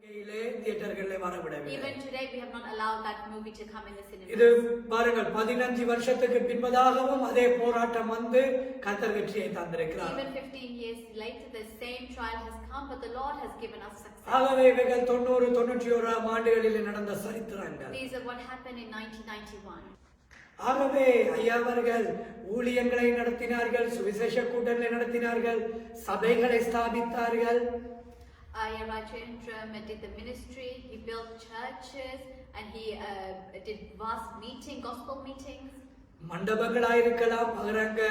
Even today we have not allowed that movie to come in the cinema. இது பாருங்கள் 15 வருஷத்துக்கு பின்பதாகவும் அதே போராட்டம் வந்து கர்த்தர் வெற்றியை தந்திருக்கிறார். Even 15 years later the same trial has come, but the Lord has given us success. ஆகவே இவைகள் 90 91 ஆண்டுகளில் நடந்த சரித்திரங்கள். These are what happened in 1991. ஆகவே ஐயாவர்கள் ஊழியங்களை நடத்தினார்கள், சுவிசேஷ கூட்டங்களை நடத்தினார்கள், சபைகளை ஸ்தாபித்தார்கள். Ayya Rajendra did the ministry, he built churches, and he did vast gospel meetings. மண்டபங்களாயிருக்கலாம், பகிரங்க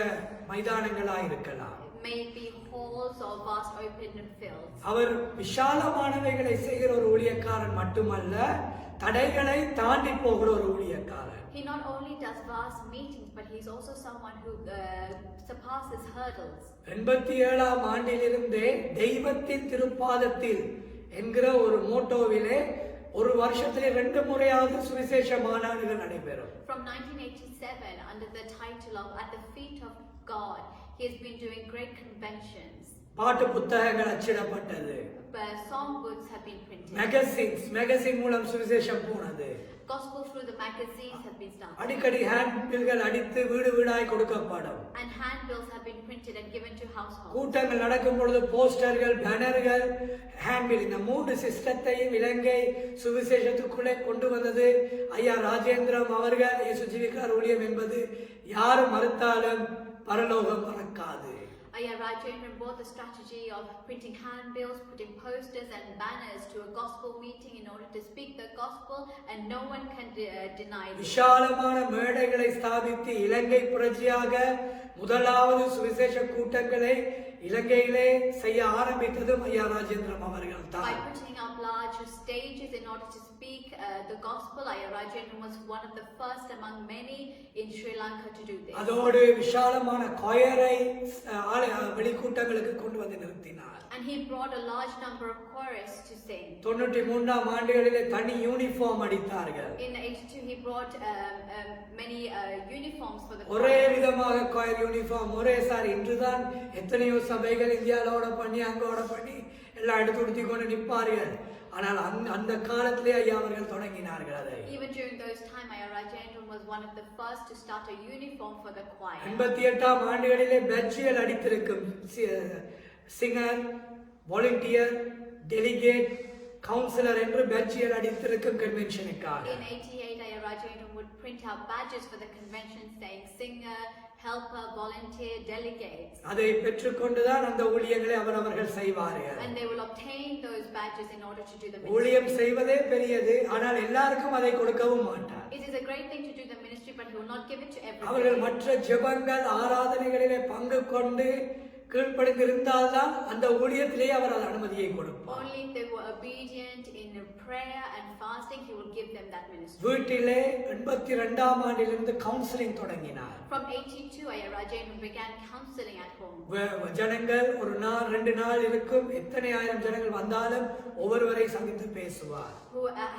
மைதானங்களாயிருக்கலாம். May it be halls or vast open fields. அவர் விசாலமானவைகளை செய்கிற ஒரு ஊழியக்காரன் மட்டுமல்ல, தடைகளை தாண்டி போகிற ஒரு ஊழியக்காரன். He not only does vast meetings, but he is also someone who surpasses hurdles. 87ஆம் ஆண்டிலிருந்தே தெய்வத்தின் திருப்பாதத்தில் என்கிற ஒரு மோட்டோவிலே ஒரு வருஷத்திலே 2 முறையாவது சுவிசேஷ மாநாடுகள் நடைபெறும். From 1987, under the title of At the Feet of God, he has been doing great conventions. பாட்டு புத்தகங்கள் அச்சிடப்பட்டது. Song books have been printed. Magazine மூலம் சுவிசேஷம் போனது. Gospel through the magazines have been started. அடிக்கடி ஹேண்ட்பில்கள் அடித்து வீடு வீடாய் கொடுக்கப்படும். And handbills have been printed and given to households. கூட்டங்கள் நடக்கும் பொழுது போஸ்டர்கள், பேனர்கள், ஹேண்ட்பில் இந்த 3 சிஸ்டத்தையும் இலங்கை சுவிசேஷத்துக்குள்ளே கொண்டு வந்தது ஐயா ராஜேந்திரம் அவர்கள். இயேசு ஜீவிக்கிறார் ஊழியம் என்பது யார் மறுத்தாலும் பரலோகம் மறக்காது. Ayya Rajendra brought the strategy of printing handbills, putting posters and banners to a gospel meeting in order to speak the gospel, and no one can deny this. விசாலமான மேடைகளை ஸ்தாபித்து இலங்கை புரட்சியாக முதலாவது சுவிசேஷ கூட்டங்களை இலங்கையிலே செய்ய ஆரம்பித்ததும் ஐயா ராஜேந்திரம் அவர்கள் தான். By putting up large stages in order to speak the gospel, Ayya Rajendra was one of the first among many in Sri Lanka to do this. அதோடு விசாலமான கொயரை வெளிக்கூட்டங்களுக்கு கொண்டு வந்து நிறுத்தினார். And he brought a large number of chorus to sing. 93ஆம் ஆண்டுகளிலே தனி uniform அடித்தார்கள். In 82 he brought many uniforms for the choir. ஒரே விதமாக கொயர் யூனிஃபார்ம் ஒரே சார். இன்றுதான் எத்தனையோ சபைகள் இந்தியாவோட பண்ணி அங்கோட பண்ணி எல்லாம் எடுத்து உடுத்தி கொண்டு நிற்பார்கள். ஆனால் அந்த காலத்திலே ஐயா அவர்கள் தொடங்கினார்கள் அதை. Even during those time Ayya Rajendra was one of the first to start a uniform for the choir. 88ஆம் ஆண்டுகளிலே பேட்ஜ்கள் அடித்திருக்கும் சிங்கர், வாலண்டியர், டெலிகேட், கவுன்சிலர் என்று பேட்ஜ்கள் அடித்திருக்கும் கன்வென்ஷனுக்காக. In 88 Ayya Rajendra would print out badges for the convention saying singer, helper, volunteer, delegates. அதை பெற்றுக்கொண்டுதான் அந்த ஊழியங்களை அவர்கள் செய்வார்கள். And they will obtain those badges in order to do the ministry. ஊழியம் செய்வதே பெரியது, ஆனால் எல்லாருக்கும் அதை கொடுக்கவும் மாட்டார். It is a great thing to do the ministry, but he will not give it to everyone. அவர்கள் மற்ற ஜெபங்கள் ஆராதனைகளிலே பங்கு கொண்டு கீழ்ப்படிந்திருந்தால்தான் அந்த ஊழியத்திலே அவர் அனுமதியை கொடுப்பார். Only if they were obedient in prayer and fasting, he will give them that ministry. வீட்டிலே 82ஆம் ஆண்டிலிருந்து கவுன்சிலிங் தொடங்கினார். From 82 Ayya Rajendra began counseling at home. ஜனங்கள் ஒரு நாள் 2 நாள் இருக்கும், எத்தனை ஆயிரம் ஜனங்கள் வந்தாலும் ஒவ்வொருவரை சந்தித்து பேசுவார்.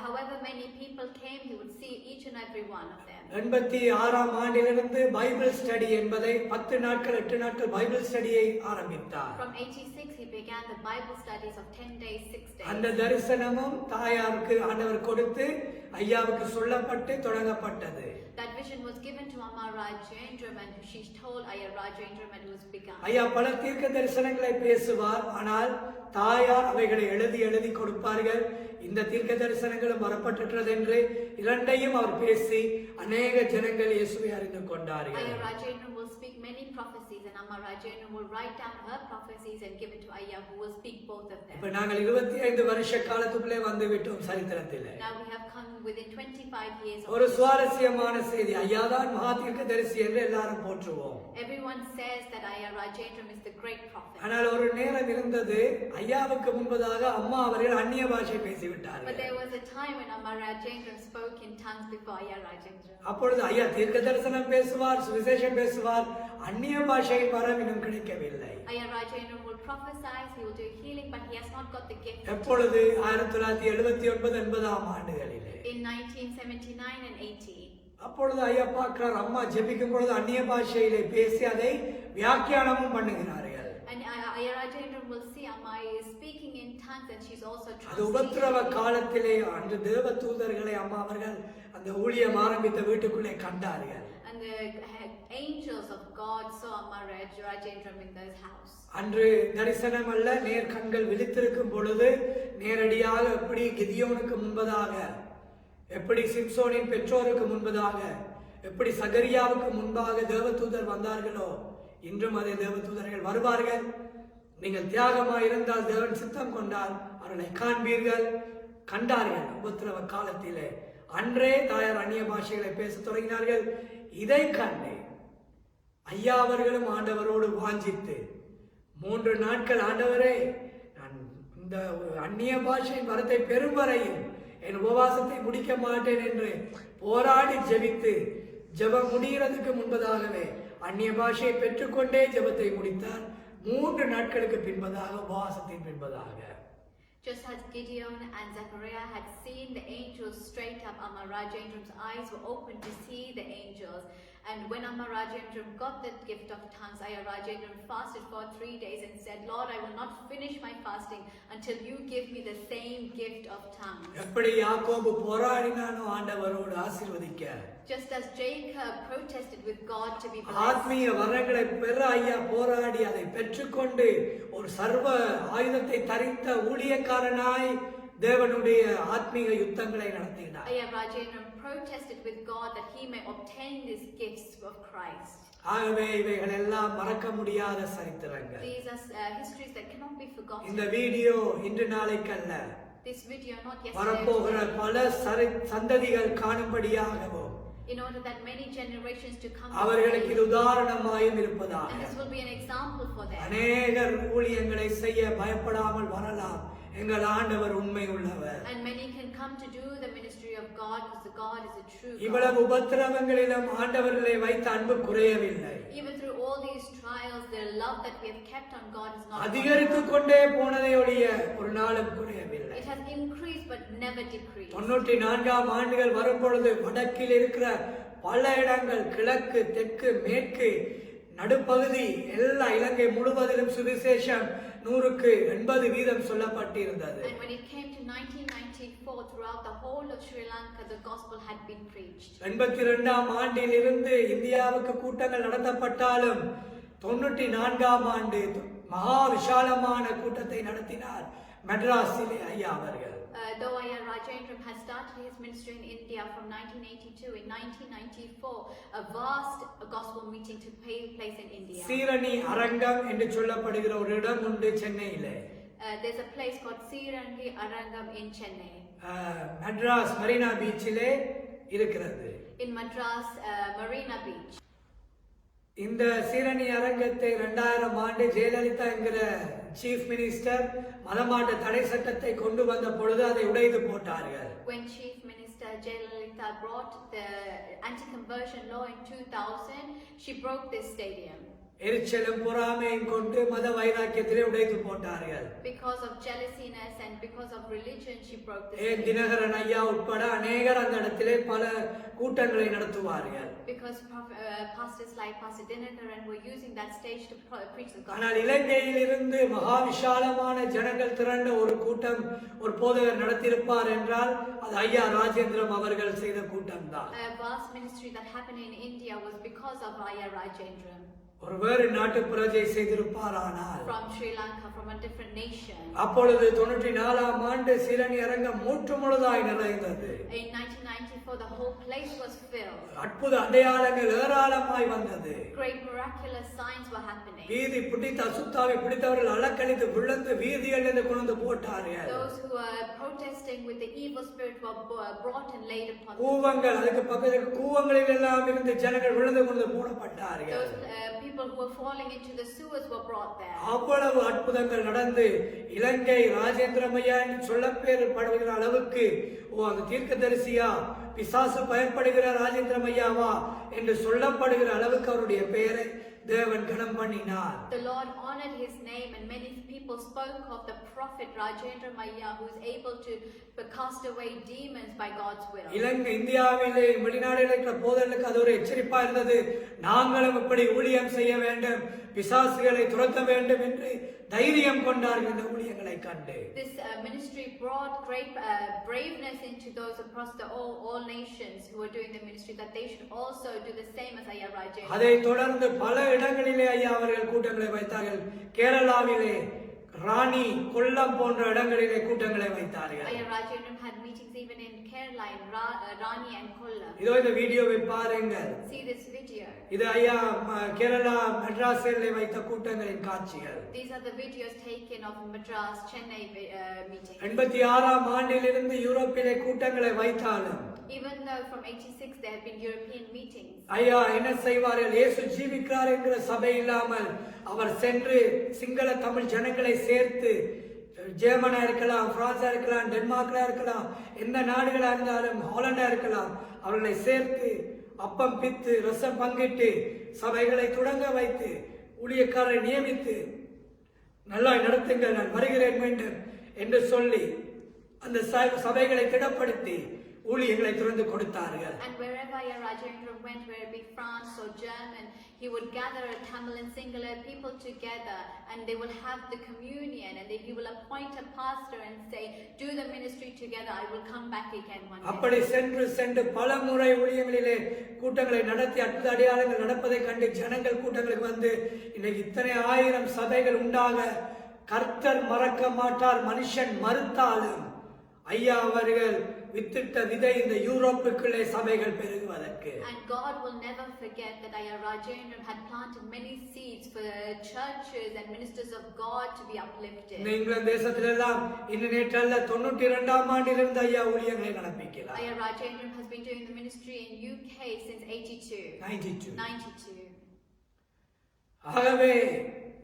However many people came, he would see each and every one of them. 86ஆம் ஆண்டிலிருந்து பைபிள் ஸ்டடி என்பதை 10 நாட்கள் 8 நாட்கள் பைபிள் ஸ்டடியை ஆரம்பித்தார். From 86 he began the Bible studies of 10 days 6 days. அந்த தரிசனமும் தாயாருக்கு ஆண்டவர் கொடுத்து ஐயாவுக்கு சொல்லப்பட்டு தொடங்கப்பட்டது. That vision was given to Amma Rajendra and she told Ayya Rajendra and it was begun. ஐயா பல தீர்க்க தரிசனங்களை பேசுவார், ஆனால் தாயார் அவைகளை எழுதி கொடுப்பார்கள். இந்த தீர்க்க தரிசனங்களும் வரப்பட்டது என்று இரண்டையும் அவர் பேசி அநேக ஜனங்கள் இயேசுவை அறிந்து கொண்டார்கள். Ayya Rajendra will speak many prophecies and Amma Rajendra will write down her prophecies and give it to Ayya who will speak both of them. இப்ப நாங்கள் 25 வருஷ காலத்துக்குள்ளே வந்து விட்டோம் சரித்திரத்திலே. Now we have come within 25 years. ஒரு சுவாரஸ்யமான செய்தி, ஐயா தான் மகா தீர்க்கதரிசி என்று எல்லாரும் போற்றுவோம். Everyone says that Ayya Rajendra is the great prophet. ஆனால் ஒரு நேரம் இருந்தது, ஐயாவுக்கு முன்பதாக அம்மா அவர்கள் அந்நிய பாஷை பேசிவிட்டார்கள். But there was a time when Amma Rajendra spoke in tongues before Ayya Rajendra. அப்பொழுது ஐயா தீர்க்க தரிசனம் பேசுவார், சுவிசேஷம் பேசுவார், அந்நிய பாஷை வரம் இன்னும் கிடைக்கவில்லை. Ayya Rajendra will prophesy, he will do healing, but he has not got the gift. எப்பொழுது 1979 80ஆம் ஆண்டுகளிலே In 1979 and 80. அப்பொழுது ஐயா பார்க்கிறார், அம்மா ஜெபிக்கும் பொழுது அந்நிய பாஷையிலே பேசி அதை வியாக்கியானமும் பண்ணுகிறார்கள். And Ayya Rajendram will see Amma is speaking in tongues and she's also அது உபத்திரவ translating. காலத்திலே அந்த தேவ தூதர்களை அம்மா அவர்கள் அந்த ஊழியம் ஆரம்பித்த வீட்டுக்குள்ளே கண்டார்கள். And the angels of God saw Amma Rajendram in this house. அன்று தரிசனம் அல்ல, நேர் கண்கள் விழித்திருக்கும் பொழுது நேரடியாக எப்படி கிதியோனுக்கு முன்பதாக, எப்படி சிம்சோனின் பெற்றோருக்கு முன்பதாக, எப்படி சகரியாவுக்கு முன்பாக தேவதூதர் வந்தார்களோ இன்றும் அதே தேவதூதர்கள் வருவார்கள். நீங்கள் தியாகமாய் இருந்தால் தேவன் சித்தம் கொண்டால் அவர்களை காண்பீர்கள். கண்டார்கள் உபத்திரவ காலத்திலே. அன்றே தாயார் அந்நிய பாஷைகளை பேசத் தொடங்கினார்கள். இதை கண்டு ஐயா அவர்களும் ஆண்டவரோடு வாஞ்சித்து 3 நாட்கள், ஆண்டவரே நான் இந்த அந்நிய பாஷையின் வரத்தை பெறும் வரையில் என் உபவாசத்தை முடிக்க மாட்டேன் என்று போராடி ஜெபித்து ஜெபம் முடிகிறதுக்கு முன்பதாகவே அந்நிய பாஷையை பெற்றுக்கொண்டே ஜெபத்தை முடித்தார். 3 நாட்களுக்கு பின்பதாக, உபவாசத்தின் பின்பதாக. Just as Gideon and Zechariah had seen the angels straight up, Amma Rajendram's eyes were open to see the angels. And when Amma Rajendram got the gift of tongues, Ayya Rajendram fasted for 3 days and said, Lord, I will not finish my fasting until you give me the same gift of tongues. எப்படி யாக்கோபு போராடினானோ ஆண்டவரோடு ஆசீர்வதிக்க, just as Jacob protested with God to be blessed, ஆத்மீய வரங்களை பெற ஐயா போராடி அதை பெற்றுக்கொண்டு ஒரு சர்வ ஆயுதத்தை தரித்த ஊழியக்காரனாய் தேவனுடைய ஆத்மீக யுத்தங்களை நடத்தினார். Ayya Rajendram protested with God that he may obtain these gifts of Christ. ஆகவே இவைகள் எல்லாம் மறக்க முடியாத சரித்திரங்கள். These are histories that cannot be forgotten. இந்த வீடியோ இன்று நாளைக்கல்ல, This video not வரப்போகிற yesterday, பல சந்ததிகள் காணும்படியாகவும், in order that many generations to come அவர்களுக்கு இது will see. உதாரணமாயும் இருப்பதாக, And this will be an example for them. அநேகர் ஊழியங்களை செய்ய பயப்படாமல் வரலாம். எங்கள் ஆண்டவர் உண்மை உள்ளவர். And many can come to do the ministry of God because the God is a true இவ்வளவு God. உபத்திரவங்களிலும் ஆண்டவர்களை வைத்த அன்பு குறையவில்லை. Even through all these trials, the love that we have kept on God is not அதிகரித்து கொண்டே போனதை ஒழிய ஒரு நாளும் குறையவில்லை. It has increased but never decreased. 94ஆம் ஆண்டுகள் வரும்பொழுது வடக்கில் இருக்கிற பல இடங்கள், கிழக்கு, தெற்கு, மேற்கு, நடுப்பகுதி, எல்லா இலங்கை முழுவதிலும் சுவிசேஷம் 100க்கு 80% சொல்லப்பட்டிருந்தது. And when it came to 1994, throughout the whole of Sri Lanka, the gospel had been preached. 82ஆம் ஆண்டில் இருந்து இந்தியாவுக்கு கூட்டங்கள் நடத்தப்பட்டாலும் 94ஆம் ஆண்டு மகா விசாலமான கூட்டத்தை நடத்தினார் மெட்ராஸிலே ஐயா அவர்கள். Though Ayya Rajendram has started his ministry in India from 1982, in 1994, a vast gospel meeting took place in India. Seerani அரங்கம் என்று சொல்லப்படுகிற ஒரு இடம் உண்டு சென்னையிலே. There's a place called Sirangi Arangam in Chennai. Madras Marina பீச்சிலே இருக்கிறது. In Madras, Marina Beach. இந்த சீரணி அரங்கத்தை 2000ஆம் ஆண்டு ஜெயலலிதா என்கிற சீஃப் மினிஸ்டர் மதமாட்ட தடை சட்டத்தை கொண்டு வந்த பொழுது அதை உடைத்து போட்டார்கள். When Chief Minister Jayalalitha brought the anti-conversion law in 2000, she broke this stadium. எரிச்சலும் பொறாமையும் கொண்டு மத வைராக்கியத்திலே உடைத்து போட்டார்கள். Because of jealousiness and because of religion, she broke this stadium. Dinakaran ஐயா உட்பட அநேகர் அந்த இடத்திலே பல கூட்டங்களை நடத்துவார்கள். Because pastors like Pastor Dinakaran were using that stage to preach the gospel. ஆனால் இலங்கையில் இருந்து மகா விசாலமான ஜனங்கள் திரண்ட ஒரு கூட்டம் ஒரு போதகர் நடத்தியிருப்பார் என்றால் அது ஐயா ராஜேந்திரம் அவர்கள் செய்த கூட்டம்தான். A vast ministry that happened in India was because of Ayya Rajendram. ஒரு வேறு நாட்டு பிரஜை செய்திருப்பாரானால், from Sri Lanka, from a different nation. அப்பொழுது 94ஆம் ஆண்டு சீரணி அரங்கம் மூன்று முழுதாய் நிறைந்தது. In 1994, the whole place was filled. அற்புத அடையாளங்கள் ஏராளமாய் வந்தது. Great miraculous signs were happening. வீதி பிடித்த அசுத்தாவை பிடித்தவர்கள் அலக்கழித்து விழுந்து வீதிகளில் கொண்டு போட்டார்கள். Those who were protesting with the evil spirit were brought and laid upon them. கூவங்கள், அதுக்கு பக்கத்தில் கூவங்களில் எல்லாம் இருந்து ஜனங்கள் விழுந்து கொண்டு போடப்பட்டார்கள். Those people who were falling into the sewers were brought there. அவ்வளவு அற்புதங்கள் நடந்து இலங்கை ராஜேந்திரமையா என்று சொல்லப்படுகிற அளவுக்கு அந்த தீர்க்கதரிசியா, பிசாசு பயப்படுகிற ராஜேந்திரமையாவா என்று சொல்லப்படுகிற அளவுக்கு அவருடைய பெயரை தேவன் கனம் பண்ணினார். The Lord honored his name, and many people spoke of the prophet Rajendra Maya, who is able to cast away demons by God's will. இலங்கை இந்தியாவிலே வெளிநாடுகளில் இருக்கிற போதர்களுக்கு அது ஒரு எச்சரிப்பா இருந்தது. நாங்களும் இப்படி ஊழியம் செய்ய வேண்டும், பிசாசுகளை துரத்த வேண்டும் என்று தைரியம் கொண்டார்கள் இந்த ஊழியங்களை கண்டு. This ministry brought great braveness into those across all nations who were doing the ministry, that they should also do the same as Ayya Rajendra. அதை தொடர்ந்து பல இடங்களிலே ஐயா அவர்கள் கூட்டங்களை வைத்தார்கள். கேரளாவிலே ராணி கொல்லம் போன்ற இடங்களிலே கூட்டங்களை வைத்தார்கள். Ayya Rajendra had meetings even in Kerala, in Rani and Kollam. இதோ இந்த வீடியோவை பாருங்கள். See this video. இது ஐயா கேரளா மெட்ராஸில் வைத்த கூட்டங்களின் காட்சிகள். These are the videos taken of Madras, Chennai meeting. 86ஆம் ஆண்டிலிருந்து யூரோப்பிலே கூட்டங்களை வைத்தாலும் Even though from 86 there have been European meetings. ஐயா என்ன செய்வார்கள்? இயேசு ஜீவிக்கிறார் என்கிற சபை இல்லாமல் அவர் சென்று சிங்கள தமிழ் ஜனங்களை சேர்த்து, ஜெர்மனா இருக்கலாம், பிரான்ஸா இருக்கலாம், டென்மார்க்கா இருக்கலாம், எந்த நாடுகளா இருந்தாலும், ஹாலண்டா இருக்கலாம், அவர்களை சேர்த்து அப்பம் பித்து ரசம் பங்கிட்டு சபைகளை தொடங்க வைத்து ஊழியக்காரரை நியமித்து நல்லா நடத்துங்கள், நான் வருகிறேன் வேண்டும் என்று சொல்லி அந்த சபைகளை திடப்படுத்தி ஊழியங்களை திறந்து கொடுத்தார்கள். And wherever Ayya Rajendra went, whether it be France or German, he would gather Tamil and Sinhala people together, and they will have the communion, and he will appoint a pastor and say, do the ministry together, I will come back again one day. அப்படி சென்று பல முறை ஊழியங்களிலே கூட்டங்களை நடத்தி அற்புத அடையாளங்கள் நடப்பதை கண்டு ஜனங்கள் கூட்டங்களுக்கு வந்து இன்னைக்கு இத்தனை ஆயிரம் சபைகள் உண்டாக கர்த்தர் மறக்க மாட்டார். மனுஷன் மறுத்தாலும் ஐயா அவர்கள் வித்திட்ட விதை இந்த யூரோப்புக்குள்ளே சபைகள் பெருகுவதற்கு. And God will never forget that Ayya Rajendra had planted many seeds for churches and ministers of God to be uplifted. இந்த இங்கிலாந்து தேசத்திலெல்லாம் இன்னும் நேற்றல்ல 92ஆம் ஆண்டிலிருந்து ஐயா ஊழியங்களை நடப்பிக்கிறார். Ayya Rajendra has been doing the ministry in UK since 92. ஆகவே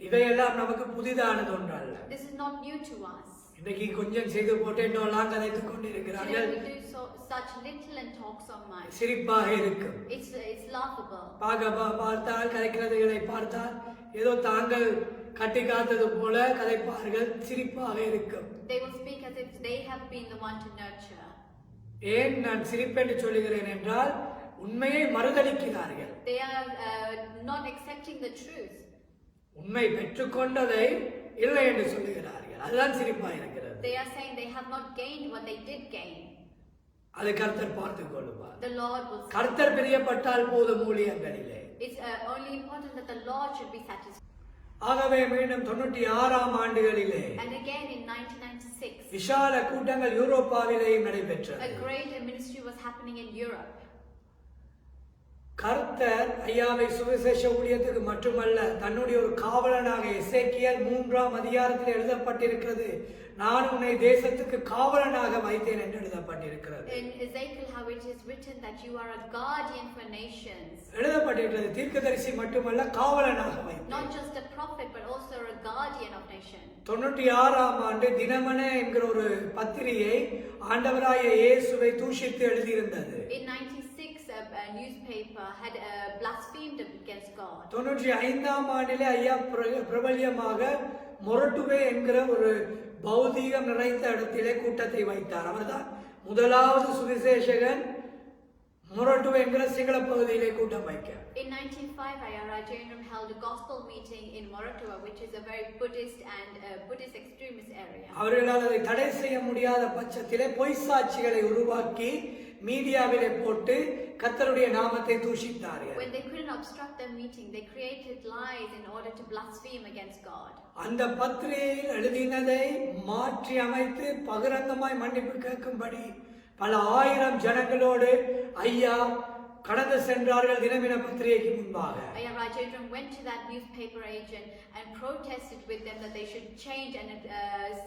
இவையெல்லாம் நமக்கு புதிதானது ஒன்றல்ல. This is not new to us. இன்னைக்கு கொஞ்சம் செய்து போட்டு இன்னொல்லாம் கதைத்துக் கொண்டிருக்கிறார்கள். We do such little and talk so much. சிரிப்பாக இருக்கும். It's laughable. பார்த்தால் கதைக்கிறதுகளை பார்த்தால் ஏதோ தாங்கள் கட்டி காத்தது போல கதைப்பார்கள். சிரிப்பாக இருக்கும். They will speak as if they have been the one to nurture. ஏன் நான் சிரிப்பென்று சொல்லுகிறேன் என்றால் உண்மையை மறுதலிக்கிறார்கள். They are not accepting the truth. உண்மை பெற்றுக்கொண்டதை இல்லை என்று சொல்லுகிறார்கள். அதுதான் சிரிப்பா இருக்கிறது. They are saying they have not gained what they did gain. அதை கர்த்தர் பார்த்துக் கொள்வார். The Lord will. கர்த்தர் பிரியப்பட்டால் போதும் ஊழியங்களிலே. It's only important that the Lord should be satisfied. ஆகவே மீண்டும் 96ஆம் ஆண்டுகளிலே And again in 1996 விசால கூட்டங்கள் யூரோப்பாவிலேயும் நடைபெற்றது. a great ministry was happening in Europe. கர்த்தர் ஐயாவை சுவிசேஷ ஊழியத்துக்கு மட்டுமல்ல, தன்னுடைய ஒரு காவலனாக எசேக்கியேல் 3ஆம் அதிகாரத்தில் எழுதப்பட்டிருக்கிறது, நான் உன்னை தேசத்துக்கு காவலனாக வைத்தேன் என்று எழுதப்பட்டிருக்கிறது. In Ezekiel how it is written that you are a guardian for nations. எழுதப்பட்டிருக்கிறது, தீர்க்கதரிசி மட்டுமல்ல, காவலனாக வைத்தேன். Not just a prophet but also a guardian of nations. 96ஆம் ஆண்டு தினமன என்கிற ஒரு பத்திரிகை ஆண்டவராகிய இயேசுவை தூஷித்து எழுதியிருந்தது. In 96 a newspaper had blasphemed against God. 95ஆம் ஆண்டிலே ஐயா பிரபல்யமாக மொரட்டுவே என்கிற ஒரு பௌதீகம் நிறைந்த இடத்திலே கூட்டத்தை வைத்தார். அவர்தான் முதலாவது சுவிசேஷகன் மொரட்டுவே என்கிற சிங்கள பகுதியிலே கூட்டம் வைக்க. In 95 Ayya Rajendra held a gospel meeting in Moratuwa, which is a very Buddhist and Buddhist extremist area. அவர்களால் அதை தடை செய்ய முடியாத பட்சத்திலே பொய் சாட்சிகளை உருவாக்கி மீடியாவிலே போட்டு கர்த்தருடைய நாமத்தை தூஷித்தார்கள். When they couldn't obstruct the meeting, they created lies in order to blaspheme against God. அந்த பத்திரிகையில் எழுதினதை மாற்றி அமைத்து பகிரங்கமாய் மன்னிப்பு கேட்கும்படி பல ஆயிரம் ஜனங்களோடு ஐயா கடந்து சென்றார்கள் தினமின பத்திரிகைக்கு முன்பாக. Ayya Rajendra went to that newspaper agent and protested with them that they should change and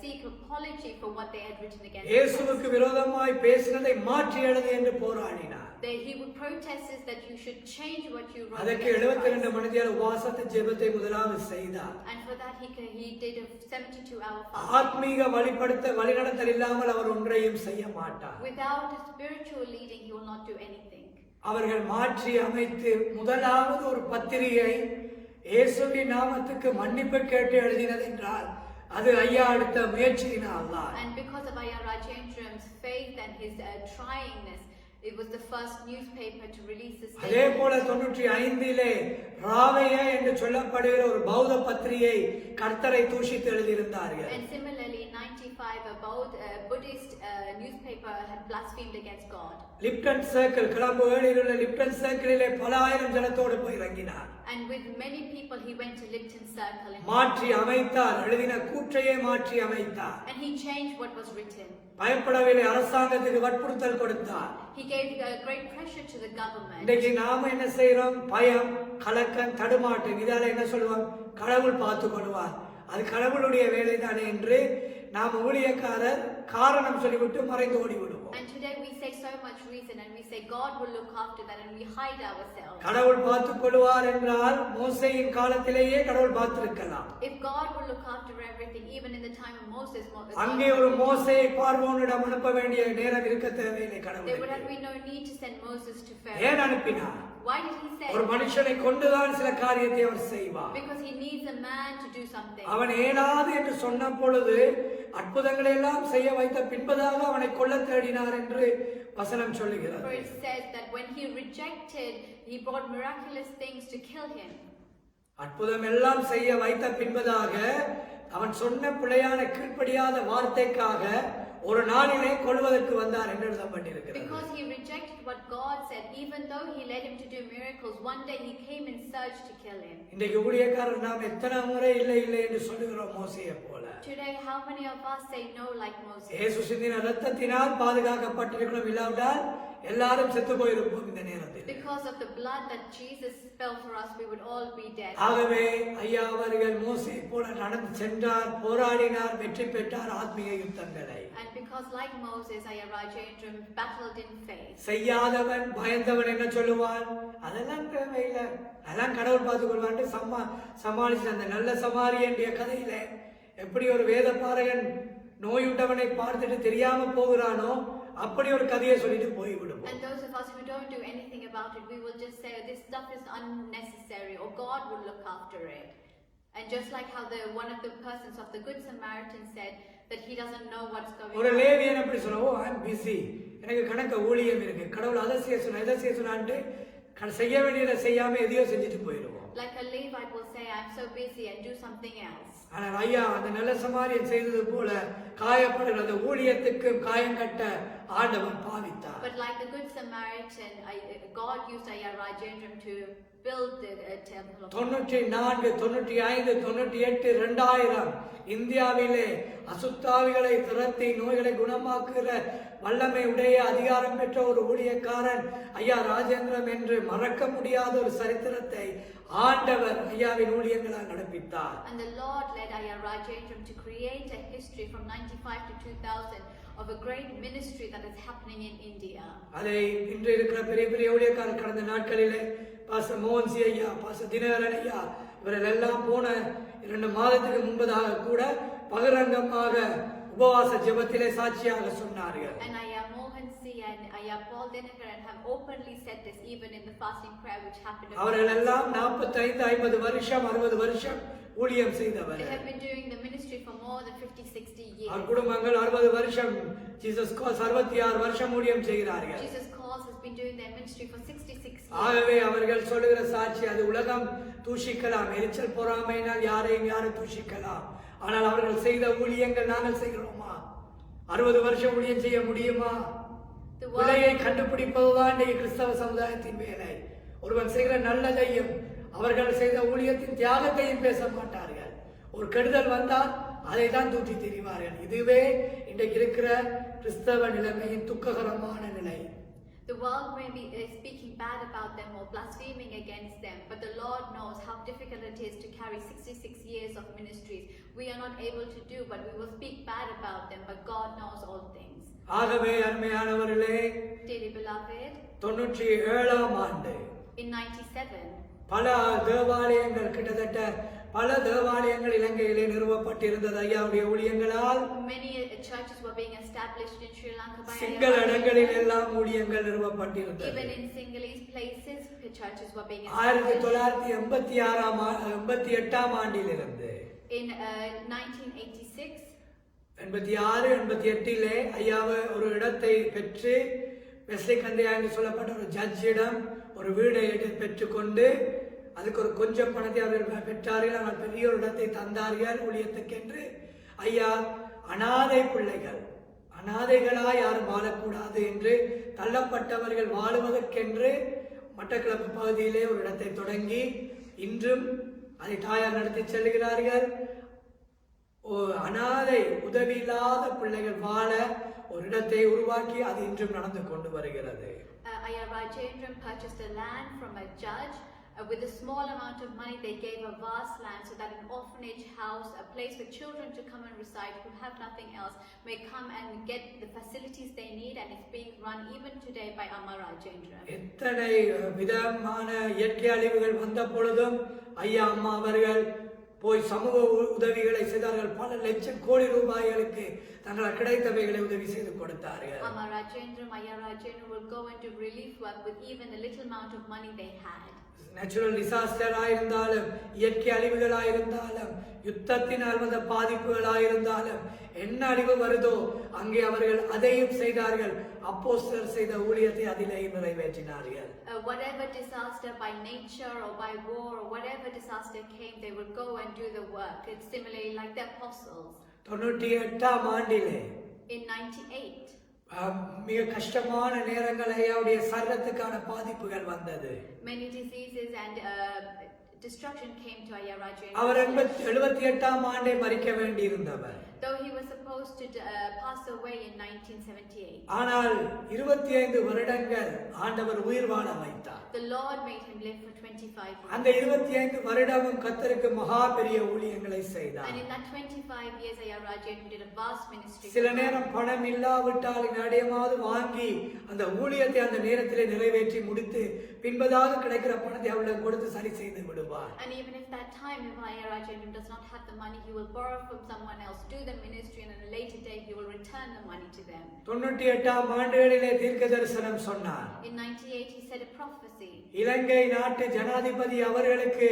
seek apology for what they had written against him. இயேசுவுக்கு விரோதமாய் பேசினதை மாற்றி எழுது என்று போராடினார். He would protest that you should change what you wrote. அதற்கு 72 மணி நேர உபவாசத்தை ஜெபத்தை முதலாவது செய்தார். And for that he did a 72-hour fast. ஆத்மீக வழிநடத்தல் இல்லாமல் அவர் ஒன்றையும் செய்ய மாட்டார். Without a spiritual leading he will not do anything. அவர்கள் மாற்றி அமைத்து முதலாவது ஒரு பத்திரிகை இயேசுவின் நாமத்துக்கு மன்னிப்பு கேட்டு எழுதினது என்றால் அது ஐயா எடுத்த முயற்சியினால் தான். And because of Ayya Rajendram's faith and his tryingness, it was the first newspaper to release this statement. அதே போல 95 ராவைய என்று சொல்லப்படுகிற ஒரு பௌத்த பத்திரிகை கர்த்தரை தூஷித்து எழுதியிருந்தார்கள். And similarly in 95 a Buddhist newspaper had blasphemed against God. Lipton circle கிளம்புகளில் உள்ள லிப்டன் சர்க்கிளிலே பல ஆயிரம் ஜனத்தோடு போய் இறங்கினார். And with many people he went to Lipton Circle and மாற்றி அமைத்தார், எழுதின கூற்றையே மாற்றி அமைத்தார். and he changed what was written. பயப்படவில்லை, அரசாங்கத்துக்கு வற்புறுத்தல் கொடுத்தார். He gave great pressure to the government. இன்னைக்கு நாம என்ன செய்யறோம்? பயம், கலக்கம், தடுமாட்டம், இதால என்ன சொல்லுவோம்? கடவுள் பார்த்து கொள்வார், அது கடவுளுடைய வேலை தானே என்று நாம் ஊழியக்காரர் காரணம் சொல்லிவிட்டு மறைந்து ஓடி விடுவோம். And today we say so much reason and we say God will look after that and we hide ourselves. கடவுள் பார்த்து கொள்வார் என்றால் மோசேயின் காலத்திலேயே கடவுள் பார்த்திருக்கலாம். If God will look after everything, even in the time of Moses, அங்கே ஒரு மோசேயை பார்வோனிடம் அனுப்ப வேண்டிய நேரம் இருக்க தேவையில்லை. கடவுள் there would have been no need to send Moses to Pharaoh. ஏன் அனுப்பினார்? Why did he send? ஒரு மனுஷனை கொண்டுதான் சில காரியத்தை அவர் செய்வார். Because he needs a man to do something. அவன் ஏனாது என்று சொன்ன பொழுது அற்புதங்களை எல்லாம் செய்ய வைத்த பின்பதாக அவனை கொல்ல தேடினார் என்று வசனம் சொல்லுகிறது. For it says that when he rejected, he brought miraculous things to kill him. அற்புதம் எல்லாம் செய்ய வைத்த பின்பதாக அவன் சொன்ன பிழையான கீழ்ப்படியாத வார்த்தைக்காக ஒரு நாளிலே கொல்வதற்கு வந்தார் என்று எழுதப்பட்டிருக்கிறது. Because he rejected what God said, even though he led him to do miracles, one day he came in search to kill him. இன்றைக்கு ஊழியக்காரர் நாம் எத்தனை முறை இல்லை இல்லை என்று சொல்லுகிறோம் மோசேயை போல. Today how many of us say no like Moses? இயேசு சிந்தின இரத்தத்தினால் பாதுகாக்கப்பட்டிருக்கிறோம், இல்லாவிட்டால் எல்லாரும் செத்து போயிருப்போம் இந்த நேரத்தில். Because of the blood that Jesus spilled for us, we would all be dead. ஆகவே ஐயா அவர்கள் மோசே போல நடந்து சென்றார், போராடினார், வெற்றி பெற்றார் ஆத்மீக யுத்தங்களை. And because like Moses, Ayya Rajendram battled in faith. செய்யாதவன் பயந்தவன் என்ன சொல்லுவான்? அதெல்லாம் தேவையில்லை, அதெல்லாம் கடவுள் பார்த்துக் கொள்வான் சமாளிச்சு அந்த நல்ல சமாரியனுடைய கதையில எப்படி ஒரு வேத பாரகன் நோயுண்டவனை பார்த்துட்டு தெரியாம போகிறானோ அப்படி ஒரு கதையை சொல்லிட்டு போய்விடும். And those of us who don't do anything about it, we will just say this stuff is unnecessary or God will look after it. And just like how one of the persons of the Good Samaritan said that he doesn't know what's going on. ஒரு லேவியன் அப்படி சொல்லுவோ, I am busy, எனக்கு கணக்க ஊழியம் இருக்கு, கடவுள் அதை செய்ய சொன்னா இதை செய்ய சொன்னான்ட்டு செய்ய வேண்டியதை செய்யாம எதையோ செஞ்சுட்டு போயிடுவோம். Like a Levite will say, I'm so busy and do something else. ஆனால் ஐயா அந்த நல்ல சமாரியன் செய்தது போல காயப்படுகிற அந்த ஊழியத்துக்கு காயம் கட்ட ஆண்டவர் பாவித்தார். But like the Good Samaritan, God used Ayya Rajendram to build the temple of 94, 95, 98, 2000 இந்தியாவிலே அசுத்தாவிகளை துரத்தி நோய்களை குணமாக்குகிற வல்லமை உடைய அதிகாரம் பெற்ற ஒரு ஊழியக்காரன் ஐயா ராஜேந்திரம் என்று மறக்க முடியாத ஒரு சரித்திரத்தை ஆண்டவர் ஐயாவின் ஊழியங்களால் நடப்பித்தார். And the Lord led Ayya Rajendram to create a history from 95 to 2000 of a great ministry that is happening in India. அதை இன்று இருக்கிற பெரிய பெரிய ஊழியக்காரர் கடந்த நாட்களிலே பாஸ்டர் மோகன்சி ஐயா, பாஸ்டர் தினகரன் ஐயா இவர்கள் எல்லாம் போன 2 மாதத்துக்கு முன்பதாக கூட பகிரங்கமாக உபவாச ஜெபத்திலே சாட்சியாக சொன்னார்கள். And Ayya Mohansi and Ayya Paul Dinakaran have openly said this even in the fasting prayer which happened. அவர்கள் எல்லாம் 45, 50 வருஷம் 60 வருஷம் ஊழியம் செய்தவர். They have been doing the ministry for more than 50, 60 years. அவர் குடும்பங்கள் 60 வருஷம் ஜீசஸ் கால்ஸ் 66 வருஷம் ஊழியம் செய்கிறார்கள். Jesus Calls has been doing their ministry for 66 years. ஆகவே அவர்கள் சொல்லுகிற சாட்சி அது உலகம் தூஷிக்கலாம், எரிச்சல் பொறாமையினால் யாரும் தூஷிக்கலாம், ஆனால் அவர்கள் செய்த ஊழியங்கள் நாங்கள் செய்கிறோமா? 60 வருஷம் ஊழியம் செய்ய முடியுமா? விலையை கண்டுபிடிப்பதுதான் கிறிஸ்தவ சமுதாயத்தின் வேலை. ஒருவன் செய்கிற நல்லதையும் அவர்கள் செய்த ஊழியத்தின் தியாகத்தையும் பேச மாட்டார்கள். ஒரு கெடுதல் வந்தால் அதை தான் தூக்கி திரிவார்கள். இதுவே இன்றைக்கு இருக்கிற கிறிஸ்தவ நிலைமையின் துக்ககரமான நிலை. The world may be speaking bad about them or blaspheming against them, but the Lord knows how difficult it is to carry 66 years of ministries. We are not able to do, but we will speak bad about them, but God knows all things. ஆகவே அருமையானவர்களே, Dearly beloved, 97ஆம் ஆண்டு in 97, பல தேவாலயங்கள் கிட்டத்தட்ட பல தேவாலயங்கள் இலங்கையிலே நிறுவப்பட்டிருந்தது ஐயாவுடைய ஊழியங்களால். Many churches were being established in Sri Lanka by Sinhala இடங்களில் எல்லாம் ஊழியங்கள் நிறுவப்பட்டிருந்தது. Even in Sinhalese places, churches were being established. 1988ஆம் ஆண்டிலிருந்து In 1986, 86-88 ஐயாவை ஒரு இடத்தை பெற்று வெஸ்லி கந்தையா என்று சொல்லப்பட்ட ஒரு ஜட்ஜிடம் ஒரு வீடை பெற்றுக்கொண்டு அதுக்கு ஒரு கொஞ்சம் பணத்தை அவர்கள் பெற்றார்கள். ஆனால் பெரிய ஒரு இடத்தை தந்தார்கள் ஊழியத்துக்கென்று. ஐயா அனாதை பிள்ளைகள், அனாதைகளா யாரும் வாழக்கூடாது என்று தள்ளப்பட்டவர்கள் வாழுவதற்கென்று மட்டக்களப்பு பகுதியிலே ஒரு இடத்தை தொடங்கி இன்றும் அதை தாயார் நடத்தி செல்கிறார்கள். அனாதை உதவி இல்லாத பிள்ளைகள் வாழ ஒரு இடத்தை உருவாக்கி அது இன்றும் நடந்து கொண்டு வருகிறது. Ayya Rajendram purchased a land from a judge. With a small amount of money, they gave a vast land so that an orphanage house, a place for children to come and reside who have nothing else, may come and get the facilities they need, and it's being run even today by Amma Rajendram. எத்தனை விதமான இயற்கை அழிவுகள் வந்த பொழுதும் ஐயா அம்மா அவர்கள் போய் சமூக உதவிகளை செய்தார்கள். பல லட்சம் கோடி ரூபாய்களுக்கு தங்களால் கிடைத்தவைகளை உதவி செய்து கொடுத்தார்கள். Amma Rajendram, Ayya Rajendram will go and do relief work with even the little amount of money they had. Natural disaster ஆயிருந்தாலும், இயற்கை அழிவுகள் ஆயிருந்தாலும், யுத்தத்தினால் வந்த பாதிப்புகள் ஆயிருந்தாலும், என்ன அழிவு வருதோ அங்கே அவர்கள் அதையும் செய்தார்கள். அப்போஸ்தலர் செய்த ஊழியத்தை அதிலே நிறைவேற்றினார்கள். Whatever disaster by nature or by war or whatever disaster came, they would go and do the work. It's similarly like the apostles. 98ஆம் ஆண்டிலே In 98, மிக கஷ்டமான நேரங்கள் ஐயாவுடைய சரீரத்துக்கான பாதிப்புகள் வந்தது. Many diseases and destruction came to Ayya Rajendram. அவர் 78ஆம் ஆண்டே மரிக்க வேண்டியிருந்தவர். Though he was supposed to pass away in 1978. ஆனால் 25 வருடங்கள் ஆண்டவர் உயிர் வாழ வைத்தார். The Lord made him live for 25 years. அந்த 25 வருடமும் கர்த்தருக்கு மகா பெரிய ஊழியங்களை செய்தார். And in that 25 years, Ayya Rajendram did a vast ministry. சில நேரம் பணம் இல்லாவிட்டால் நடையமாவது வாங்கி அந்த ஊழியத்தை அந்த நேரத்திலே நிறைவேற்றி முடித்து பின்பதாக கிடைக்கிற பணத்தை அவர்களுக்கு கொடுத்து சரி செய்து விடுவார். And even if that time if Ayya Rajendram does not have the money, he will borrow from someone else, do the ministry, and at a later date he will return the money to them. 98ஆம் ஆண்டிலே தீர்க்க தரிசனம் சொன்னார். In 98 he said a prophecy. இலங்கை நாட்டு ஜனாதிபதி அவர்களுக்கு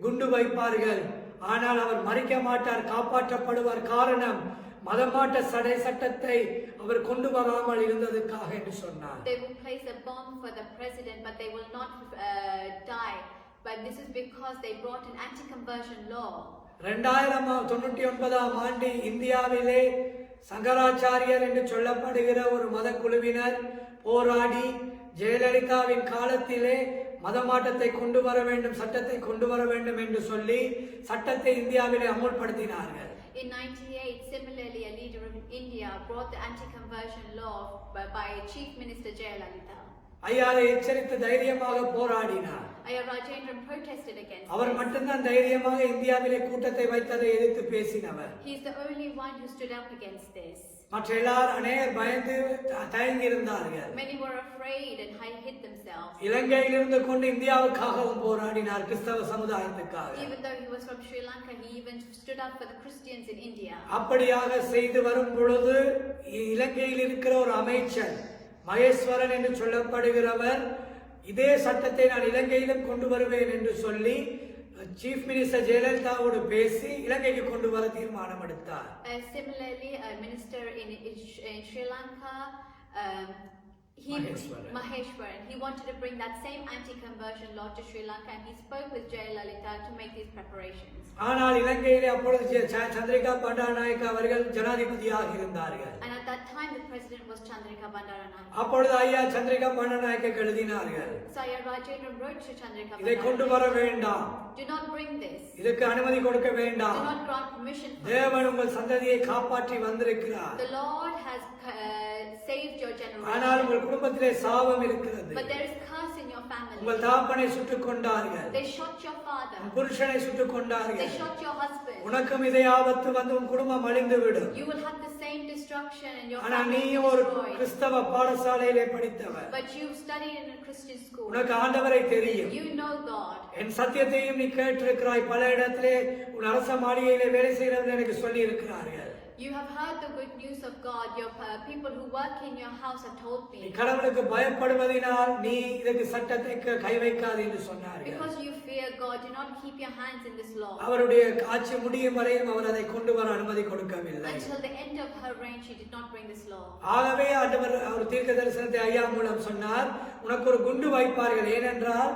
குண்டு வைப்பார்கள், ஆனால் அவர் மரிக்க மாட்டார், காப்பாற்றப்படுவார். காரணம் மதமாட்ட சட்டத்தை அவர் கொண்டு வராமல் இருந்ததற்காக என்று சொன்னார். They will place a bomb for the president, but they will not die. But this is because they brought an anti-conversion law. 1999ஆம் ஆண்டு இந்தியாவிலே சங்கராச்சாரியர் என்று சொல்லப்படுகிற ஒரு மத குழுவினர் போராடி ஜெயலலிதாவின் காலத்திலே மதமாட்டத்தை கொண்டு வர வேண்டும், சட்டத்தை கொண்டு வர வேண்டும் என்று சொல்லி சட்டத்தை இந்தியாவிலே அமுல்படுத்தினார்கள். In 98, similarly, a leader of India brought the anti-conversion law by Chief Minister Jayalalitha. ஐயாவை எச்சரித்து தைரியமாக போராடினார். Ayya Rajendram protested against. அவர் மட்டும்தான் தைரியமாக இந்தியாவிலே கூட்டத்தை வைத்ததை எதிர்த்து பேசினவர். He is the only one who stood up against this. மற்ற எல்லாரும் அநேகர் பயந்து தயங்கி இருந்தார்கள். Many were afraid and hid themselves. இலங்கையில் இருந்து கொண்டு இந்தியாவுக்காகவும் போராடினார், கிறிஸ்தவ சமுதாயத்துக்காக. Even though he was from Sri Lanka, he even stood up for the Christians in India. அப்படியாக செய்து வரும் பொழுது இலங்கையில் இருக்கிற ஒரு அமைச்சர் மகேஸ்வரன் என்று சொல்லப்படுகிறவர் இதே சட்டத்தை நான் இலங்கையிலும் கொண்டு வருவேன் என்று சொல்லி சீஃப் மினிஸ்டர் ஜெயலலிதாவோடு பேசி இலங்கைக்கு கொண்டு வர தீர்மானம் எடுத்தார். Similarly, a minister in Sri Lanka, Maheshwaran, he wanted to bring that same anti-conversion law to Sri Lanka, and he spoke with Jayalalitha to make these preparations. ஆனால் இலங்கையிலே அப்பொழுது சந்திரிகா பண்டாரநாயக்க அவர்கள் ஜனாதிபதியாக இருந்தார்கள். And at that time the president was Chandrika Bandaranaike. அப்பொழுது ஐயா சந்திரிகா பண்டாரநாயக்க எழுதினார்கள், So Ayya Rajendram wrote to Chandrika இதை கொண்டு வர வேண்டாம், do not bring this, இதற்கு அனுமதி கொடுக்க do வேண்டாம், not grant permission for தேவன் உங்கள் சந்ததியை காப்பாற்றி வந்திருக்கிறார், this. The Lord has saved your generation. ஆனால் உங்கள் குடும்பத்திலே சாபம் இருக்கிறது, But there is curse in your family. உங்கள் தகப்பனை சுட்டுக் கொண்டார்கள், They shot your father. புருஷனை சுட்டுக் கொண்டார்கள், They shot your husband. உனக்கும் இதே ஆபத்து வந்து உன் குடும்பம் அழிந்து விடும். You will have the same destruction and your ஆனா family நீ will be ஒரு destroyed. கிறிஸ்தவ பாடசாலையிலே படித்தவர், But you studied in a Christian school. உனக்கு ஆண்டவரை தெரியும், You know God. என் சத்தியத்தையும் நீ கேட்டிருக்கிறாய், பல இடத்திலே உன் அரச மாளிகையிலே வேலை செய்கிறவர்கள் எனக்கு சொல்லி இருக்கிறார்கள். You have heard the good news of God. Your people who work in your house have told நீ me. கடவுளுக்கு பயப்படுவதினால் நீ இதற்கு சட்டத்தை கை வைக்காது என்று சொன்னார்கள். Because you fear God, do not keep your hands in this law. அவருடைய ஆட்சி முடியும் வரையும் அவர் அதை கொண்டு வர அனுமதி கொடுக்கவில்லை. Until the end of her reign, she did not bring this law. ஆகவே ஆண்டவர் அவர் தீர்க்க தரிசனத்தை ஐயா மூலம் சொன்னார், உனக்கு ஒரு குண்டு வைப்பார்கள். ஏனென்றால்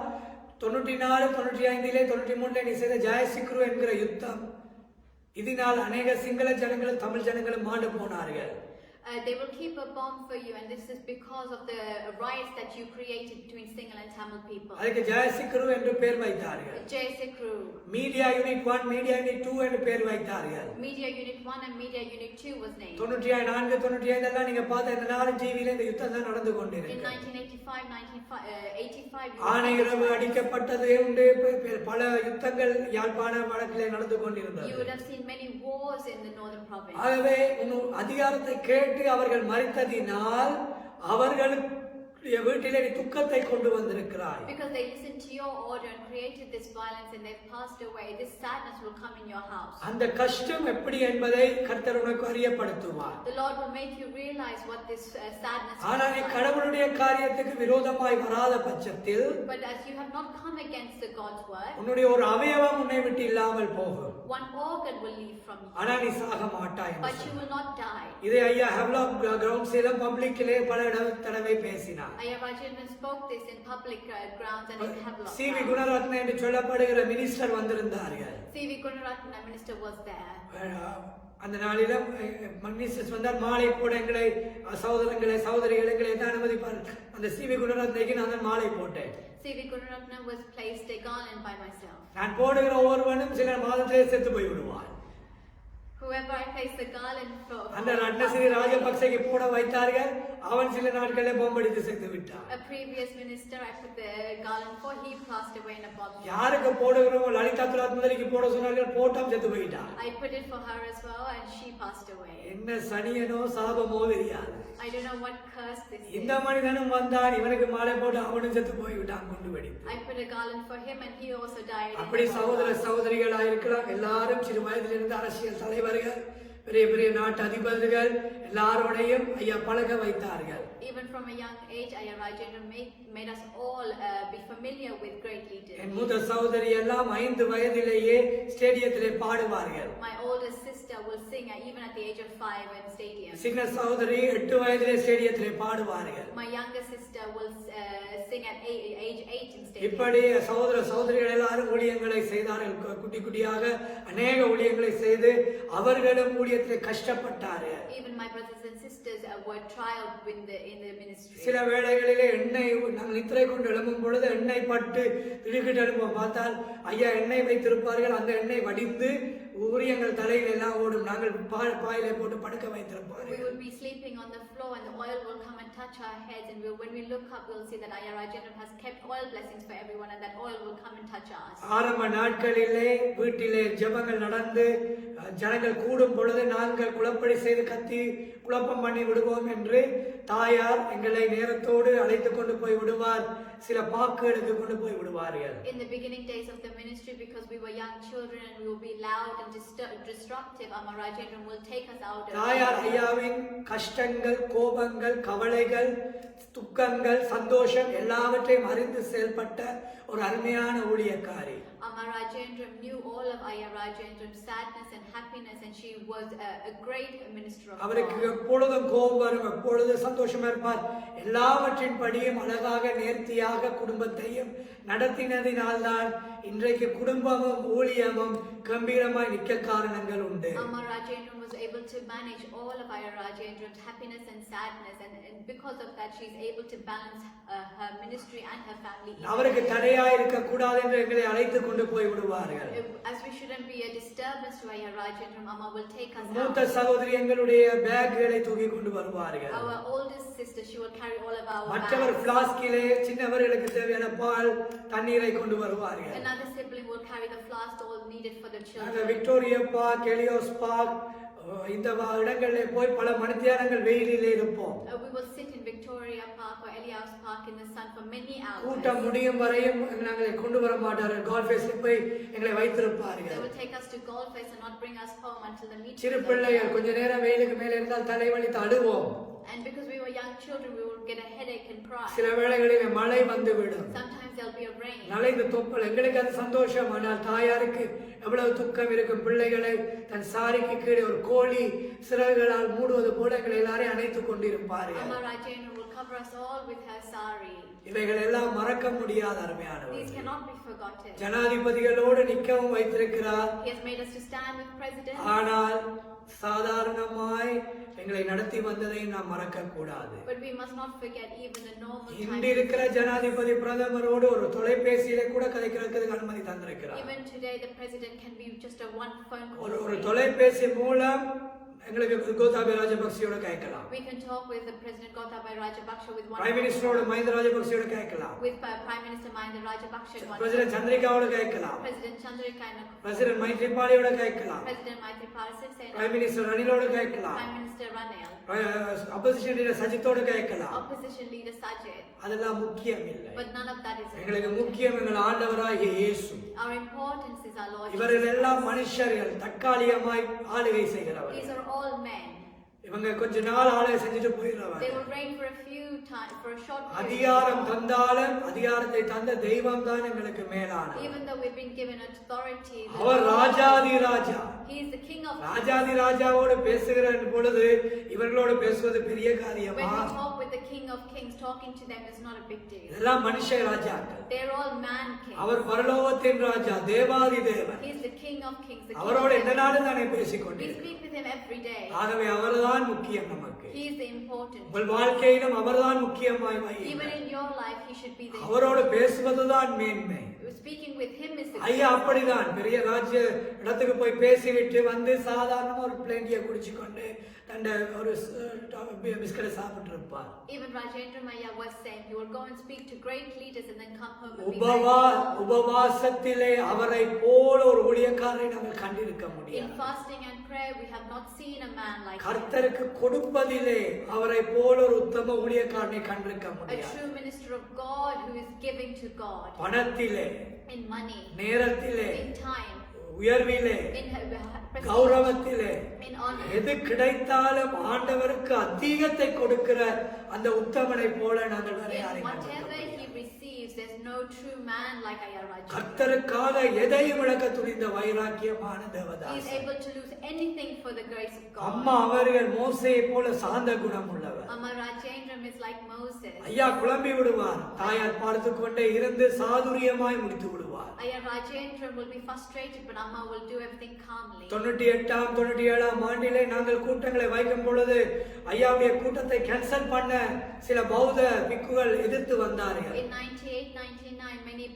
94, 95, 93 நீ செய்த ஜெயசிக்ரு என்கிற யுத்தம், இதனால் அநேக சிங்கள ஜனங்களும் தமிழ் ஜனங்களும் மாண்டு போனார்கள். They will keep a bomb for you, and this is because of the riots that you created between Sinhala and Tamil people. அதுக்கு ஜெயசிக்ரு என்று பெயர் வைத்தார்கள். Jayasikkru. Media unit 1, media unit 2 என்று பெயர் வைத்தார்கள். Media Unit 1 and Media Unit 2 was named. 94, 95 எல்லாம் நீங்க பார்த்த இந்த 4 டிவில இந்த யுத்தம் தான் நடந்து In கொண்டிருக்கு. 1985, ஆனை இரவு அடிக்கப்பட்டது உண்டு, பல யுத்தங்கள் யாழ்ப்பாண வடக்கிலே நடந்து கொண்டிருந்தது. you would have seen many wars in the northern province. ஆகவே அதிகாரத்தை கேட்டு அவர்கள் மறித்ததினால் அவர்களுடைய வீட்டிலே துக்கத்தை கொண்டு வந்திருக்கிறாய். Because they listened to your order and created this violence and they've passed away, this sadness will come in your house. அந்த கஷ்டம் எப்படி என்பதை கர்த்தர் உனக்கு அறியப்படுத்துவார். The Lord will make you realize what this sadness is. ஆனால் நீ கடவுளுடைய காரியத்துக்கு விரோதமாய் வராத பட்சத்தில், But as you have not come against the God's word, உன்னுடைய ஒரு அவயவம் உன்னை விட்டு இல்லாமல் போகும். one organ will leave from you. ஆனால் நீ சாக மாட்டாய். But you will not die. இதை ஐயா ஹெவ்லாக் கிரவுண்ட்ஸிலும் பப்ளிக்கிலே பல தடவை பேசினார். Ayya Rajendran spoke this in public grounds and in Havelock. C.V. Gunaratne என்று சொல்லப்படுகிற மினிஸ்டர் வந்திருந்தார்கள். C.V. Gunaratna minister was there. அந்த நாளிலும் மினிஸ்டர்ஸ் வந்தால் மாலை போட எங்களை சகோதரங்களை சகோதரிகள் எங்களை தான் அனுமதிப்பார். அந்த C.V. குணரத்னைக்கு நான் தான் மாலை போட்டேன். C.V. Gunaratna was placed a garland by myself. நான் போடுகிற ஒவ்வொருவனும் சில மாதத்திலே செத்து போய் விடுவார். Whoever I place the garland for. அந்த ரட்னசிறி ராஜபக்சேக்கு போட வைத்தார்கள், அவன் சில நாட்களே bomb-அடித்து செத்து விட்டான். A previous minister I put the garland for, he passed away in a bomb. யாருக்கு போடுகிறோம்? லலிதா துராத்மதரிக்கு போட சொன்னார்கள், போட்டாம் செத்து போயிட்டான். I put it for her as well and she passed away. என்ன சனியனோ சாபமோ தெரியாது. I don't know what curse this is. இந்த மனிதனும் வந்தான், இவனுக்கு மாலை போட்டு அவனும் செத்து போய் விட்டான் குண்டு வெடித்து. I put a garland for him and he also died. அப்படி சகோதர சகோதரிகளா இருக்கலாம். எல்லாரும் சிறு வயதிலிருந்து அரசியல் தலைவர்கள், பெரிய பெரிய நாட்டு அதிபர்கள் எல்லாரோடையும் ஐயா பழக வைத்தார்கள். Even from a young age, Ayya Rajendran made us all be familiar with great leaders. என் மூத்த சகோதரி எல்லாம் 5 வயதிலேயே ஸ்டேடியத்திலே பாடுவார்கள். My oldest sister will sing even at the age of 5 in stadium. சின்ன சகோதரி 8 வயதிலே ஸ்டேடியத்திலே பாடுவார்கள். My younger sister will sing at age 8 in stadium. இப்படி சகோதர சகோதரிகள் எல்லாரும் ஊழியங்களை செய்தார்கள். குட்டி குட்டியாக அநேக ஊழியங்களை செய்து அவர்களும் ஊழியத்திலே கஷ்டப்பட்டார்கள். Even my brothers and sisters were trialed in the ministry. சில வேளைகளிலே எண்ணெய் நாங்கள் நித்திரை கொண்டு எழும்பும் பொழுது எண்ணெய் பட்டு திடுக்கிட்டு எழும்பும் பார்த்தால் ஐயா எண்ணெய் வைத்திருப்பார்கள். அந்த எண்ணெய் வடிந்து ஊரியங்கள் தலையில் எல்லாம் ஓடும். நாங்கள் பாயிலே போட்டு படுக்க வைத்திருப்பார்கள். We will be sleeping on the floor and the oil will come and touch our heads, and when we look up we'll see that Ayya Rajendran has kept oil blessings for everyone and that oil will come and touch us. ஆரம்ப நாட்களிலே வீட்டிலே ஜெபங்கள் நடந்து ஜனங்கள் கூடும் பொழுது நாங்கள் குழப்படி செய்து கத்தி குழப்பம் பண்ணி விடுவோம் என்று தாயார் எங்களை நேரத்தோடு அழைத்து கொண்டு போய் விடுவார். சில பாக்கு எடுத்து கொண்டு போய் விடுவார்கள். In the beginning days of the ministry, because we were young children and we will be loud and disruptive, Amma Rajendran will take us out. தாயார் ஐயாவின் கஷ்டங்கள், கோபங்கள், கவலைகள், துக்கங்கள், சந்தோஷம் எல்லாவற்றையும் அறிந்து செயல்பட்ட ஒரு அருமையான ஊழியக்காரி. Amma Rajendran knew all of Ayya Rajendran's sadness and happiness, and she was a great minister of அவருக்கு God. எப்பொழுதும் கோபம் வரும், எப்பொழுது சந்தோஷமா இருப்பார். எல்லாவற்றின் படியும் அழகாக நேர்த்தியாக குடும்பத்தையும் நடத்தினதினால்தான் இன்றைக்கு குடும்பமும் ஊழியமும் கம்பீரமாய் நிற்க காரணங்கள் உண்டு. Amma Rajendran was able to manage all of Ayya Rajendran's happiness and sadness, and because of that she is able to balance her ministry and her family. அவருக்கு தடையாய் இருக்க கூடாது என்று எங்களை அழைத்து கொண்டு போய் விடுவார்கள். As we shouldn't be a disturbance to Ayya Rajendran, Amma will take us மூத்த out. சகோதரி எங்களுடைய பேக்குகளை தூக்கி கொண்டு வருவார்கள். Our oldest sister, she will carry all of our மற்றவர் bags. பிளாஸ்கிலே சின்னவர்களுக்கு தேவையான பால் தண்ணீரை கொண்டு வருவார்கள். Another sibling will carry the flask, all needed for the நாங்கள் children. விக்டோரியா பார்க், எலியோஸ் பார்க் இந்த இடங்களிலே போய் பல மணித்தியானங்கள் வெயிலிலே இருப்போம். We will sit in in Victoria Park or Elias Park in the sun for many hours. கூட்டம் முடியும் வரையும் எங்களை கொண்டு வர மாட்டார்கள். கால்ஃப் ஃபேஸ்ல போய் எங்களை They வைத்திருப்பார்கள். will take us to Gold Face and not bring us home until the meeting. சிறு பிள்ளைகள் கொஞ்ச நேரம் வெயிலுக்கு மேல இருந்தால் தலைவலித்து அழுவோம். And because we were young children, we would get a headache and cry. சில வேளைகளில் மழை வந்து விடும். Sometimes there'll be a rain. நனைந்து தொப்பல் எங்களுக்கு அது சந்தோஷம். ஆனால் தாயாருக்கு எவ்வளவு துக்கம் இருக்கும். பிள்ளைகளை தன் சாரிக்கு கீழே ஒரு கோழி சிறகுகளால் மூடுவது போல எங்களை எல்லாரையும் அணைத்துக் கொண்டிருப்பார்கள். Amma Rajendra will cover us all with her sari. இவைகள் எல்லாம் மறக்க முடியாத அருமையானவர்கள். These cannot be forgotten. ஜனாதிபதிகளோடு நிற்கவும் வைத்திருக்கிறார். He has made us to stand with presidents. ஆனால் சாதாரணமாய் எங்களை நடத்தி வந்ததை நாம் மறக்க கூடாது. But we must not forget even the normal இன்று times. இருக்கிற ஜனாதிபதி பிரதமரோடு ஒரு தொலைபேசியில கூட கதைக்கிறதுக்கு அனுமதி தந்திருக்கிறார். Even today, the president can be just a one phone call ஒரு away. தொலைபேசி மூலம் எங்களுக்கு கோத்தாபய ராஜபக்சேயோட கேட்கலாம். We can talk with the President Gotabaya Rajapaksa with one prime மினிஸ்டரோட மஹிந்த ராஜபக்சேயோட கேட்கலாம். with Prime Minister Mahinda Rajapaksa one president சந்திரிகாவோட கேட்கலாம். President Chandrika and பிரசிடென்ட் மைத்ரிபாலியோட கேட்கலாம். President Maithripala Sirisena, prime minister ரணிலோட கேட்கலாம். Prime Minister Ranil, opposition leader சஜித்தோட கேட்கலாம். Opposition Leader Sajid. அதெல்லாம் முக்கியம் இல்லை. But none of that is எங்களுக்கு important. முக்கியம் எங்கள் ஆண்டவராகிய இயேசு. Our importance is our Lord இவர்கள் Jesus. எல்லாம் மனுஷர்கள், தற்காலிகமாய் ஆளுகை These செய்கிறவர்கள். are all men. இவங்க கொஞ்ச நாள் ஆளுகை செஞ்சுட்டு போயிடுறவங்க. They will reign for a few time, for a short period. அதிகாரம் தந்தாலும் அதிகாரத்தை தந்த தெய்வம் தான் எங்களுக்கு மேலானவர். Even though we've been given authority, our Rajathi Raja. He is the King of Kings. ராஜாதி ராஜாவோடு பேசுகிற பொழுது இவர்களோடு பேசுவது பெரிய When காரியமா? we talk with the King of Kings, talking to them is not a big deal. இதெல்லாம் மனுஷ ராஜாக்கள். They're all man kings. அவர் பரலோகத்தின் ராஜா, தேவாதி தேவன். He is the King of Kings. The King அவரோடு of எந்த heaven. நாளும் தானே We பேசிக்கொண்டிருக்கிறோம். speak with him every day. ஆகவே அவர்தான் முக்கியம் நமக்கு. He is the important. உங்கள் வாழ்க்கையிலும் அவர்தான் முக்கியமாய் Even வையுங்கள். in your life, he should be the அவரோடு பேசுவதுதான் மேன்மை. Speaking with him is the ஐயா அப்படிதான் பெரிய ராஜ்ய இடத்துக்கு போய் பேசிவிட்டு வந்து சாதாரணமா ஒரு பிளேண்டிய குடிச்சு கொண்டு தண்ட ஒரு பிஸ்கட்டை சாப்பிட்டு இருப்பார். Even Rajendra Maya was saying he will go and speak to great leaders and then come home and be very miserable. உபவாசத்திலே அவரை போல ஒரு ஊழியக்காரரை நாங்கள் கண்டிருக்க In முடியாது. fasting and prayer, we have not seen a man like him. கர்த்தருக்கு கொடுப்பதிலே அவரை போல ஒரு உத்தம ஊழியக்காரனை கண்டிருக்க A முடியாது. true minister of God who is giving to God பணத்திலே, in money, நேரத்திலே, in time, உயர்விலே, in prestige, கௌரவத்திலே in honor. எது கிடைத்தாலும் ஆண்டவருக்கு அதிகத்தை கொடுக்கிற அந்த உத்தமனை போல நாங்கள் வேற In யாரையும் whatever கண்டிருக்க he முடியாது. receives, there's no true man like Ayaraj. கர்த்தருக்காக எதையும் இழக்க துணிந்த வைராக்கியமான He is Devadas. able to lose anything for the grace of God. அம்மா அவர்கள் மோசேயை போல சாந்த குணம் உள்ளவர். Amma Rajendram is like Moses. ஐயா குழம்பி விடுவார். தாயார் பார்த்து கொண்டே இருந்து சாதுரியமாய் முடித்து விடுவார். Ayar Rajendram will be frustrated, but Amma will do everything calmly. 98ஆம் 97ஆம் ஆண்டிலே நாங்கள் கூட்டங்களை வைக்கும் பொழுது ஐயாவுடைய கூட்டத்தை கேன்சல் பண்ண சில பௌத்த பிக்குகள் எதிர்த்து வந்தார்கள். In 98-99, many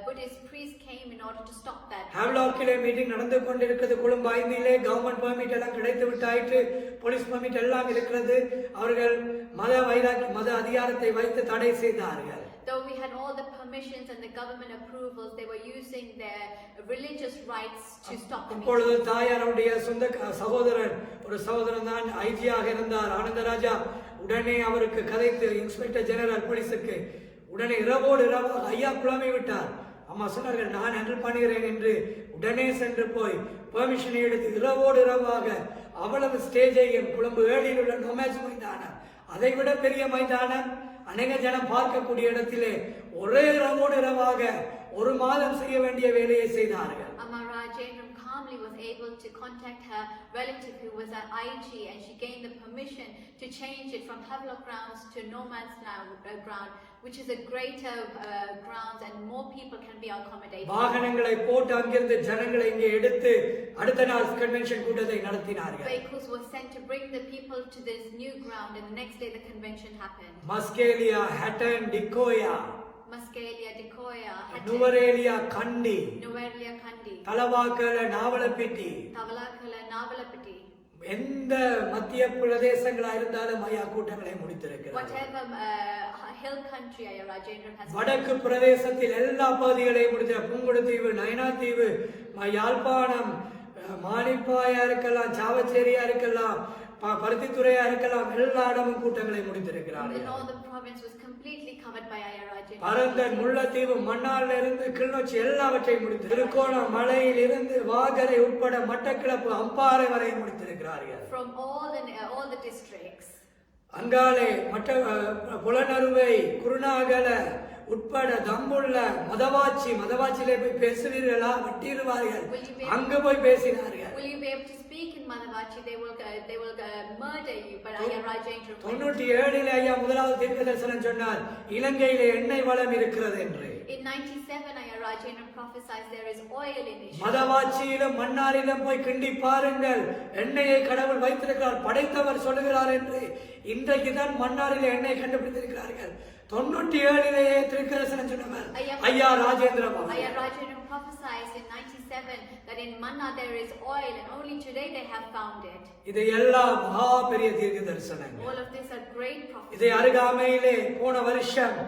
Buddhist priests came in order to stop that. ஹேவ்லாக்கிலே மீட்டிங் நடந்து கொண்டிருக்கிறது. கொழும்பு 5 கவர்மெண்ட் பெர்மிட் எல்லாம் கிடைத்து விட்டாயிற்று. போலீஸ் பெர்மிட் எல்லாம் இருக்கிறது. அவர்கள் மத அதிகாரத்தை வைத்து தடை செய்தார்கள். Though we had all the permissions and the government approvals, they were using their religious rights to stop the இப்பொழுது meeting. தாயாருடைய சொந்த சகோதரன் ஒரு சகோதரன் தான் ஐஜியாக இருந்தார் ஆனந்தராஜா. உடனே அவருக்கு கதைத்து இன்ஸ்பெக்டர் ஜெனரல் போலீஸுக்கு உடனே இரவோடு இரவாக ஐயா குழம்பி விட்டார். அம்மா சொன்னார்கள் நான் ஹேண்டில் பண்ணுகிறேன் என்று உடனே சென்று போய் பெர்மிஷனை எடுத்து இரவோடு இரவாக அவ்வளவு ஸ்டேஜையும் கொழும்பு 7 உள்ள நொமேஸ் மைதானம், அதை விட பெரிய மைதானம், அநேக ஜனம் பார்க்கக்கூடிய இடத்திலே ஒரே இரவோடு இரவாக 1 மாதம் செய்ய வேண்டிய வேலையை செய்தார்கள். Amma Rajendram calmly was able to contact her relative who was at IG, and she gained the permission to change it from Havelock grounds to no man's land ground, which is a greater grounds and more people can be accommodated. வாகனங்களை போட்டு அங்கிருந்து ஜனங்களை இங்கே எடுத்து அடுத்த நாள் convention கூட்டத்தை நடத்தினார்கள். Vehicles were sent to bring the people to this new ground, and the next day the convention happened. Maskeliya, Hatton, Dickoya, Muscalia, Decoya, Hatton, Nuwara Eliya, Kandy, Nuverlia, Kandi, தலவாக்கல, Nawalapitiya, Tavalakala, Navalapati. எந்த மத்திய பிரதேசங்களா இருந்தாலும் ஐயா கூட்டங்களை முடித்திருக்கிறார். Whatever hill country Ayar Rajendram has. வடக்கு பிரதேசத்தில் எல்லா பகுதிகளையும் முடித்த புங்குடுதீவு, நயனாதீவு, யாழ்ப்பாணம், மானிப்பாயா இருக்கலாம், சாவச்சேரியா இருக்கலாம், பருத்தித்துறையா இருக்கலாம், எல்லா இடமும் கூட்டங்களை The முடித்திருக்கிறார்கள். northern province was completely covered by Ayya Rajendram. Paranthan, Mullaitivu, மன்னார்ல இருந்து கிளிநொச்சி எல்லாவற்றையும் முடித்து, திருக்கோணம் மலையில் இருந்து வாகரை உட்பட மட்டக்கிளப்பு, அம்பாறை வரை முடித்திருக்கிறார்கள். From all the districts. அங்காலே மற்ற புலனறுவை, குருநாகல உட்பட தம்புள்ள மதவாச்சியிலே போய் பேசுவீர்களா? வெட்டிடுவார்கள். அங்கு போய் பேசினார்கள். Will you be able to speak in Madhavachi? They will murder you. But Ayya Rajendram. 97 ஐயா முதலாவது தீர்க்க தரிசனம் சொன்னார், இலங்கையிலே எண்ணெய் வளம் இருக்கிறது என்று. In 97, Ayya Rajendram prophesied there is oil in Ishmael. மதவாச்சியிலும் மன்னாரிலும் போய் கிண்டி பாருங்கள், எண்ணெயை கடவுள் வைத்திருக்கிறார், படைத்தவர் சொல்லுகிறார் என்று. இன்றைக்கு தான் மன்னாரிலே எண்ணெய் கண்டுபிடித்திருக்கிறார்கள். 97 திருக்கதரிசனம் சொன்னவர் ஐயா Rajendram. Ayya Rajendram prophesied in 97 that in Manna there is oil, and only today they have found it. இது எல்லாம் மகா பெரிய தீர்க்க தரிசனங்கள். All of these are great prophecies. இதை அருகாமையிலே போன வருஷம்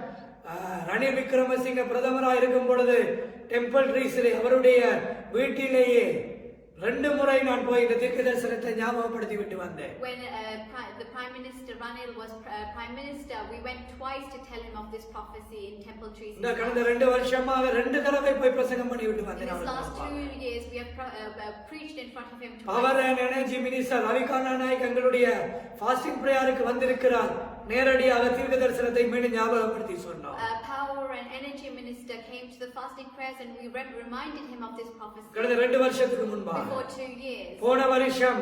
ரணில் விக்ரமசிங்க பிரதமராக இருக்கும் பொழுது டெம்பிள் ட்ரீஸிலே அவருடைய வீட்டிலேயே 2 முறை நான் போய் இந்த தீர்க்க தரிசனத்தை ஞாபகப்படுத்தி விட்டு வந்தேன். When the Prime Minister Ranil was Prime Minister, we went twice to tell him of this prophecy in Temple Trees. இந்த கடந்த 2 வருஷமாக 2 தடவை போய் பிரசங்கம் பண்ணி விட்டு வந்தேன். In the last 2 years we have preached in front of him twice. Power and energy minister Ravikantha Nayak எங்களுடைய ஃபாஸ்டிங் பிரேயருக்கு வந்திருக்கிறார். நேரடியாக தீர்க்க தரிசனத்தை மீண்டும் ஞாபகப்படுத்தி சொன்னோம். Power and energy minister came to the fasting prayers and we reminded him of this prophecy. கடந்த 2 வருஷத்துக்கு முன்பாக. Before 2 years. போன வருஷம்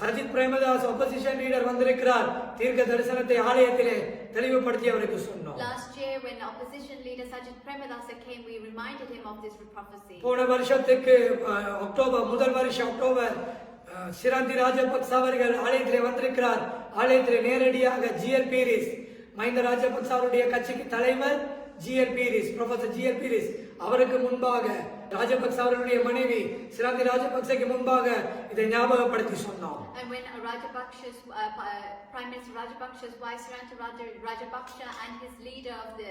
சஜித் பிரேமதாஸ் opposition லீடர் வந்திருக்கிறார். தீர்க்க தரிசனத்தை ஆலயத்திலே தெளிவுபடுத்தி அவருக்கு சொன்னோம். Last year when opposition leader Sajid Premadasa came, we reminded him of this prophecy. போன வருஷத்துக்கு முதல் வருஷம் அக்டோபர் சிராந்தி ராஜபக்ச அவர்கள் ஆலயத்திலே வந்திருக்கிறார். ஆலயத்திலே நேரடியாக ஜிஎல் பீரிஸ், மஹிந்த ராஜபக்ச அவருடைய கட்சிக்கு தலைவர் GL Peiris, professor GL Peiris அவருக்கு முன்பாக ராஜபக்ச அவர்களுடைய மனைவி சிராந்தி ராஜபக்சக்கு முன்பாக இதை ஞாபகப்படுத்தி சொன்னோம். And when Prime Minister Rajapaksa's wife Siranta Rajapaksa and his leader of the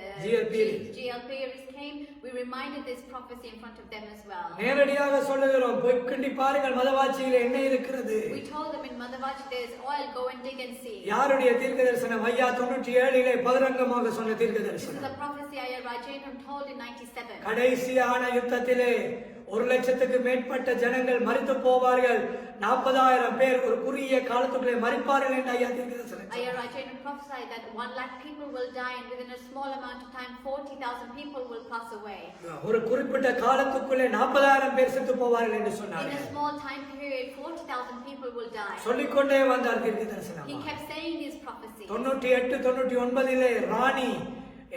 GL Peiris came, we reminded this prophecy in front of them as well. நேரடியாக சொல்லுகிறோம், போய் கிண்டி பாருங்கள், மதவாச்சியிலே எண்ணெய் இருக்கிறது. We told them in Madhavachi there is oil, go and dig and see. யாருடைய தீர்க்க தரிசனம்? ஐயா 97 பகிரங்கமாக சொன்ன தீர்க்க This தரிசனம். is a prophecy Ayya Rajendram told in 97. கடைசியான யுத்தத்திலே 1 லட்சத்துக்கு மேற்பட்ட ஜனங்கள் மரித்து போவார்கள், 40,000 பேர் ஒரு குறுகிய காலத்துக்குள்ளே மரிப்பார்கள் என்று ஐயா தீர்க்க தரிசனம். Ayya Rajendram prophesied that 1 lakh people will die and within a small amount of time 40,000 people will pass away. ஒரு குறிப்பிட்ட காலத்துக்குள்ளே 40,000 பேர் செத்து போவார்கள் என்று சொன்னார். In a small time period 40,000 people will die. சொல்லிக்கொண்டே வந்தார் தீர்க்க தரிசனம். He kept saying these prophecies. 98 99 ராணி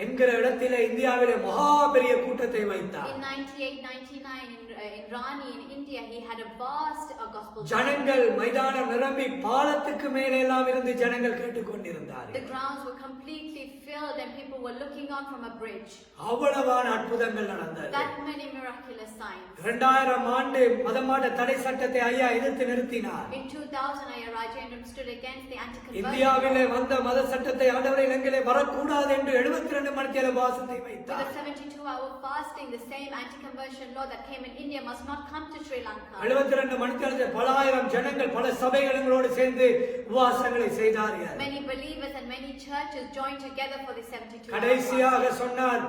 என்கிற இடத்திலே இந்தியாவிலே மகா பெரிய கூட்டத்தை வைத்தார். In 98 99 in Rani in India he had a vast gospel. ஜனங்கள் மைதானம் நிரம்பி பாலத்துக்கு மேலே எல்லாம் இருந்து ஜனங்கள் கேட்டுக்கொண்டிருந்தார்கள். The grounds were completely filled and people were looking on from a bridge. அவ்வளவான அற்புதங்கள் நடந்தது. That many miraculous signs. 2000 ஆண்டு மதமாற்ற தடை சட்டத்தை ஐயா எதிர்த்து நிறுத்தினார். In 2000 Ayya Rajendram stood against the anti-conversion. இந்தியாவிலே வந்த மத சட்டத்தை ஆண்டவரே இலங்கையிலே வரக்கூடாது என்று 72 மணி நேர வாசத்தை வைத்தார். With a 72-hour fasting, the same anti-conversion law that came in India must not come to Sri Lanka. 72 மணி நேரத்தில் பல ஆயிரம் ஜனங்கள் பல சபைகளோடு சேர்ந்து உபவாசங்களை செய்தார்கள். Many believers and many churches joined together for the 72 hours. கடைசியாக சொன்னார்,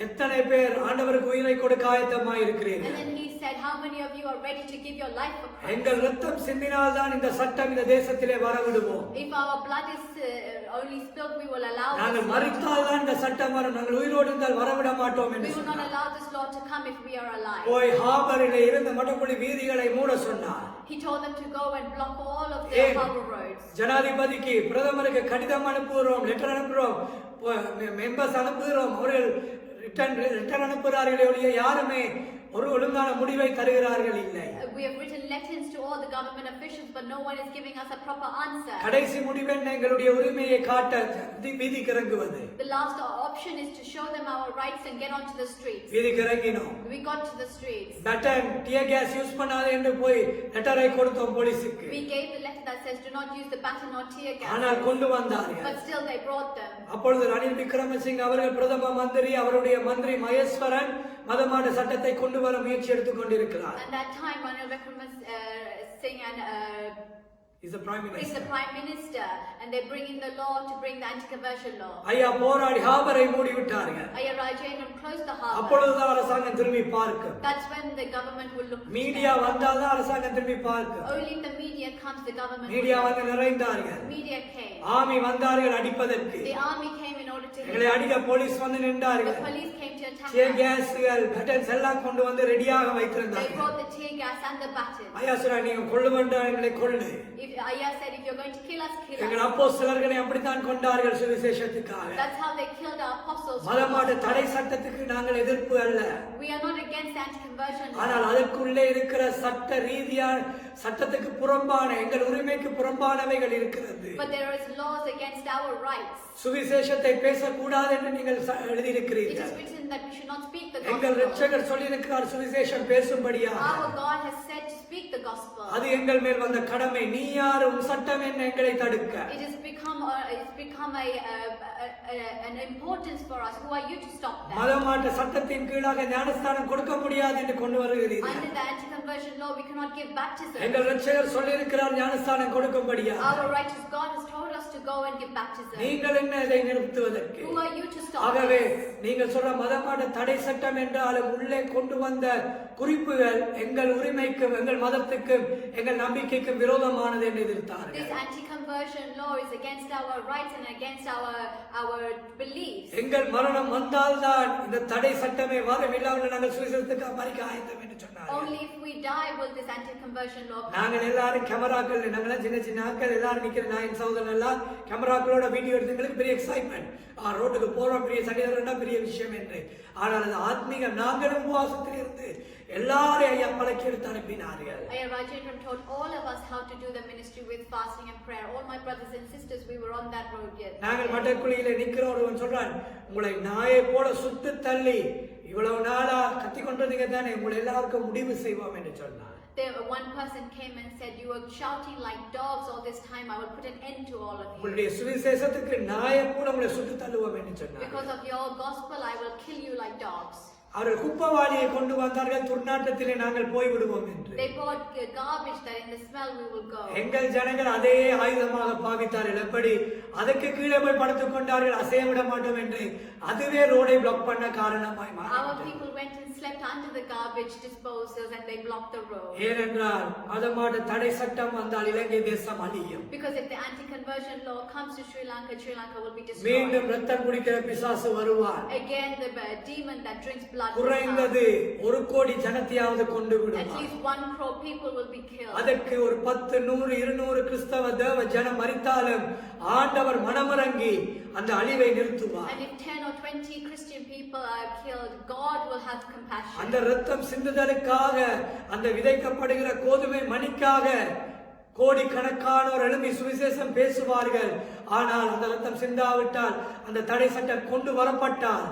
எத்தனை பேர் ஆண்டவருக்கு உயிரை கொடுக்க ஆயத்தமாய் இருக்கிறீர்கள்? And then he said, how many of you are ready to give your life for Christ? எங்கள் ரத்தம் சிந்தினால் தான் இந்த சட்டம் இந்த தேசத்திலே வர விடுவோம். If our blood is only spilled, we will allow this. நாங்கள் மரித்தால் தான் இந்த சட்டம் வரும், நாங்கள் உயிரோடு இருந்தால் வரவிட மாட்டோம் என்று We will not சொன்னார். allow this law to come if we are alive. போய் ஹாபரிலே இருந்த மடக்குழி வீதிகளை மூட சொன்னார். He told them to go and block all of the harbor roads. ஜனாதிபதிக்கு பிரதமருக்கு கடிதம் அனுப்புகிறோம், லெட்டர் அனுப்புகிறோம், மெம்பர்ஸ் அனுப்புகிறோம், அவர்கள் ரிட்டர்ன் அனுப்புகிறார்களே ஒழிய யாருமே ஒரு ஒழுங்கான முடிவை தருகிறார்கள் இல்லை. We have written letters to all the government officials, but no one is giving us a proper answer. கடைசி முடிவு என்ன? எங்களுடைய உரிமையை காட்ட வீதிக்கு இறங்குவது. The last option is to show them our rights and get onto the streets. வீதிக்கு இறங்கினோம். We got to the streets. பட்டன் டியர் கேஸ் யூஸ் பண்ணாதே என்று போய் லெட்டரை கொடுத்தோம் போலீஸுக்கு. We gave the letter that says do not use the baton or tear gas. ஆனால் கொண்டு வந்தார்கள். But still they brought them. அப்பொழுது ரணில் விக்ரமசிங்க அவர்கள் பிரதம மந்திரி, அவருடைய மந்திரி மகேஸ்வரன் மதமாற்ற சட்டத்தை கொண்டு வர முயற்சி எடுத்துக் கொண்டிருக்கிறார். And that time Ranil Wickremesinghe and Is the prime is the minister. prime minister, and they bring in the law to bring the anti-conversion law. ஐயா போராடி ஹாபரை மூடி விட்டார்கள். Ayya Rajendram closed the harbour. அப்பொழுதுதான் அரசாங்கம் திரும்பி பார்க்கும். That's when the government will look. Media வந்தால்தான் அரசாங்கம் திரும்பி பார்க்கும். Only if the media comes, the government. Media வந்து நிறைந்தார்கள். Media came. ஆமி வந்தார்கள் அடிப்பதற்கு. The army came in order to. எங்களை அடிக்க போலீஸ் வந்து The நின்றார்கள். police came to attack tear us. gasகள் பேட்டன்ஸ் எல்லாம் கொண்டு வந்து ரெடியாக They வைத்திருந்தார்கள். brought the tear gas and the batons. ஐயா சொன்னா நீங்க கொள்ளுமென்றா எங்களை கொள்ளு. If Ayya said, if you're going to kill us, kill எங்கள் us. அப்போஸ்தலர்களை அப்படித்தான் கொண்டார்கள் சுவிசேஷத்துக்காக. That's how they killed our apostles. மதமாட்ட தடை சட்டத்துக்கு நாங்கள் எதிர்ப்பு அல்ல. We are not against anti-conversion law. ஆனால் அதற்குள்ளே இருக்கிற சட்ட ரீதியான சட்டத்துக்கு புறம்பான எங்கள் உரிமைக்கு புறம்பானவைகள் இருக்கிறது. But there is laws against our rights. சுவிசேஷத்தை பேசக்கூடாது என்று நீங்கள் It எழுதியிருக்கிறீர்கள். is written that we should not speak the எங்கள் gospel. இரட்சகர் சொல்லியிருக்கிறார் சுவிசேஷம் பேசும்படியாக. Our God has said to speak the gospel. அது எங்கள் மேல் வந்த கடமை. நீ யார், உன் சட்டம் என்ன எங்களை தடுக்க? It has become an importance for us. Who are you to stop that? மதமாட்ட சட்டத்தின் கீழாக ஞானஸ்தானம் கொடுக்க முடியாது என்று கொண்டு வருகிறீர்கள். Under the anti-conversion law, we cannot give baptism. எங்கள் இரட்சகர் சொல்லியிருக்கிறார் ஞானஸ்தானம் கொடுக்கும்படியாக. Our righteous God has told us to go and give baptism. நீங்கள் என்ன இதை நிறுத்துவதற்கு? Who are you to stop ஆகவே this? நீங்கள் சொல்ற மதமாட்ட தடை சட்டம் என்றாலும் உள்ளே கொண்டு வந்த குறிப்புகள் எங்கள் உரிமைக்கும் எங்கள் மதத்துக்கும் எங்கள் நம்பிக்கைக்கும் விரோதமானது என்று This எதிர்த்தார்கள். anti-conversion law is against our rights and against our beliefs. எங்கள் மரணம் வந்தால்தான் இந்த தடை சட்டமே வரும், இல்லாமல் நாங்கள் சுவிசேஷத்துக்கு மறிக்க ஆயத்தம் என்று சொன்னார்கள். Only if we die will this anti-conversion law come. நாங்கள் எல்லாரும் கேமராக்கள், நாங்களாம் சின்ன சின்ன ஆட்கள் எல்லாரும் நிக்கிற 9,000 எல்லாம் கேமராக்களோட வீடியோ எடுத்தவங்களுக்கு பெரிய எக்ஸைட்மெண்ட். ரோட்டுக்கு போறோம், பெரிய சனிதரண்டா பெரிய விஷயம் என்று. ஆனால் அது ஆத்மீகம். நாங்களும் உபவாசத்தில் இருந்து எல்லாரையும் ஐயா பழக்கி எடுத்து அனுப்பினார்கள். Ayya Rajendram told all of us how to do the ministry with fasting and prayer. All my brothers and sisters, we were on that road yet. நாங்கள் மட்டக்குழியில நிக்கிற ஒருவன் சொல்றான், உங்களை நாயை போல சுட்டு தள்ளி இவ்வளவு நாளா கத்தி கொண்டிருந்தீங்க தானே, உங்களை எல்லாருக்கும் முடிவு செய்வோம் என்று சொன்னான். One person came and said, you were shouting like dogs all this time. I will put an end to all of you. உங்களுடைய சுவிசேஷத்துக்கு நாயை போல உங்களை சுட்டு தள்ளுவோம் என்று சொன்னான். Because of your gospel, I will kill you like dogs. அவர்கள் குப்பவாளியை கொண்டு வந்தார்கள், துர்நாற்றத்திலே நாங்கள் போய் விடுவோம் என்று. They brought garbage that in the smell we will go. எங்கள் ஜனங்கள் அதே ஆயுதமாக பாவித்தார்கள். எப்படி அதற்கு கீழே போய் படுத்துக் கொண்டார்கள், அசைய விட மாட்டோம் என்று. அதுவே ரோடை பிளாக் பண்ண காரணமாய் Our மாறியது. people went and slept under the garbage disposals and they blocked the road. ஏனென்றால் மதமாட்ட தடை சட்டம் வந்தால் இலங்கை தேசம் அழியும். Because if the anti-conversion law comes to Sri Lanka will be destroyed. மீண்டும் ரத்தம் குடிக்கிற பிசாசு வருவான். Again, the demon that drinks blood will குறைந்தது come. 1 கோடி ஜனத்தையாவது கொண்டு At விடுவான். least 1 crore people will be killed. அதற்கு ஒரு 10, 100, 200 கிறிஸ்தவ தேவ ஜனம் மரித்தாலும் ஆண்டவர் மனமிறங்கி அந்த அழிவை நிறுத்துவார். And if 10 or 20 Christian people are killed, God will have compassion. அந்த ரத்தம் சிந்துதலுக்காக, அந்த விதைக்கப்படுகிற கோதுமை மணிக்காக கோடிக்கணக்கானோர் எழும்பி சுவிசேஷம் பேசுவார்கள். ஆனால் அந்த ரத்தம் சிந்தாவிட்டால், அந்த தடை சட்டம் கொண்டு வரப்பட்டால்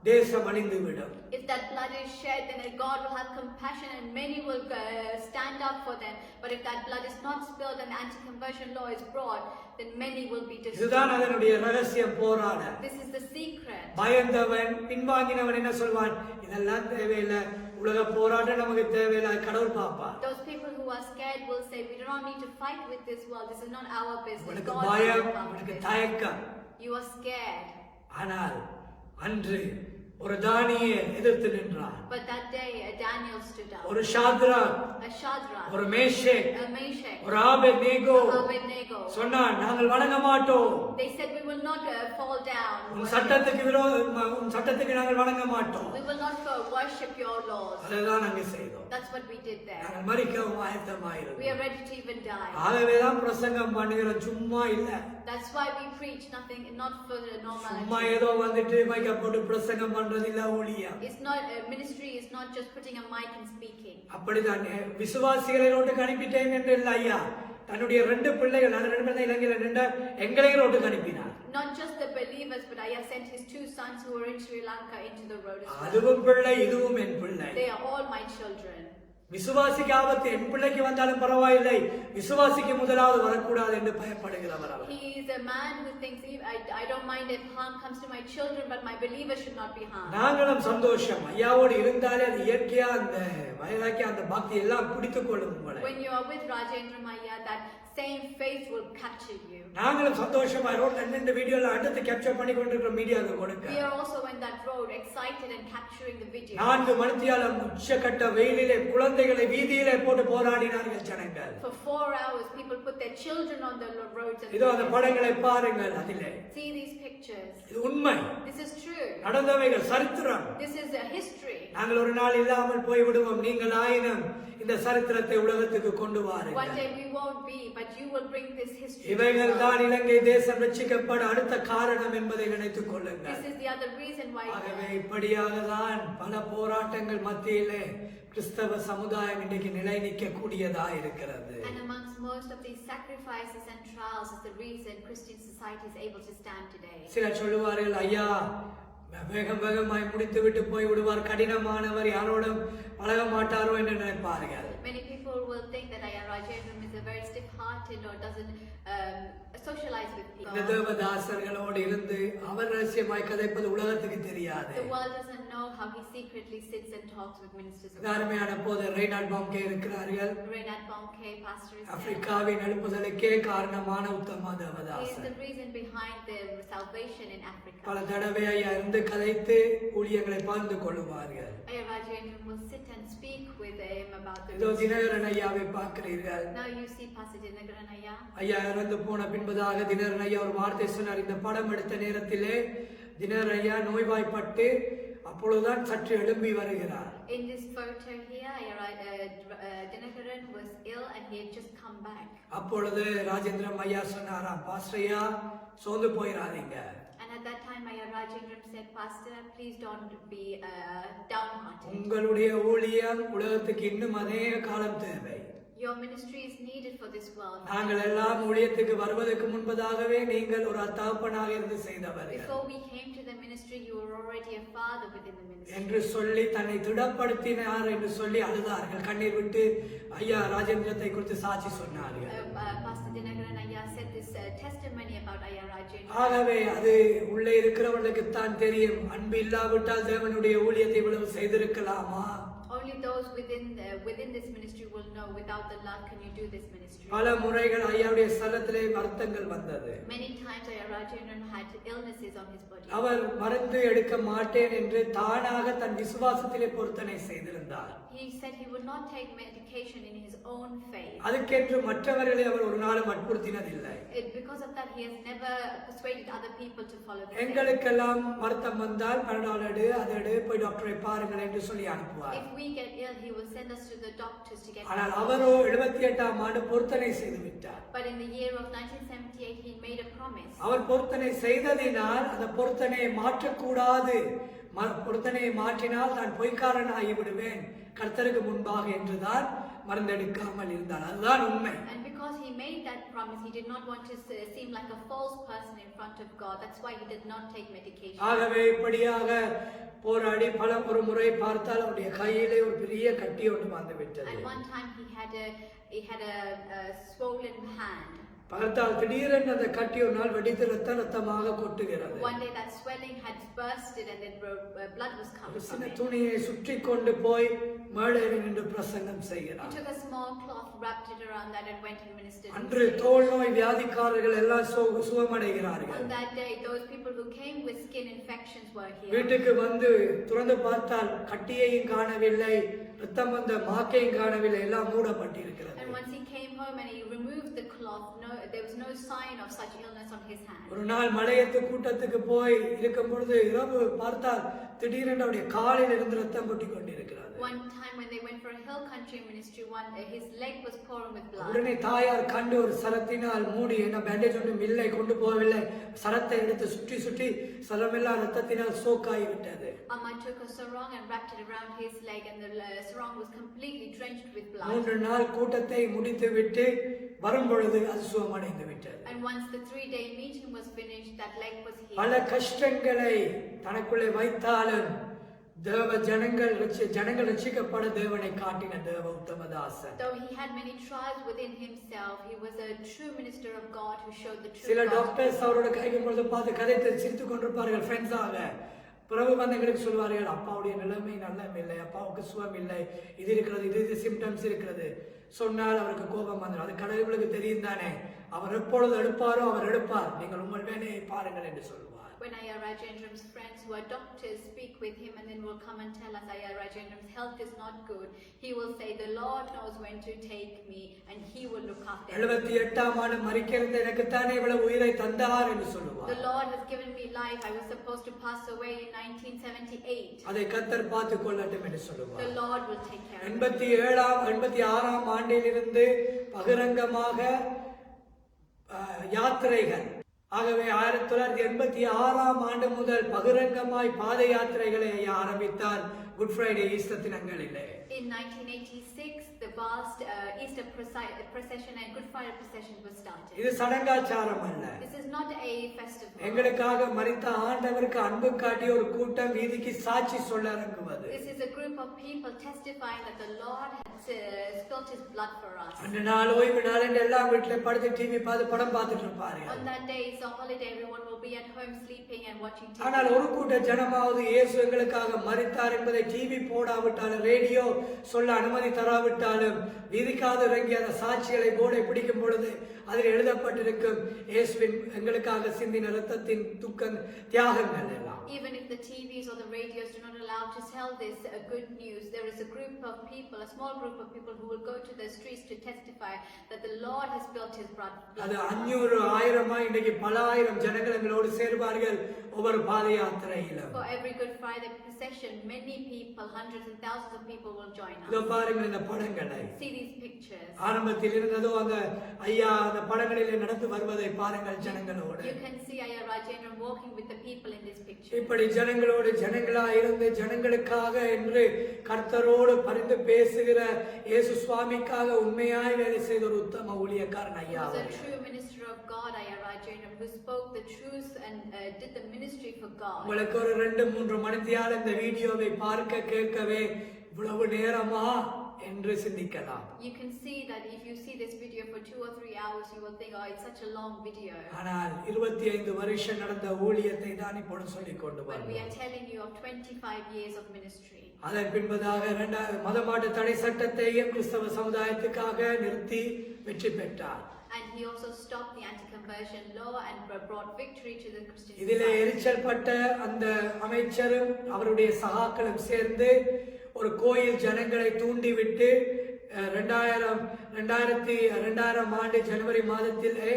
தேசம் அழிந்துவிடும். If that blood is shed, then God will have compassion and many will stand up for them. But if that blood is not spilled and anti-conversion law is brought, then many will be இதுதான் destroyed. அதனுடைய ரகசியம் போராட. This is the secret. பயந்தவன் பின்வாங்கினவன் என்ன சொல்வான்? இதெல்லாம் தேவையில்லை, உலக போராட்டம் நமக்கு தேவையில்லை, கடவுள் பாப்பா. Those people who are scared will say, we do not need to fight with this world. This is not our business. உனக்கு God பயம், will come with உனக்கு this. தயக்கம். You are scared. ஆனால் அன்று ஒரு தானியேல் எதிர்த்து நின்றான். But that day, a Daniel stood up. ஒரு ஷாத்ராக், A Shadrach, ஒரு மேஷேக், a Meshach, ஒரு ஆபேத்நேகோ a Abednego. சொன்னான், நாங்கள் வணங்க மாட்டோம். They said, we will not fall down. உன் சட்டத்துக்கு உன் சட்டத்துக்கு நாங்கள் வணங்க மாட்டோம். We will not worship your laws. அதுதான் நாங்கள் செய்தோம். That's what we did there. நாங்கள் மரிக்கவும் We ஆயத்தமாயிருந்தோம். are ready to even die. ஆகவேதான் பிரசங்கம் பண்ணுகிறோம், சும்மா இல்ல. That's why we preach nothing, not for the சும்மா normality. ஏதோ வந்துட்டு மைக்க போட்டு பிரசங்கம் பண்றது இல்ல ஊழியம். It's not ministry is not just putting a mic and speaking. அப்படிதான் விசுவாசிகளை ரோட்டுக்கு அனுப்பிட்டேன் என்று இல்ல ஐயா. தன்னுடைய 2 பிள்ளைகள், அந்த 2 பிள்ளைகள் இலங்கையில நின்ற எங்களையும் ரோட்டுக்கு அனுப்பினார். Not just the believers, but Ayah sent his 2 sons who were in Sri Lanka into the road as well. அதுவும் பிள்ளை, இதுவும் என் பிள்ளை. They are all my children. விசுவாசிக்கு ஆபத்து என் பிள்ளைக்கு வந்தாலும் பரவாயில்லை, விசுவாசிக்கு முதலாவது வரக்கூடாது என்று பயப்படுகிறவர் அவர். He is a man who thinks, I don't mind if harm comes to my children, but my believers should not be harmed. நாங்களும் சந்தோஷம், ஐயாவோடு இருந்தாலே அது இயற்கையா அந்த வயதாக்கி அந்த பக்தி எல்லாம் பிடித்துக் கொள்ளும் உங்களை. When you are with Rajendra Maya, that same faith will capture you. நாங்களும் சந்தோஷமா ரோட்ல நின்று வீடியோல அடுத்து கேப்சர் பண்ணி கொண்டிருக்கிற மீடியாவுக்கு கொடுக்க. We are also in that road, excited and capturing the video. 4 மணித்தியாலம் உச்சக்கட்ட வெயிலிலே குழந்தைகளை வீதியிலே போட்டு போராடினார்கள் ஜனங்கள். For 4 hours, people put their children on the roads. இதோ அந்த படங்களை பாருங்கள் அதிலே. See these pictures. இது உண்மை. This is true. நடந்தவைகள் சரித்திரம். This is a history. நாங்கள் ஒரு நாள் இல்லாமல் போய் விடுவோம். நீங்கள் ஆயினும் இந்த சரித்திரத்தை உலகத்துக்கு கொண்டு வாருங்கள். One day we won't be, but you will bring this history. இவைகள் தான் இலங்கை தேசம் ரட்சிக்கப்பட அடுத்த காரணம் என்பதை நினைத்துக் கொள்ளுங்கள். This is the other reason why. ஆகவே இப்படியாக தான் பல போராட்டங்கள் மத்தியிலே கிறிஸ்தவ சமுதாயம் இன்றைக்கு நிலை நிற்க கூடியதா இருக்கிறது. And amongst most of these sacrifices and trials is the reason Christian society is able to stand today. சிலர் சொல்லுவார்கள், ஐயா வேகமாய் முடித்து விட்டு போய் விடுவார், கடினமானவர், யாரோடும் பழக மாட்டாரோ என்று நினைப்பார்கள். Many people will think that Ayya Rajendram is a very stiff-hearted or doesn't socialize with people. இந்த தேவதாசர்களோடு இருந்து அவர் ரகசியமாய் கதைப்பது உலகத்துக்கு தெரியாது. The world doesn't know how he secretly sits and talks with ministers of God. அருமையான போதர் ரெய்னால்ட் பாம்கே இருக்கிறார்கள். Reinhard Bonnke, pastor, is ஆப்பிரிக்காவின் எழுப்புதலுக்கே காரணமான உத்தம he is தேவதாசர். the reason behind the salvation in Africa. பல தடவை ஐயா இருந்து கதைத்து ஊழியங்களை பகிர்ந்து கொள்ளுவார்கள். Ayya Rajendram will sit and speak with him about the இதோ ministry. தினகரன் ஐயாவை பார்க்கிறீர்கள். Now you see Pastor Dinagaran Ayya. ஐயா இறந்து போன பின்பதாக தினகரன் ஐயா ஒரு வார்த்தை சொன்னார். இந்த படம் எடுத்த நேரத்திலே தினகரன் ஐயா நோய்வாய்ப்பட்டு அப்பொழுதுதான் சற்று எழும்பி வருகிறார். In this photo here, Dinagaran was ill and he had just come back. அப்பொழுது ராஜேந்திரம் ஐயா சொன்னாராம், பாஸ்டர் ஐயா சோர்ந்து போயிடாதீங்க. And at that time, Ayya Rajendram said, Pastor, please don't be downhearted. உங்களுடைய ஊழியம் உலகத்துக்கு இன்னும் அநேக காலம் தேவை. Your ministry is needed for this world. நாங்கள் எல்லாம் ஊழியத்துக்கு வருவதற்கு முன்பதாகவே நீங்கள் ஒரு தகப்பனாக இருந்து செய்தவர்கள் Before we came to the ministry, you were already a father within the ministry. என்று சொல்லி தன்னை திடப்படுத்தினார் என்று சொல்லி அழுதார்கள். கண்ணீர் விட்டு ஐயா ராஜேந்திரத்தை குறித்து சாட்சி சொன்னார்கள். Pastor Dinagaran Ayya said this testimony about Ayya Rajendram. ஆகவே அது உள்ளே இருக்கிறவர்களுக்கு தான் தெரியும். அன்பு இல்லாவிட்டால் தேவனுடைய ஊழியத்தை இவ்வளவு செய்திருக்கலாமா? Only those within this ministry will know. Without the love, can you do this ministry? பல முறைகள் ஐயாவுடைய சலத்திலே வருத்தங்கள் வந்தது. Many times Ayya Rajendram had illnesses on his body. அவர் மருந்து எடுக்க மாட்டேன் என்று தானாக தன் விசுவாசத்திலே பொருத்தனை செய்திருந்தார். He said he would not take medication in his own faith. அதுக்கென்று மற்றவர்களை அவர் ஒரு நாளும் வற்புறுத்தினதில்லை. Because of that, he has never persuaded other people to follow the faith. எங்களுக்கெல்லாம் வருத்தம் வந்தால் பரடால் எடு போய் டாக்டரை பாருங்கள் என்று சொல்லி அனுப்புவார். If we get ill, he will send us to the doctors to get. ஆனால் அவரோ 78ஆம் ஆண்டு பொருத்தனை செய்து விட்டார். But in the year of 1978, he made a promise. அவர் பொருத்தனை செய்ததினால் அந்த பொருத்தனையை மாற்றக்கூடாது. பொருத்தனையை மாற்றினால் நான் பொய்க்காரன் ஆகிவிடுவேன் கர்த்தருக்கு முன்பாக என்றுதான் மறந்தெடுக்காமல் இருந்தார். அதுதான் உண்மை. And because he made that promise, he did not want to seem like a false person in front of God. That's why he did not take medication. ஆகவே இப்படியாக போராடி பல ஒரு முறை பார்த்தால் அவருடைய கையிலே ஒரு பெரிய கட்டி ஒன்று வந்து விட்டது. And one time he had a swollen hand. பார்த்தால் திடீரென்று அந்த கட்டி ஒரு நாள் வெடித்து ரத்தமாக கொட்டுகிறது. One day that swelling had bursted and then blood was coming from it. துணியை சுற்றி கொண்டு போய் மேடையில் நின்று பிரசங்கம் செய்கிறார். He took a small cloth, wrapped it around that and went and ministered. அன்று தோல் நோய் வியாதிக்காரர்கள் எல்லாம் சுகமடைகிறார்கள். On that day, those people who came with skin infections were healed. வீட்டுக்கு வந்து துறந்து பார்த்தால் கட்டியையும் காணவில்லை, ரத்தம் வந்த மாக்கையும் காணவில்லை, எல்லாம் மூடப்பட்டிருக்கிறது. And once he came home and he removed the cloth, there was no sign of such illness on his hand. ஒரு நாள் மலையத்து கூட்டத்துக்கு போய் இருக்கும் பொழுது இரவு பார்த்தால் திடீரென்று அவருடைய காலில் இருந்து ரத்தம் கொட்டி கொண்டிருக்கிறது. One time when they went for a hill country ministry, his leg was pouring with blood. உடனே தாயார் கண்டு ஒரு சரத்தினால் மூடி, என்ன பேண்டேஜ் ஒன்றும் இல்லை, கொண்டு போகவில்லை, சரத்தை எடுத்து சுற்றி சரமெல்லாம் ரத்தத்தினால் சோக்காகி விட்டது. Amma took a sarong and wrapped it around his leg, and the sarong was completely drenched with blood. 3 நாள் கூட்டத்தை முடித்து விட்டு வரும் பொழுது அது சுகமடைந்து விட்டது. And once the 3-day meeting was finished, that leg was healed. பல கஷ்டங்களை தனக்குள்ளே வைத்தாலும் தேவ ஜனங்கள் ரட்சிக்கப்பட தேவனை காட்டின தேவ உத்தமதாசன். Though he had many trials within himself, he was a true minister of God who showed the truth. சில டாக்டர்ஸ் அவரோட கைக்கும் பொழுது பார்த்து கதைத்து சிரித்துக் கொண்டிருப்பார்கள் ஃப்ரெண்ட்ஸாக. பிறகு வந்தவங்களுக்கு சொல்வார்கள், அப்பாவுடைய நிலைமை நல்ல இல்லை, அப்பாவுக்கு சுகம் இல்லை, இது இருக்கிறது, இது சிம்டம்ஸ் இருக்கிறது. சொன்னால் அவருக்கு கோபம் வந்துடும். அது கடவுளுக்கு தெரியும் தானே, அவர் எப்பொழுது எடுப்பாரோ அவர் எடுப்பார், நீங்கள் உங்கள் வேலையை பாருங்கள் என்று சொல்லுவார். When Ayya Rajendram's friends who are doctors speak with him and then will come and tell us Ayya Rajendram's health is not good, he will say, the Lord knows when to take me and he will look after me. 78ஆம் ஆண்டு மரிக்கிறது எனக்குத்தானே இவ்வளவு உயிரை தந்தார் என்று சொல்லுவார். The Lord has given me life. I was supposed to pass away in 1978. அதை கர்த்தர் பார்த்துக் கொள்ளட்டும் என்று சொல்லுவார். The Lord will take care of me. 86ஆம் ஆண்டிலிருந்து பகிரங்கமாக யாத்திரைகள், ஆகவே 1986ஆம் ஆண்டு முதல் பகிரங்கமாய் பாத யாத்திரைகளை ஆரம்பித்தார் குட் ஃப்ரைடே ஈஸ்டர் தினங்களிலே. In 1986, the vast Easter procession and Good Friday procession was started. இது சடங்காச்சாரம் அல்ல. This is not a festival. எங்களுக்காக மரித்த ஆண்டவருக்கு அன்பு காட்டி ஒரு கூட்டம் வீதிக்கு சாட்சி சொல்ல இறங்குவது. This is a group of people testifying that the Lord had spilt His blood for us. அந்த நாள் ஓய்வு நாள் என்று எல்லாம் வீட்டிலே படுத்து டிவி பார்த்து படம் பார்த்துட்டு இருப்பார்கள். On that day, it's a holiday. Everyone will be at home sleeping and watching TV. ஆனால் ஒரு கூட்ட ஜனமாவது இயேசு எங்களுக்காக மரித்தார் என்பதை டிவி போடாவிட்டாலும் ரேடியோ சொல்ல அனுமதி தராவிட்டாலும் வீதிக்காது இறங்கி அந்த சாட்சிகளை போர்டை பிடிக்கும் பொழுது அதில் எழுதப்பட்டிருக்கும் இயேசுவின் எங்களுக்காக சிந்தின இரத்தத்தின் துக்கம் தியாகங்கள் எல்லாம். Even if the TVs or the radios do not allow to tell this good news, there is a group of people, a small group of people who will go to the streets to testify that the Lord has spilt His blood. அது 500 1000 இன்னைக்கு பல ஆயிரம் ஜனங்கள் எங்களோடு சேர்வார்கள் ஒவ்வொரு பாத யாத்திரையிலும். For every Good Friday procession, many people, hundreds and thousands of people will join us. இதோ பாருங்கள் இந்த படங்களை. See these pictures. ஆரம்பத்தில் இருந்ததோ அந்த ஐயா அந்த படங்களிலே நடந்து வருவதை பாருங்கள் ஜனங்களோடு. You can see Ayya Rajendram walking with the people in this picture. இப்படி ஜனங்களோடு ஜனங்களாய் இருந்து ஜனங்களுக்காக என்று கர்த்தரோடு பரிந்து பேசுகிற இயேசு சுவாமிக்காக உண்மையாய் வேலை செய்த ஒரு உத்தம ஊழியக்காரன் ஐயா. He was a true minister of God, Ayya Rajendram, who spoke the truth and did the ministry for God. உங்களுக்கு ஒரு 2-3 மணித்தியால் இந்த வீடியோவை பார்க்க கேட்கவே இவ்வளவு நேரமா என்று சிந்திக்கலாம். You can see that if you see this video for 2 or 3 hours, you will think, oh, it's such a long video. ஆனால் 25 வருஷம் நடந்த ஊழியத்தை தான் இப்பொழுது சொல்லிக் கொண்டு But we are வருகிறோம். telling you of 25 years of ministry. அதன் பின்பதாக 2 மதமாற்ற தடை சட்டத்தையும் கிறிஸ்தவ சமுதாயத்துக்காக நிறுத்தி வெற்றி பெற்றார். And he also stopped the anti-conversion law and brought victory to the Christian இதிலே society. எரிச்சல் பட்ட அந்த அமைச்சரும் அவருடைய சகாக்களும் சேர்ந்து ஒரு கோயில் ஜனங்களை தூண்டிவிட்டு 2000 ஆண்டு ஜனவரி மாதத்திலே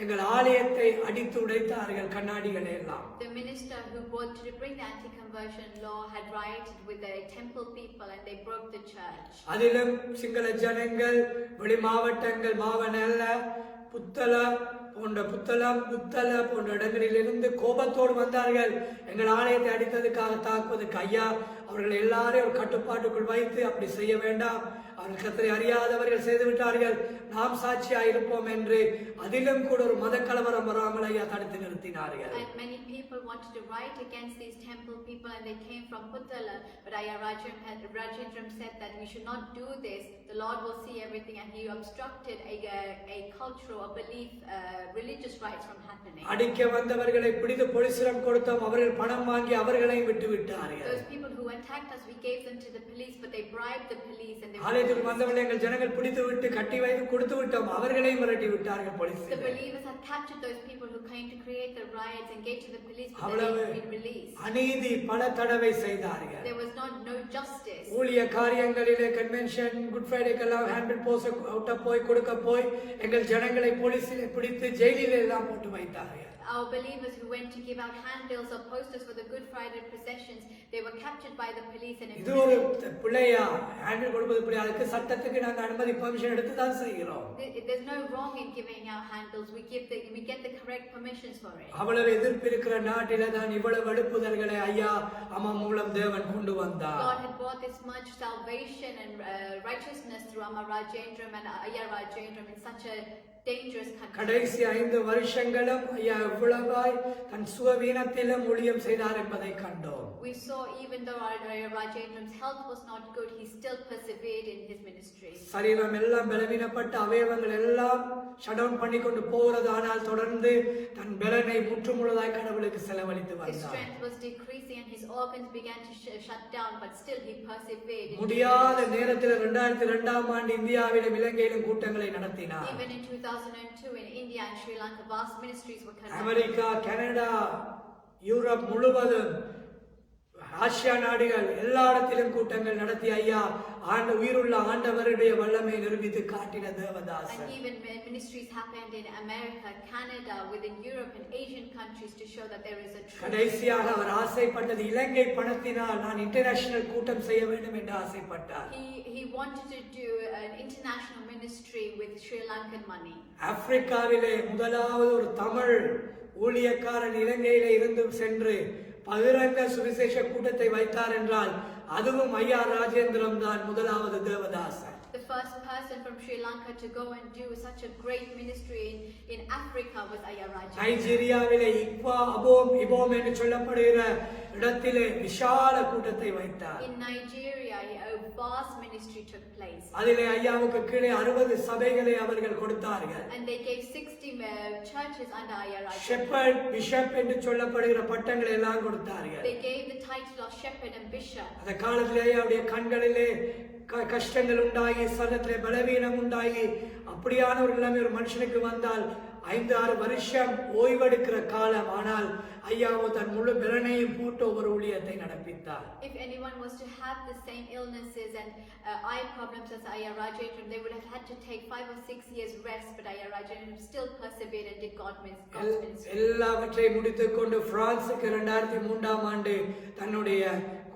எங்கள் ஆலயத்தை அடித்து உடைத்தார்கள் கண்ணாடிகளை எல்லாம். The minister who wanted to bring the anti-conversion law had rioted with the temple people and they broke the church. அதிலும் சிங்கள ஜனங்கள் வெளி மாவட்டங்கள் மாவனல்ல புத்தளம் போன்ற இடங்களிலிருந்து கோபத்தோடு வந்தார்கள். எங்கள் ஆலயத்தை அடித்ததுக்காக தாக்குவதற்கு ஐயா அவர்கள் எல்லாரையும் ஒரு கட்டுப்பாட்டுக்குள் வைத்து அப்படி செய்ய வேண்டாம், அவர்கள் கர்த்தரை அறியாதவர்கள் செய்து விட்டார்கள், நாம் சாட்சியாக இருப்போம் என்று அதிலும் கூட ஒரு மத கலவரம் வராமல் ஐயா தடுத்து நிறுத்தினார்கள். And many people wanted to riot against these temple people and they came from Puttala, but Ayya Rajendram said that we should not do this. The Lord will see everything, and he obstructed a cultural or belief religious rights from happening. அடிக்க வந்தவர்களை பிடித்து போலீசிடம் கொடுத்தோம், அவர்கள் பணம் வாங்கி அவர்களையும் விட்டு விட்டார்கள். Those people who attacked us, we gave them to the police, but they bribed the police and they ஆலயத்துக்கு வந்தவர்களை எங்கள் ஜனங்கள் பிடித்து விட்டு கட்டி வைத்து கொடுத்து விட்டோம், அவர்களையும் மிரட்டி விட்டார்கள் The police. believers had captured those people who came to create the riots and gave to the police, but அவ்வளவு they had been released. அநீதி பல தடவை செய்தார்கள். There was no justice. ஊழிய காரியங்களிலே கன்வென்ஷன் குட் ஃப்ரைடேக்கெல்லாம் ஹேண்டில் போஸ்ட் அவுட்ட போய் கொடுக்க போய் எங்கள் ஜனங்களை போலீஸில் பிடித்து ஜெயிலில் எல்லாம் போட்டு வைத்தார்கள். Our believers who went to give out handbills or posters for the Good Friday processions, they were captured by the police and இது ஒரு imprisoned. பிள்ளையா ஹேண்டில் கொடுப்பது பிள்ளை, அதுக்கு சட்டத்துக்கு நாங்கள் அனுமதி பெர்மிஷன் எடுத்து தான் செய்கிறோம். There's no wrong in giving out handbills. We get the correct permissions for it. அவ்வளவு எதிர்ப்பு இருக்கிற நாட்டில தான் இவ்வளவு எழுப்புதல்களை ஐயா அம்மா மூலம் தேவன் கொண்டு வந்தார். God had brought this much salvation and righteousness through Amma Rajendram and Ayya Rajendram in such a dangerous country. கடைசி 5 வருஷங்களும் ஐயா எவ்வளவாய் தன் சுவவீனத்திலும் ஊழியம் செய்தார் என்பதை கண்டோம். We saw even though Ayya Rajendram's health was not good, he still persevered in his ministry. சரீரம் எல்லாம் பலவீனப்பட்ட அவயவங்கள் எல்லாம் ஷட் டவுன் பண்ணி கொண்டு போகிறது. ஆனால் தொடர்ந்து தன் பலனை முற்றுமுழுதாய் கடவுளுக்கு செலவழித்து His வந்தார். strength was decreasing and his organs began to shut down, but still he persevered. முடியாத நேரத்தில் 2002ஆம் ஆண்டு இந்தியாவிலும் இலங்கையிலும் கூட்டங்களை நடத்தினார். Even in 2002 in India and Sri Lanka, vast ministries were conducted. America, Canada, Europe முழுவதும், ஆசியா நாடுகள் எல்லா இடத்திலும் கூட்டங்கள் நடத்தி ஐயா உயிருள்ள ஆண்டவருடைய வல்லமை நிரூபித்து காட்டின Devadasan. And even ministries happened in America, Canada, within Europe and Asian countries to show that there is a truth. கடைசியாக அவர் ஆசைப்பட்டது இலங்கை பணத்தினால் நான் இன்டர்நேஷனல் கூட்டம் செய்ய வேண்டும் என்று ஆசைப்பட்டார். He wanted to do an international ministry with Sri Lankan money. ஆப்பிரிக்காவிலே முதலாவது ஒரு தமிழ் ஊழியக்காரன் இலங்கையிலே இருந்து சென்று பகிரங்க சுவிசேஷ கூட்டத்தை வைத்தார் என்றால் அதுவும் ஐயா ராஜேந்திரம் தான் முதலாவது Devadasan. The first person from Sri Lanka to go and do such a great ministry in Africa was Ayya Rajendra. நைஜீரியாவிலே இபோம் என்று சொல்லப்படுகிற இடத்திலே விசால கூட்டத்தை வைத்தார். In Nigeria, a vast ministry took place. அதிலே ஐயாவுக்கு கீழே 60 சபைகளை அவர்கள் கொடுத்தார்கள். And they gave 60 churches under Ayya Rajendra. Shepherd, bishop என்று சொல்லப்படுகிற பட்டங்களை எல்லாம் கொடுத்தார்கள். They gave the title of shepherd and bishop. அந்த காலத்திலே ஐயாவுடைய கண்களிலே கஷ்டங்கள் உண்டாகி, சரீரத்திலே பலவீனம் உண்டாகி, அப்படியான ஒரு நிலைமை ஒரு மனுஷனுக்கு வந்தால் 5-6 வருஷம் ஓய்வெடுக்கிற காலம். ஆனால் ஐயாவோ தன் முழு பலனையும் போட்டு ஒரு ஊழியத்தை நடப்பித்தார். If anyone was to have the same illnesses and eye problems as Ayya Rajendra, they would have had to take 5 or 6 years rest, but Ayya Rajendra still persevered and did God's ministry. எல்லாவற்றையும் முடித்துக் கொண்டு பிரான்சுக்கு 2003ஆம் ஆண்டு தன்னுடைய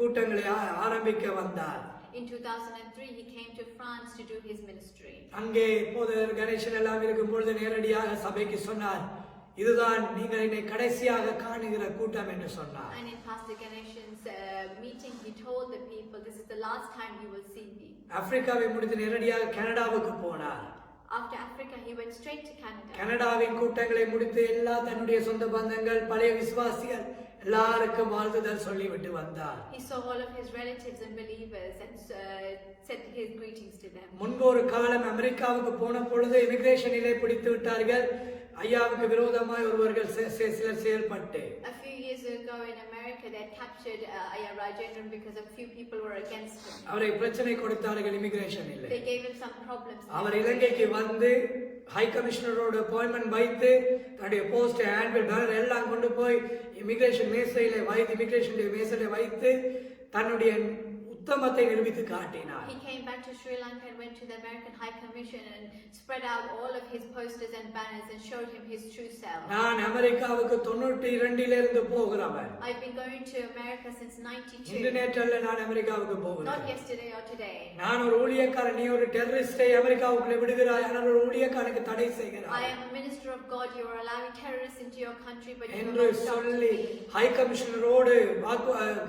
கூட்டங்களை ஆரம்பிக்க வந்தார். In 2003, he came to France to do his ministry. அங்கே போதகர் கணேசன் எல்லாம் இருக்கும் பொழுது நேரடியாக சபைக்கு சொன்னார், இதுதான் நீங்கள் என்னை கடைசியாக காணுகிற கூட்டம் என்று சொன்னார். And in Pastor Ganeshan's meeting, he told the people, this is the last time you will see me. ஆப்பிரிக்காவை முடித்து நேரடியாக கனடாவுக்கு போனார். After Africa, he went straight to Canada. கனடாவின் கூட்டங்களை முடித்து எல்லா தன்னுடைய சொந்த பந்தங்கள், பழைய விசுவாசிகள் எல்லாருக்கும் வாழ்த்துதல் சொல்லிவிட்டு வந்தார். He saw all of his relatives and believers and said his greetings to them. முன்பு ஒரு காலம் அமெரிக்காவுக்கு போன பொழுது இமிகிரேஷனிலே பிடித்து விட்டார்கள். ஐயாவுக்கு விரோதமாய் ஒருவர்கள் சிலர் செயல்பட்டு. A few years ago in America, they had captured Ayya Rajendra because a few people were against him. அவரை பிரச்சனை கொடுத்தார்கள் இமிகிரேஷனில். They gave him some problems. அவர் இலங்கைக்கு வந்து ஹை கமிஷனரோட அப்பாயின்மெண்ட் வைத்து தன்னுடைய போஸ்ட் ஹேண்ட்பில் பேனர் எல்லாம் கொண்டு போய் இமிகிரேஷன் மேசையில வைத்து இமிகிரேஷன் மேசையில வைத்து தன்னுடைய உத்தமத்தை நிரூபித்து காட்டினார். He came back to Sri Lanka and went to the American High Commission and spread out all of his posters and banners and showed him his true self. நான் அமெரிக்காவுக்கு 92 இருந்து போகிறவன். I've been going to America since 92. இன்று நேற்றல்ல நான் அமெரிக்காவுக்கு போகிறேன். Not yesterday or today. நான் ஒரு ஊழியக்காரன், நீ ஒரு டெரரிஸ்டை அமெரிக்காவுக்குள்ளே விடுகிறாய், ஆனால் ஒரு ஊழியக்காரனுக்கு தடை செய்கிறாய். I am a minister of God. You are allowing terrorists into your country, but you என்று will not stop சொல்லி me. ஹை கமிஷனரோடு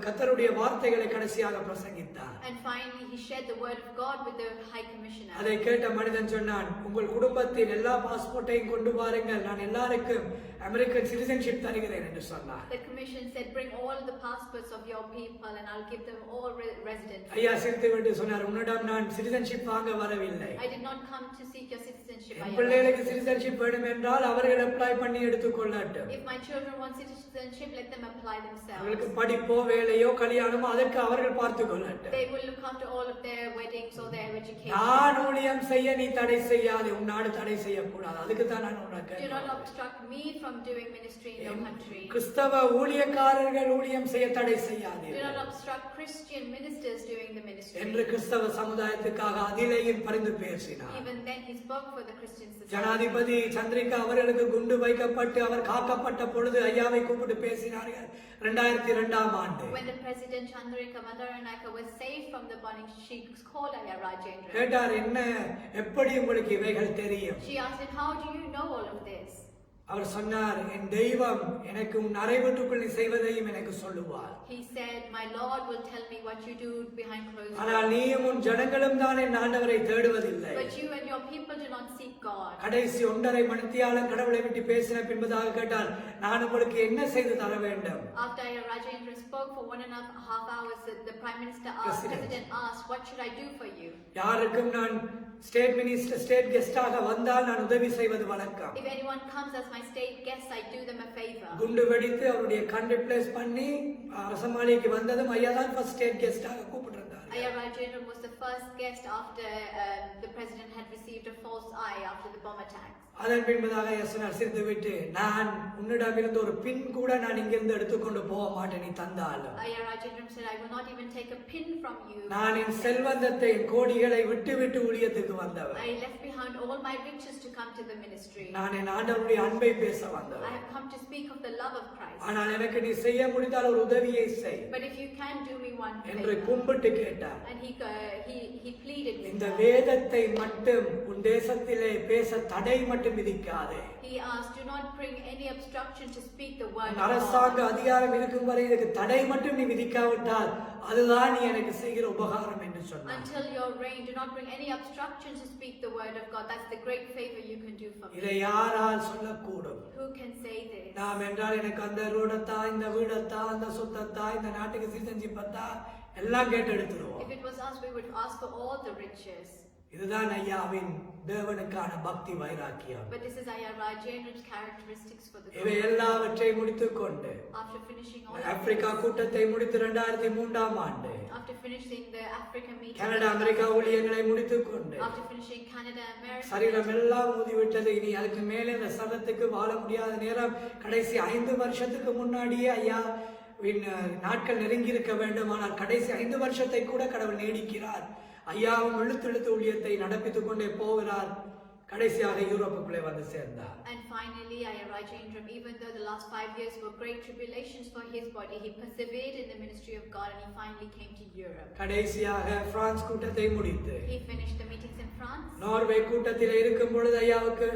கர்த்தருடைய வார்த்தைகளை கடைசியாக பிரசங்கித்தார். And finally, he shared the word of God with the High Commissioner. அதை கேட்ட மனிதன் சொன்னான், உங்கள் குடும்பத்தின் எல்லா பாஸ்போர்ட்டையும் கொண்டு வாருங்கள், நான் எல்லாருக்கும் அமெரிக்கன் சிட்டிசன்ஷிப் தருகிறேன் என்று சொன்னார். The commission said, bring all the passports of your people and I'll give them all residence. ஐயா சிரித்துவிட்டு சொன்னார், உன்னிடம் நான் சிட்டிசன்ஷிப் வாங்க வரவில்லை. I did not come to seek your citizenship. என் பிள்ளைகளுக்கு சிட்டிசன்ஷிப் வேணும் என்றால் அவர்கள் அப்ளை பண்ணி எடுத்துக்கொள்ளட்டும். If my children want citizenship, let them apply அவர்களுக்கு themselves. படிப்போ வேலையோ கல்யாணமோ அதற்கு அவர்கள் பார்த்துக் கொள்ளட்டும். They will look after all of their weddings or their education. நான் ஊழியம் செய்ய நீ தடை செய்யாதே, உன் நாடு தடை செய்யக்கூடாது. அதுக்கு தான் நான் உனக்கு Do not obstruct me from doing ministry in your country. கிறிஸ்தவ ஊழியக்காரர்கள் ஊழியம் செய்ய தடை செய்யாதே Do not obstruct Christian ministers doing the ministry. என்று கிறிஸ்தவ சமுதாயத்துக்காக அதிலேயும் பரிந்து பேசினார். Even then, he spoke for the Christian society. ஜனாதிபதி சந்திரிகா அவர்களுக்கு குண்டு வைக்கப்பட்டு அவர் காக்கப்பட்ட பொழுது ஐயாவை கூப்பிட்டு பேசினார்கள் 2002ஆம் ஆண்டு. When the President Chandrika Mandaranaka was saved from the burning, she called Ayya Rajendra. கேட்டார், என்ன எப்படி உங்களுக்கு இவைகள் தெரியும்? She asked him, how do you know all of this? அவர் சொன்னார், என் தெய்வம் எனக்கு உன் அறைவீட்டுக்குள் நீ செய்வதையும் எனக்கு சொல்லுவார். He said, my Lord will tell me what you do behind closed ஆனால் doors. நீயும் உன் ஜனங்களும் தான் என் ஆண்டவரை தேடுவதில்லை. But you and your people do not seek God. கடைசி 1.5 மணித்தியாலம் கடவுளை விட்டு பேசின பின்பதாக கேட்டால், நான் உங்களுக்கு என்ன செய்து தர வேண்டும்? After Ayya Rajendra spoke for 1.5 hours, the Prime Minister President asked, what should I do for you? யாருக்கும் நான் ஸ்டேட் மினிஸ்டர் ஸ்டேட் கெஸ்டாக வந்தால் நான் உதவி செய்வது வழக்கம். If anyone comes as my state guest, I do them a favor. குண்டு வெடித்து அவருடைய கண் ரிப்ளேஸ் பண்ணி அரசமாளிகைக்கு வந்ததும் ஐயா தான் ஃபர்ஸ்ட் ஸ்டேட் கெஸ்டாக கூப்பிட்டிருந்தார். Ayya Rajendram was the first guest after the president had received a false eye after the bomb attacks. அதன் பின்பதாக யசனர் சிரித்து விட்டு நான் உன்னிடமிருந்து ஒரு பின் கூட நான் இங்கிருந்து எடுத்துக்கொண்டு போக மாட்டேன் நீ தந்தாலும். Ayya Rajendram said, I will not even take a pin from you. நான் என் செல்வந்தத்தை கோடிகளை விட்டு விட்டு ஊழியத்துக்கு வந்தவர். I left behind all my riches to come to the ministry. நான் என் ஆண்டவருடைய அன்பை பேச வந்தவர். I have come to speak of the love of Christ. ஆனால் எனக்கு நீ செய்ய முடிந்தால் ஒரு உதவியை செய். But if you can do me one என்று favor. கும்பிட்டு கேட்டார். And he pleaded with இந்த her. வேதத்தை மட்டும் உன் தேசத்திலே பேச தடை மட்டும் விதிக்காதே. He asked, do not bring any obstruction to speak the word of அரசாங்க God. அதிகாரம் இருக்கும் வரை இதுக்கு தடை மட்டும் நீ விதிக்காவிட்டால் அதுதான் நீ எனக்கு செய்கிற உபகாரம் என்று சொன்னார். Until your reign, do not bring any obstruction to speak the word of God. That's the great favor you can do for me. இதை யாரால் சொல்லக்கூடும்? Who can say this? நாம் என்றால் எனக்கு அந்த ரோடத்தா இந்த வீடத்தா அந்த சொத்தத்தா இந்த நாட்டுக்கு சிட்டிசன்ஷிப்பத்தா எல்லாம் கேட்டு எடுத்துருவோம். If it was us, we would ask for all the riches. இதுதான் ஐயாவின் தேவனுக்கான பக்தி வைராக்கியம். But this is Ayya Rajendram's characteristics for the இவை God. எல்லாவற்றையும் முடித்துக்கொண்டு After finishing all Africa of this, கூட்டத்தை முடித்து 2003ஆம் ஆண்டு after finishing the Africa meeting, Canada America ஊழியங்களை முடித்துக்கொண்டு after finishing Canada, சரீரம் America, எல்லாம் ஊதிவிட்டது. இனி அதுக்கு மேலே இந்த சரத்துக்கு வாழ முடியாத நேரம். கடைசி 5 வருஷத்துக்கு முன்னாடியே ஐயா நாட்கள் நெருங்கி இருக்க வேண்டும். ஆனால் கடைசி 5 வருஷத்தை கூட கடவுள் நீடிக்கிறார். ஐயாவும் இழுத்து ஊழியத்தை நடப்பித்துக் கொண்டே போகிறார். கடைசியாக யூரோப்புக்குள்ளே வந்து சேர்ந்தார். and finally Ayya Rajendram, even though the last 5 years were great tribulations for his body, he persevered in the ministry of God and he finally came to Europe. கடைசியாக பிரான்ஸ் கூட்டத்தை முடித்து He finished the meetings in France. Norway கூட்டத்தில் இருக்கும் பொழுது ஐயாவுக்கு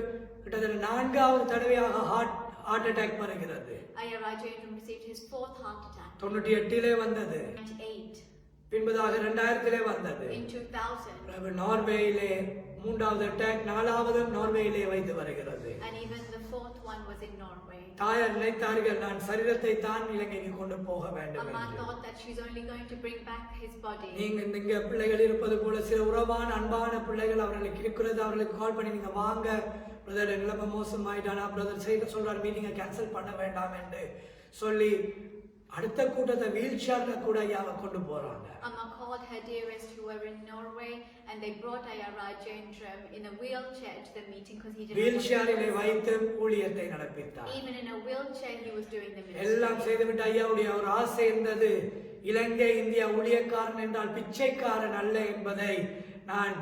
கிட்டத்தட்ட 4வது தடவையாக ஹார்ட் அட்டாக் வருகிறது. Ayya Rajendram received his 4th heart attack. 98 வந்தது. 98. பின்பதாக 2000 வந்தது. In 2000. நார்வேயிலே 3வது அட்டாக், 4வது நார்வேயிலே வைத்து வருகிறது. And even the 4th one was in Norway. தாயார் நினைத்தார்கள் நான் சரீரத்தை தான் இலங்கைக்கு கொண்டு போக வேண்டும் Amma என்று. thought that she's only going to bring back his body. நீங்க பிள்ளைகள் இருப்பது போல சில உறவான அன்பான பிள்ளைகள் அவர்களுக்கு இருக்கிறது. அவர்களுக்கு கால் பண்ணி நீங்க வாங்க பிரதர் நிலைமை மோசமாயிட்டானா பிரதர் செய்ய சொல்றார் மீட்டிங்கை கேன்சல் பண்ண வேண்டாம் என்று சொல்லி அடுத்த கூட்டத்தை வீல் சேர்ல கூட ஐயாவை கொண்டு போறாங்க. Amma called her dearest who were in Norway and they brought Ayya Rajendram in a wheelchair to the meeting because he didn't wheel want சேரிலே to. வைத்து ஊழியத்தை நடப்பித்தார். Even in a wheelchair he was doing the எல்லாம் ministry. செய்துவிட்டு ஐயாவுடைய ஒரு ஆசை இருந்தது. இலங்கை India ஊழியக்காரன் என்றால் பிச்சைக்காரன் அல்ல என்பதை நான்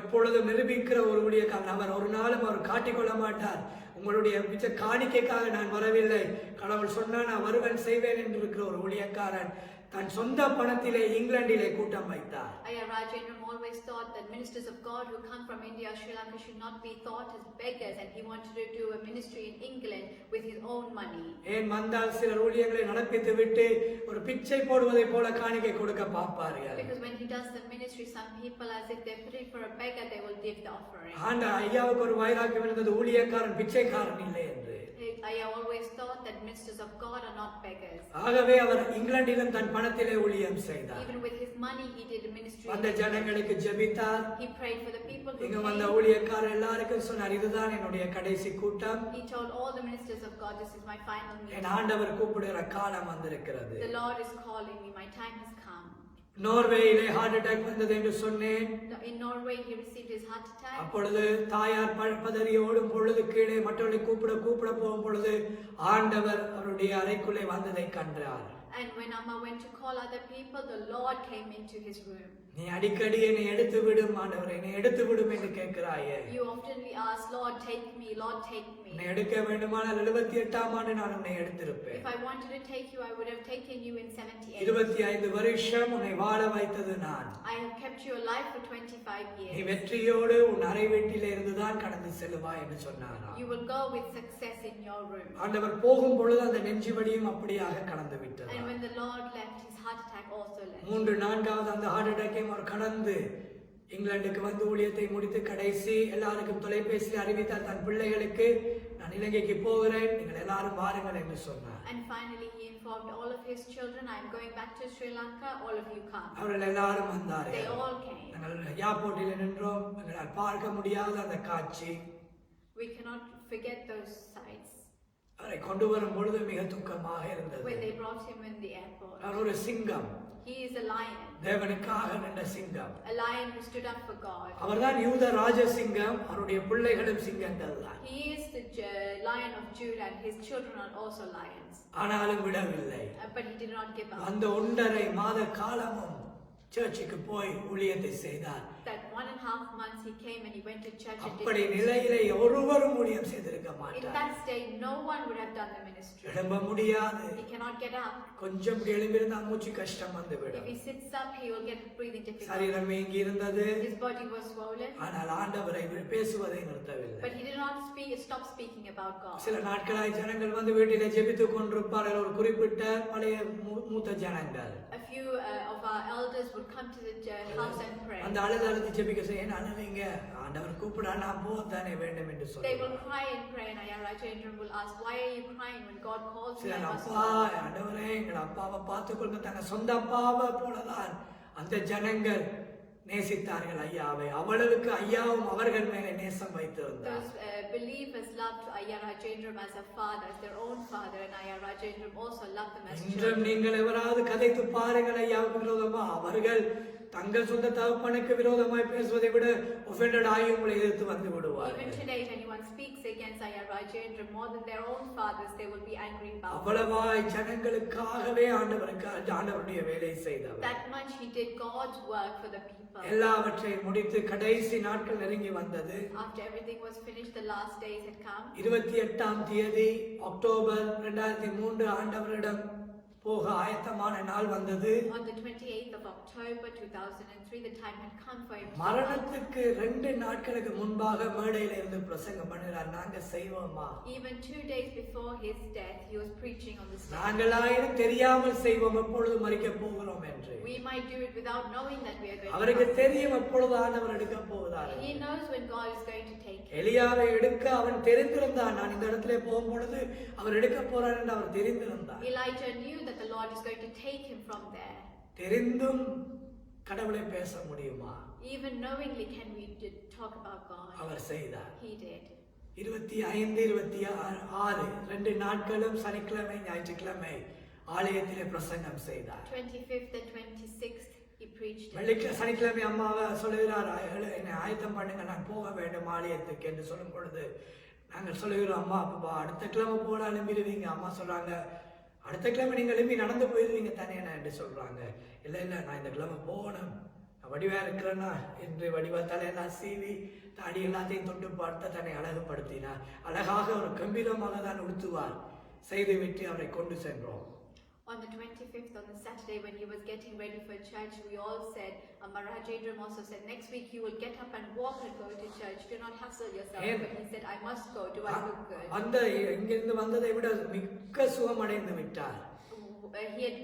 எப்பொழுதும் நிரூபிக்கிற ஒரு ஊழியக்காரன். அவர் ஒரு நாளும் அவர் காட்டிக்கொள்ள மாட்டார். உங்களுடைய பிச்சை காணிக்கைக்காக நான் வரவில்லை, கடவுள் சொன்னா நான் வருவேன் செய்வேன் என்று இருக்கிற ஒரு ஊழியக்காரன் தன் சொந்த பணத்திலே இங்கிலாந்திலே கூட்டம் வைத்தார். Ayya Rajendram always thought that ministers of God who come from India or Sri Lanka should not be thought as beggars, and he wanted to do a ministry in England with his own money. ஏன் வந்தால் சில ஊழியர்களை நடப்பித்து விட்டு ஒரு பிச்சை போடுவதை போல காணிக்கை கொடுக்க பார்ப்பார்கள். Because when he does the ministry, some people, as if they're putting for a beggar, they will give the offering. ஆண்டா ஐயாவுக்கு ஒரு வைராக்கியம் இருந்தது, ஊழியக்காரன் பிச்சைக்காரன் இல்லை என்று. Ayya always thought that ministers of God are not beggars. ஆகவே அவர் இங்கிலாந்திலும் தன் பணத்திலே ஊழியம் செய்தார். Even with his money, he did a ministry. அந்த ஜனங்களுக்கு ஜெபித்தார். He prayed for the people who இங்க வந்த came. ஊழியக்காரர் எல்லாருக்கும் சொன்னார், இதுதான் என்னுடைய கடைசி கூட்டம். He told all the ministers of God, this is my final meeting. என் ஆண்டவர் கூப்பிடுகிற காலம் வந்திருக்கிறது. The Lord is calling me. My time has come. நோர்வேயிலே ஹார்ட் அட்டாக் வந்தது என்று சொன்னேன். In Norway, he received his heart attack. அப்பொழுது தாயார் பதறி ஓடும் பொழுது கீழே மற்றவர்களை கூப்பிட போகும் பொழுது ஆண்டவர் அவருடைய அறைக்குள்ளே வந்ததை கண்டார். And when Amma went to call other people, the Lord came into his room. நீ அடிக்கடி என்னை எடுத்து விடும் ஆண்டவரே, என்னை எடுத்து விடும் என்று கேட்கிறாயே. You oftenly ask, Lord, take me, Lord, take me. என்னை எடுக்க வேண்டுமானால் 78ஆம் ஆண்டு நான் உன்னை எடுத்திருப்பேன். If I wanted to take you, I would have taken you in 78. 25 வருஷம் உன்னை வாழ வைத்தது நான். I have kept you alive for 25 நீ years. வெற்றியோடு உன் அறை வீட்டிலே இருந்துதான் கடந்து செல்வாய் என்று சொன்னாராம். You will go with success in your room. ஆண்டவர் போகும் பொழுது அந்த நெஞ்சு வலியும் அப்படியாக கடந்து விட்டது. And when the Lord left, his heart attack also left. 3-4வது அந்த ஹார்ட் அட்டாக்கையும் அவர் கடந்து இங்கிலாந்துக்கு வந்து ஊழியத்தை முடித்து கடைசி எல்லாருக்கும் தொலைபேசியில் அறிவித்தார் தன் பிள்ளைகளுக்கு, நான் இலங்கைக்கு போகிறேன், நீங்கள் எல்லாரும் வாருங்கள் என்று சொன்னார். And finally he informed all of his children, I am going back to Sri Lanka, all of you come. அவர்கள் எல்லாரும் They வந்தார்கள். all came. நாங்கள் ஏர்போர்ட்டில் நின்றோம். எங்கள் பார்க்க முடியாத அந்த காட்சி We cannot forget those sights அவரை கொண்டு வரும் பொழுது மிக துக்கமாக இருந்தது. when they brought him in the airport. அவர் ஒரு சிங்கம், He is a lion. தேவனுக்காக நின்ற சிங்கம். A lion who stood up for God. அவர்தான் யூத ராஜசிங்கம், அவருடைய பிள்ளைகளும் சிங்கங்கள் தான். He is the lion of Judah and his children are also lions. ஆனாலும் விடவில்லை. But he did not give up. அந்த 1.5 மாத காலமும் சர்ச்சுக்கு போய் ஊழியத்தை செய்தார். That 1.5 months he came and he went to church and அப்படி நிலையிலே ஒருவரும் ஊழியம் செய்திருக்க in மாட்டார். that state no one would have done the ministry. எழும்ப முடியாது. He cannot get up. கொஞ்சம் எழும்பியிருந்தா மூச்சு கஷ்டம் வந்துவிடும். If he sits up he will get breathing difficulty. சரீரம் வீங்கி இருந்தது. His body was swollen. ஆனால் ஆண்டவரை பேசுவதை நிறுத்தவில்லை. But he did not stop speaking about God. சில நாட்களாய் ஜனங்கள் வந்து வீட்டிலே ஜெபித்துக் கொண்டிருப்பார்கள். ஒரு குறிப்பிட்ட பழைய மூத்த ஜனங்கள். A few of our elders would come to the house and pray. அந்த அழுது ஜெபிக்க செய்ய அழுவீங்க, ஆண்டவர் கூப்பிடா நான் போகத்தானே வேண்டும் என்று They சொல்லுவாங்க. will cry and pray and Ayya Rajendran will ask, why are you crying when God calls you? சில I must அப்பா go. ஆண்டவரே எங்கள் அப்பாவை பார்த்துக்கொள்ளுங்க, தங்க சொந்த அப்பாவை போலதான் அந்த ஜனங்கள் நேசித்தார்கள் ஐயாவை. அவளுக்கு ஐயாவும் அவர்கள் மேலே நேசம் வைத்திருந்தார். Those believers loved Ayya Rajendran as a father, as their own father, and Ayya Rajendran also loved them as இன்றும் children. நீங்கள் எவராது கதைத்து பாருங்கள் ஐயாவுக்கு விரோதமா, அவர்கள் தங்கள் சொந்த தகப்பனுக்கு விரோதமாய் பேசுவதை விட ஒஃபெண்டட் ஆகி உங்களை எதிர்த்து வந்து Even விடுவார்கள். today, if anyone speaks against Ayya Rajendran more than their own fathers, they will be angry about it. அவ்வளவாய் ஜனங்களுக்காகவே ஆண்டவருடைய வேலை செய்தவர். That much he did God's work for the people. எல்லாவற்றையும் முடித்து கடைசி நாட்கள் நெருங்கி வந்தது. After everything was finished, the last days had come. 28ஆம் தேதி அக்டோபர் 2003 ஆண்டவரிடம் போக ஆயத்தமான நாள் வந்தது. On the 28th of October 2003, the time had come for him to come. மரணத்துக்கு 2 நாட்களுக்கு முன்பாக மேடையில இருந்து பிரசங்கம் பண்ணுகிறார், நாங்க செய்வோமா? Even 2 days before his death, he was preaching on the stage. நாங்களாயிரம் தெரியாமல் செய்வோம் எப்பொழுது மரிக்க போகிறோம் என்று. We might do it without knowing that we are going அவருக்கு to. தெரியும் எப்பொழுது ஆண்டவர் எடுக்க போகிறார். He knows when God is going to take him. எலியாவை எடுக்க அவன் தெரிந்திருந்தான், நான் இந்த இடத்துல போகும் பொழுது அவர் எடுக்க போறார் என்று அவர் தெரிந்திருந்தார். Elijah knew that the Lord is going to take him from there. தெரிந்தும் கடவுளை பேச முடியுமா? Even knowingly, can we talk about God? அவர் செய்தார். He did. 25, 26 2 நாட்களும் சனிக்கிழமை ஞாயிற்றுக்கிழமை ஆலயத்திலே பிரசங்கம் செய்தார். 25th and 26th, he preached. சனிக்கிழமை அம்மாவை சொல்லுகிறார், என்னை ஆயத்தம் பண்ணுங்க, நான் போக வேண்டும் ஆலயத்துக்கு என்று சொல்லும் பொழுது நாங்கள் சொல்லுகிறோம், அம்மா அப்பா அடுத்த கிழமை போட எழும்பிடுவீங்க. அம்மா சொல்றாங்க, அடுத்த கிழமை நீங்க எழுப்பி நடந்து போயிடுவீங்க தானே என்று சொல்றாங்க. இல்லை நான் இந்த கிழமை போகணும், நான் வடிவா இருக்கிறேன்னா என்று வடிவா தலையெல்லாம் சீவி தாடி எல்லாத்தையும் தொட்டு பார்த்து தன்னை அழகுபடுத்தினார். அழகாக ஒரு கம்பீரமாக தான் உடுத்துவார். செய்து விட்டு அவரை கொண்டு சென்றோம். On the 25th, on the Saturday, when he was getting ready for church, we all said, Rajendran also said, next week you will get up and walk and go to church. Do not hustle yourself. But he said, I must go. Do I look good? இங்கிருந்து வந்ததை விட மிக்க சுகமடைந்து விட்டார். He had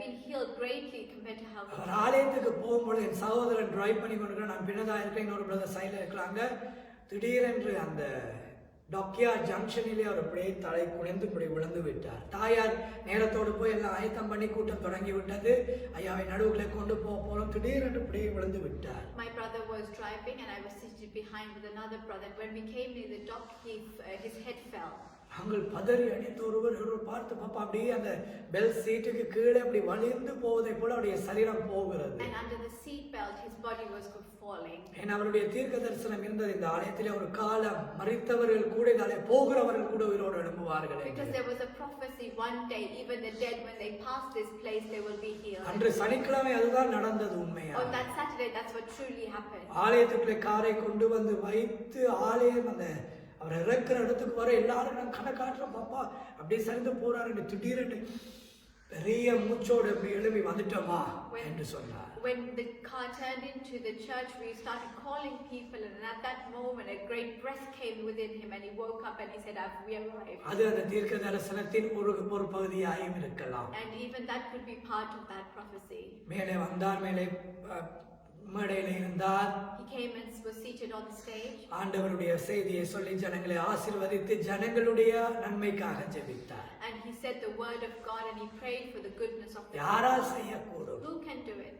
been healed greatly compared to how அவர் ஆலயத்துக்கு போகும்போது என் சகோதரன் drive பண்ணி கொண்டிருக்கிறேன், நான் பின்னதா இருக்கிறேன், இன்னொரு பிரதர் சைடில் இருக்கிறாங்க. திடீரென்று அந்த டாக்கியார்ட் ஜங்ஷனிலே அவர் அப்படியே தலை குனிந்து இப்படி விழுந்து விட்டார். தாயார் நேரத்தோடு போய் எல்லாம் ஆயத்தம் பண்ணி கூட்டம் தொடங்கி விட்டது. ஐயாவை நடுவுகளை கொண்டு போறோம், திடீரென்று இப்படியே விழுந்து விட்டார். My brother was driving and I was seated behind with another brother. When we came near the dock, his head fell. நாங்கள் பதறி அடித்து ஒருவர் பார்த்து பாப்பா அப்படியே அந்த பெல் சீட்டுக்கு கீழே அப்படி வலிந்து போவதை போல அவருடைய சரீரம் போகிறது. And under the seat belt, his body was falling. ஏன்னா அவருடைய தீர்க்க தரிசனம் இருந்தது, இந்த ஆலயத்திலே ஒரு காலம் மரித்தவர்கள் கூட இதாலே போகிறவர்கள் கூட உயிரோடு எழும்புவார்கள். Because there was a prophecy, one day even the dead when they pass this place they will be healed. அன்று சனிக்கிழமை அதுதான் நடந்தது உண்மையா. On that Saturday, that's what truly happened. ஆலயத்துக்குள்ளே காரை கொண்டு வந்து வைத்து ஆலயம் அந்த அவர் இறக்குற இடத்துக்கு வர எல்லாரும் நான் கணை காட்டுறோம், பாப்பா அப்படியே சரிந்து போறாரு. திடீரென்று பெரிய மூச்சோடு அப்படி எழுப்பி வந்துட்டோமா என்று சொன்னார். When the car turned into the church, we started calling people, and at that moment a great breath came within him and he woke up and he said, we arrived. அது அந்த தீர்க்க தரிசனத்தின் ஒரு பகுதியாயும் இருக்கலாம். And even that could be part of that prophecy. மேலே வந்தார், மேலே மேடையில் இருந்தார். He came and was seated on the stage. ஆண்டவருடைய செய்தியை சொல்லி ஜனங்களை ஆசீர்வதித்து ஜனங்களுடைய நன்மைக்காக ஜெபித்தார். And he said the word of God and he prayed for the goodness of the யாரால் செய்யக்கூடும்? Who can do it?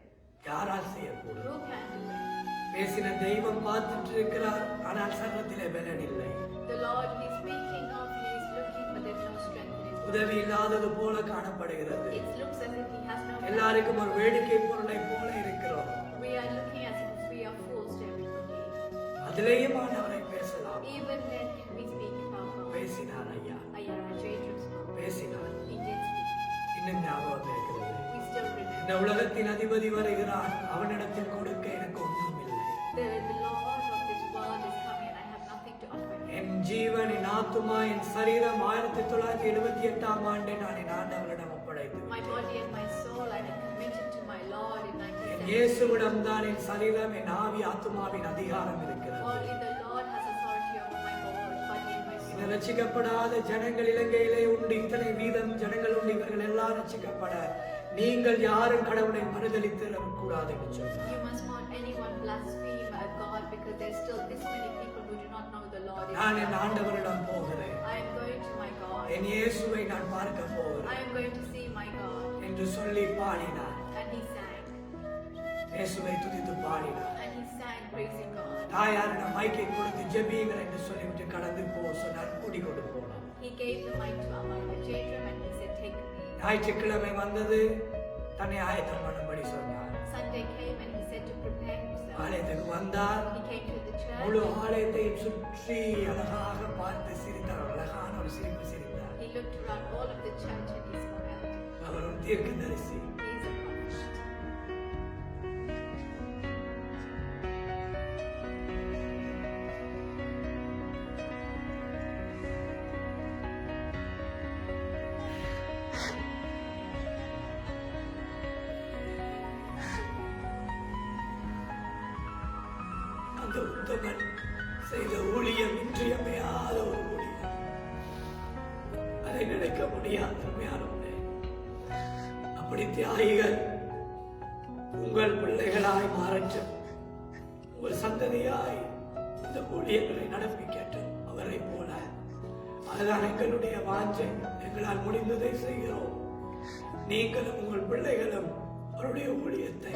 யாரால் செய்யக்கூடும்? Who can do it? பேசின தெய்வம் பார்த்துட்டு இருக்கிறார், ஆனால் சர்வத்திலே பலன் இல்லை. The Lord He is speaking of, He is looking, but there is no strength in His word. உதவி இல்லாதது போல காணப்படுகிறது. It looks as if He has no. எல்லாருக்கும் ஒரு வேடிக்கை பொருளை போல இருக்கிறோம். We are looking as if we are fools to everybody. அதிலேயும் ஆண்டவரை பேசலாம். Even then, can we speak about God? பேசினார் ஐயா, Ayya Rajendra spoke. பேசினார். He did speak. இன்னும் ஞாபகம் இருக்கிறது. We still remember. இந்த உலகத்தின் அதிபதி வருகிறான், அவனிடத்தில் கொடுக்க எனக்கு ஒன்றும் இல்லை. The Lord of this world is coming, and I have nothing to offer Him. என் ஜீவன், என் ஆத்துமா, என் சரீரம் 1978 ஆண்டு நான் என் ஆண்டவரிடம் ஒப்படைத்து My body and my soul I have committed to my Lord in என் 1970. இயேசுவிடம் தான் என் சரீரம், என் ஆவி, ஆத்துமாவின் அதிகாரம் இருக்கிறது. Only the Lord has authority over my body and my இந்த soul. ரட்சிக்கப்படாத ஜனங்கள் இலங்கையிலே உண்டு, இத்தனை வீதம் ஜனங்கள் உண்டு, இவர்கள் எல்லாம் ரட்சிக்கப்பட நீங்கள் யாரும் கடவுளை மறுதலித்து கூடாது என்று சொன்னார். You must not anyone blaspheme at God, because there's still this many people who do not know the Lord. நான் என் ஆண்டவரிடம் போகிறேன், I am going to my God. என் இயேசுவை நான் பார்க்க I போகிறேன் am going to see my God. என்று சொல்லி பாடினார். And he sang. இயேசுவை துதித்து பாடினார். And he sang praising God. தாயாரிடம் மைக்கை கொடுத்து ஜெபியுங்கள் என்று சொல்லிவிட்டு கடந்து போ சொன்னார். கூடி கொண்டு போனார். He gave the mic to Amar Rajendra and he said, take me. ஞாயிற்றுக்கிழமை வந்தது, தன்னை ஆயத்தம் பண்ணும்படி சொன்னார். Sunday came and he said to prepare himself. ஆலயத்துக்கு வந்தார். He came to the church. முழு ஆலயத்தையும் சுற்றி அழகாக பார்த்து சிரித்தார். அழகான ஒரு சிரிப்பு சிரித்தார். He looked around all of the church and he smiled. அவர் ஒரு தீர்க்கதரிசி. He is a prophet. அந்த உத்தமன் செய்த ஊழியம் இன்றியமையாத ஒரு ஊழியம். அதை நினைக்க முடியாத உண்மையானவனே. அப்படி தியாகிகள் உங்கள் பிள்ளைகளாய் மாறட்டும், உங்கள் சந்ததியாய் இந்த ஊழியர்களை நடப்பிக்கட்டும் அவரை போல. அதுதான் எங்களுடைய வாஞ்சை. எங்களால் முடிந்ததை செய்கிறோம். நீங்களும் உங்கள் பிள்ளைகளும் அவருடைய ஊழியத்தை,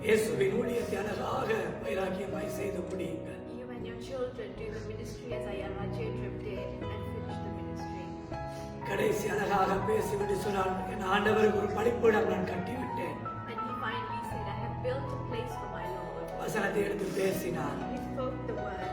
இயேசுவின் ஊழியத்தை அழகாக வைராக்கியமாய் செய்து முடியுங்கள். You and your children do the ministry as Ayya Rajendra did and finish the ministry. கடைசி அழகாக பேசிவிட்டு சொன்னார், என் ஆண்டவருக்கு ஒரு பலிபீடம் நான் கட்டிவிட்டேன். And he finally said, I have built a place for my Lord. வசனத்தை எடுத்து பேசினார். He spoke the word.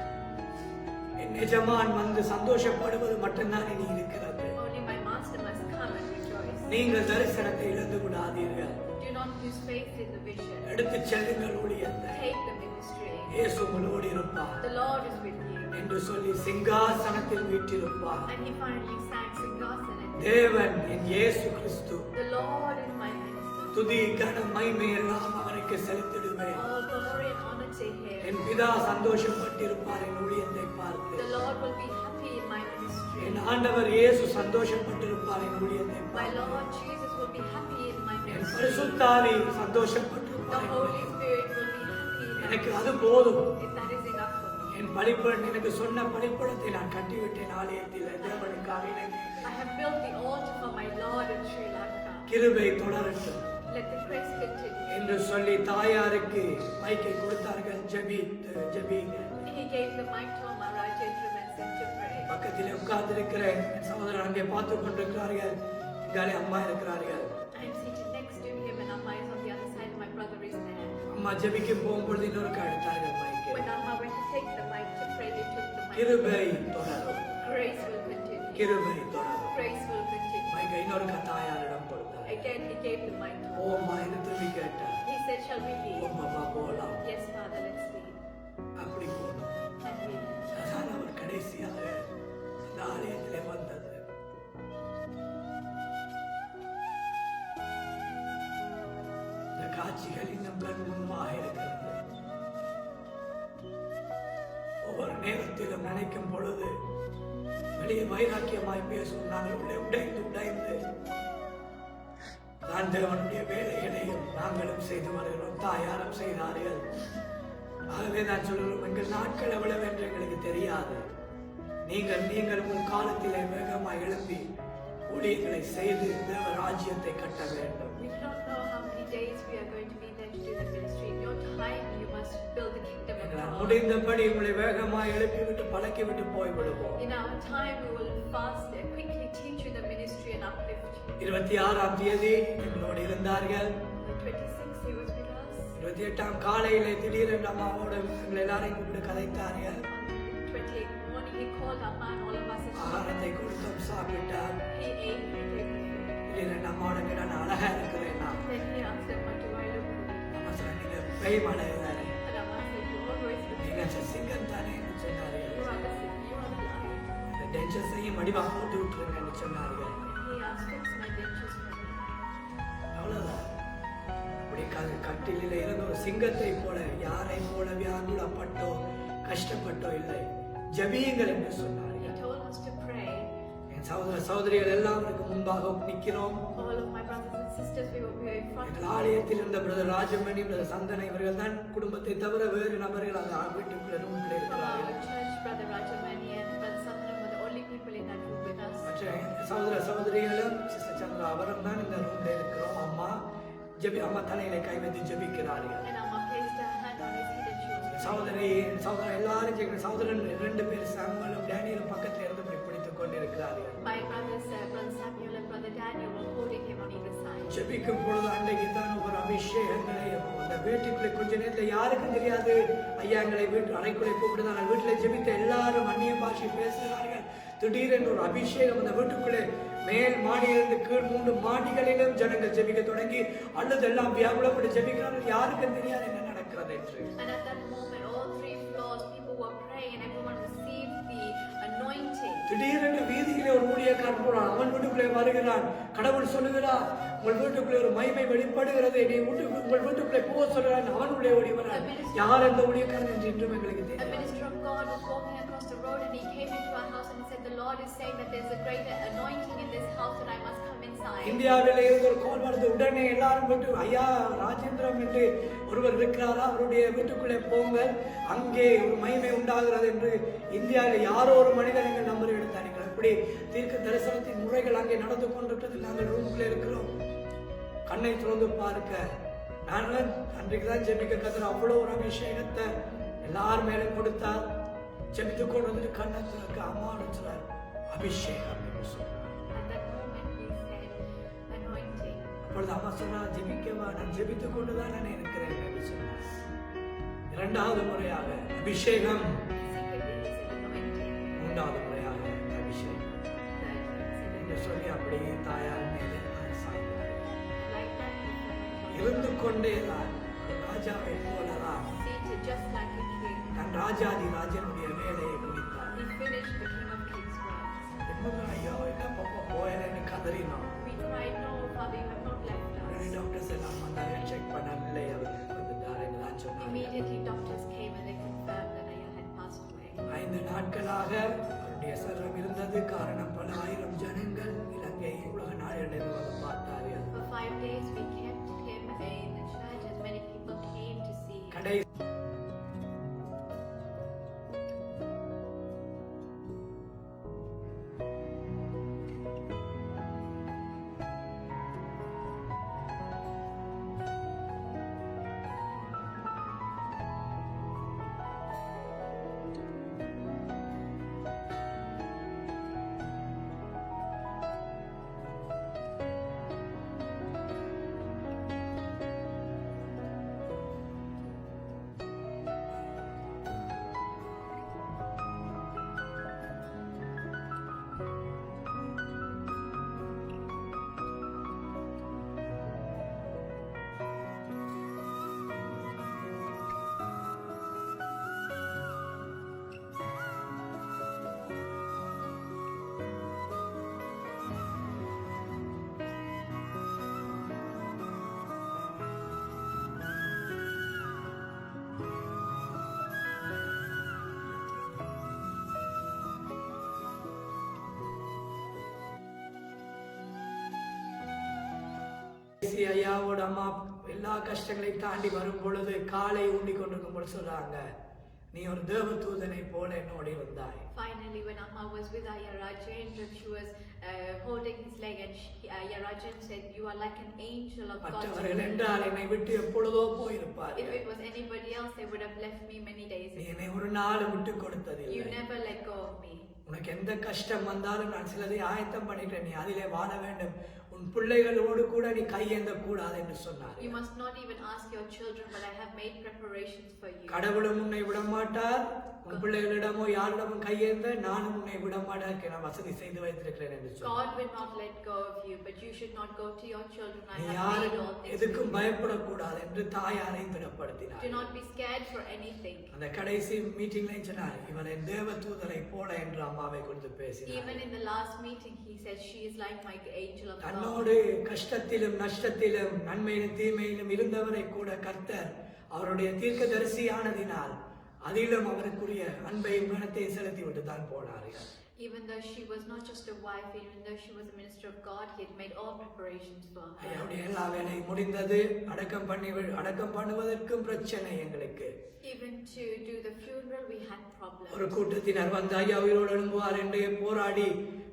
என் எஜமான் வந்து சந்தோஷப்படுவது மட்டும்தான் இனி இருக்கிறது. Only my master must come and rejoice. நீங்கள் தரிசனத்தை இழந்து விடாதீர்கள். Do not lose faith in the vision. எடுத்து செல்லுங்கள் ஊழியத்தை. Take the ministry. இயேசு உங்களோடு இருப்பார் The Lord is with you. என்று சொல்லி சிங்காசனத்தில் வீற்றிருப்பார். And he finally sang Singhasanam. தேவன் என் இயேசு கிறிஸ்து. The Lord is my minister. துதி கன மகிமை எல்லாம் அவருக்கு செலுத்திடுவேன். All glory and honor to him. என் பிதா சந்தோஷப்பட்டிருப்பார் என் ஊழியத்தை பார்த்து. The Lord will be happy in my ministry. என் ஆண்டவர் இயேசு சந்தோஷப்பட்டிருப்பார் என் ஊழியத்தை My பார்த்து. Lord Jesus will be happy in my N ministry. பரிசுத்தாவி The சந்தோஷப்பட்டிருப்பார் என் Holy ஊழியத்தை. Spirit will be happy in my எனக்கு அது போதும். ministry. That is enough for me. என் பலிபீடம் எனக்கு சொன்ன பலிபீடத்தை நான் கட்டிவிட்டேன். ஆலயத்தில் தேவனுக்காக எனக்கு I have built the altar for my Lord in Sri Lanka. கிருபை தொடரட்டும் Let the grace continue. என்று சொல்லி தாயாருக்கு மைக்கை கொடுத்தார்கள். ஜெபிங்க. He gave the mic to Amar Rajendra and said to pray. பக்கத்தில் உட்கார்ந்திருக்கிற என் சகோதரன் அங்கே பார்த்து கொண்டிருக்கிறார்கள். இங்காலே அம்மா இருக்கிறார்கள். I am seated next to him and Amma is on the other side and my brother is there. அம்மா ஜெபிக்க போகும்பொழுது இன்னொரு எடுத்தார்கள் மைக்கை. When Amma went to take the mic to pray, they took the mic. கிருபை தொடரும். Grace will continue. கிருபை தொடரும். Grace will continue. மைக்கை இன்னொரு தாயாரிடம் கொடுத்தார். Again, he gave the mic to O Amma. அம்மா இது திரும்பி கேட்டார். He said, shall we leave? அம்மா போகலாம். Yes, Father, let's leave. அப்படி போனோம். And we left. அதான் அவர் கடைசியாக அந்த ஆலயத்திலே வந்தது. இந்த காட்சிகள் இன்னும் கண் முன்பாக இருக்கிறது. ஒவ்வொரு நேரத்திலும் நினைக்கும் பொழுது வெளியே வைராக்கியமாய் பேசும் நாங்கள் உள்ளே உடைந்து நான் தேவனுடைய வேலைகளையும் நாங்களும் செய்து வருகிறோம். தாயாரும் செய்தார்கள். ஆகவே நான் சொல்கிறோம், எங்கள் நாட்கள் எவ்வளவு என்று எங்களுக்கு தெரியாது. நீங்கள் உங்கள் காலத்திலே வேகமாக எழுப்பி ஊழியர்களை செய்து தேவ ராஜ்யத்தை கட்ட வேண்டும். We do not know how many days we are going to be there to do the ministry. In your time, you must us to build the kingdom of God. முடிந்தபடி உங்களை வேகமாக எழுப்பி விட்டு பழக்கி விட்டு போய் விடுவோம். In our time, we will fast and quickly teach you the ministry and uplift you. 26ஆம் தேதி எங்களோடு இருந்தார்கள். The 26th, he was with us. 28ஆம் காலையிலே திடீரென்று அம்மாவோடு எங்களை எல்லாரையும் கூப்பிட்டு கதைத்தார்கள். On the 28th morning, he called our man, all of us. ஆகாரத்தை கொடுத்தோம், சாப்பிட்டார். He ate, we gave him food. திடீரென்று அம்மாவோட கிட்ட நான் அழகா இருக்கிறேன் நான். Then he asked them, what do I look like? அம்மா சொன்னாங்க, நீங்க பேய் மலை தானே, And Amma said, you always look நீங்க சிங்கம் தானே சொன்னார்கள். You are the sick, you are the lion. இந்த டென்ஷன்ஸையும் வடிவாக போட்டு விட்டுருங்கன்னு சொன்னார்கள். He asked, fix my dentures for me. அவ்வளவுதான். அப்படி கட்டிலில் இருந்த ஒரு சிங்கத்தை போல யாரை போல வியாகுலப்பட்டோ கஷ்டப்பட்டோ இல்லை, ஜெபியுங்கள் என்று He சொன்னார்கள். told us to pray. என் சகோதர சகோதரிகள் எல்லாருக்கு முன்பாக நிற்கிறோம். All of my brothers and sisters, we will be in front of எங்கள் you. ஆலயத்தில் இருந்த பிரதர் ராஜமணி, பிரதர் சந்தன இவர்கள் தான் குடும்பத்தை தவிர வேறு நபர்கள் அந்த வீட்டுக்குள்ள ரூம்ல From our இருக்கிறார்கள். church, Brother Rajamani and Brother Sandanam were the only people in that room with us. மற்ற சகோதர சகோதரிகளும் சிஸ்டர் சந்திரா அவரும் தான் இந்த ரூம்ல இருக்கிறோம். அம்மா அம்மா தலையில கை வைத்து ஜெபிக்கிறார்கள். And Amma placed her hand on his head and she was சகோதரன் எல்லாரும் ஜெபிக்கிற சகோதரன் 2 பேர் சாமுவேலும் டேனியலும் பக்கத்துல இருந்து இப்படி பிடித்துக் கொண்டிருக்கிறார்கள். my brothers, Brother Samuel and Brother Daniel were holding him on either side. ஜெபிக்கும் பொழுது அன்றைக்கு தான் ஒரு அபிஷேகங்களை அந்த வீட்டுக்குள்ளே கொஞ்ச நேரத்தில் யாருக்கும் தெரியாது. ஐயா எங்களை வீட்டு அறைக்குள்ளே கூப்பிடுதான் வீட்டில் ஜெபித்த எல்லாரும் அந்நிய பாஷை பேசுகிறார்கள். திடீரென்று ஒரு அபிஷேகம் அந்த வீட்டுக்குள்ளே மேல் மாடியிலிருந்து கீழ் 3 மாடிகளிலும் ஜனங்கள் ஜெபிக்க தொடங்கி அழுதெல்லாம் வியாகுலப்பட்டு ஜெபிக்கிறார்கள். யாருக்கும் தெரியாது என்ன நடக்கிறது என்று. And at that moment, all 3 floors, people were praying and everyone received the anointing. திடீரென்று வீதியிலே ஒரு ஊழியக்காரன் போறான். அவன் வீட்டுக்குள்ளே வருகிறான். கடவுள் சொல்லுகிறார், உங்கள் வீட்டுக்குள்ளே ஒரு மகிமை வெளிப்படுகிறது, நீ உங்கள் வீட்டுக்குள்ளே போக சொல்கிறான். அவன் உள்ளே ஓடி வரான். யார் அந்த ஊழியக்காரன் என்று இன்றும் எங்களுக்கு A தெரியும். minister of God was walking across the road and he came into our house and said, the Lord is saying that there's a greater anointing in this house and I must come inside. இந்தியாவில் இருந்து ஒரு கால் வருது. உடனே எல்லாரும் வீட்டு ஐயா ராஜேந்திரம் என்று ஒருவர் இருக்கிறாரா, அவருடைய வீட்டுக்குள்ளே போங்கள், அங்கே ஒரு மகிமை உண்டாகிறது என்று இந்தியாவில் யாரோ ஒரு மனிதன் எங்கள் நம்பர் எடுத்து அனுப்பினார். இப்படி தீர்க்க தரிசனத்தின் முறைகள் அங்கே நடந்து கொண்டிருக்கிறது. நாங்கள் ரூமுக்குள்ளே இருக்கிறோம். கண்ணை திறந்து பார்க்க நாங்கள் அன்றைக்கு தான் ஜெபிக்க கத்துற அவ்வளோ ஒரு அபிஷேகத்தை எல்லார் மேலே கொடுத்தார். ஜெபித்து கொண்டு வந்து கண்ணை திறக்க அம்மான்னு சொன்னார், அபிஷேகம் என்று சொன்னார். At that moment we said, anointing. அப்பொழுது அம்மா சொன்னார், ஜெபிக்கவா, நான் ஜெபித்து கொண்டுதான் நான் இருக்கிறேன் என்று சொன்னார். 2வது முறையாக அபிஷேகம், Secondly, he said, anointing. 3வது முறையாக அபிஷேகம் Thirdly, he said, என்று சொல்லி அப்படியே தாயார் மீது நான் சாய்ந்தார். like that, he fell இருந்து கொண்டேதான் ராஜாவை போலதான் seated just like a king. நான் ராஜாதி ராஜனுடைய வேலையை முடித்தார். He finished the King of Kings' works. என்னங்க ஐயோ என்ன போயலன்னு கதறினோம். We cried, no, Father, you have not left us. Doctors எல்லாம் வந்தாங்க, செக் பண்ணல, அவர் வந்துட்டாருன்னு தான் சொன்னாங்க. Immediately, doctors came and they confirmed that Ayah had passed away. 5 நாட்களாக அவருடைய சரீரம் இருந்தது. காரணம் பல ஆயிரம் ஜனங்கள் இலங்கை உலக நாடுகளில் வந்து பார்த்தார்கள். For 5 days, we kept him in the church as many people came to see him. கடை ஐயாவோட அம்மா எல்லா கஷ்டங்களையும் தாண்டி வரும் பொழுது காலை ஊண்டி கொண்டிருக்கும் பொழுது சொல்றாங்க, நீ ஒரு தேவதூதனை போல என்னோடு இருந்தாய். Finally, when Amma was with Ayya Rajendra, she was holding his leg, and Ayya Rajendra said, "You are like an angel of God." மற்றவர்கள் என்றால் என்னை விட்டு எப்பொழுதோ If போயிருப்பார்கள். it was anybody else, they would have left me many days நீ ago. என்னை ஒரு நாள் விட்டு கொடுத்ததில்லை. You never let go of me. உனக்கு எந்த கஷ்டம் வந்தாலும் நான் சிலதை ஆயத்தம் பண்ணிட்டேன், நீ அதிலே வாழ வேண்டும். உன் பிள்ளைகளோடு கூட நீ கையேந்த கூடாது என்று சொன்னார். You must not even ask your children, but I have made preparations for you. கடவுளும் உன்னை விடமாட்டார், உன் பிள்ளைகளிடமோ யாரிடமும் கையேந்த நானும் உன்னை விடமாட்டேன், நான் வசதி செய்து வைத்திருக்கிறேன் என்று சொன்னார். God will not let go of you, but you should not go to your children. I நீ have யாரும் made all things. எதுக்கும் பயப்படக்கூடாது என்று தாயாரை திடப்படுத்தினார். Do not be scared for anything. அந்த கடைசி மீட்டிங்ல சொன்னார், இவன் என் தேவதூதரை போல என்று அம்மாவை குறித்து பேசினார். Even in the last meeting, he said, "She is like my angel of God." தன்னோடு கஷ்டத்திலும் நஷ்டத்திலும் நன்மையிலும் தீமையிலும் இருந்தவரை கூட கர்த்தர் அவருடைய தீர்க்கதரிசியானதினால் அதிலும் அவருக்குரிய அன்பையும் கனத்தையும் செலுத்தி விட்டு தான் போனார்கள். Even though she was not just a wife, even though she was a minister of God, he had made all preparations for her. ஐயாவுடைய எல்லா வேலையும் முடிந்தது. அடக்கம் பண்ணுவதற்கும் பிரச்சனை எங்களுக்கு. Even to do the funeral, we had problems. ஒரு கூட்டத்தினர் வந்து ஐயா உயிரோடு எழும்புவார் என்று போராடி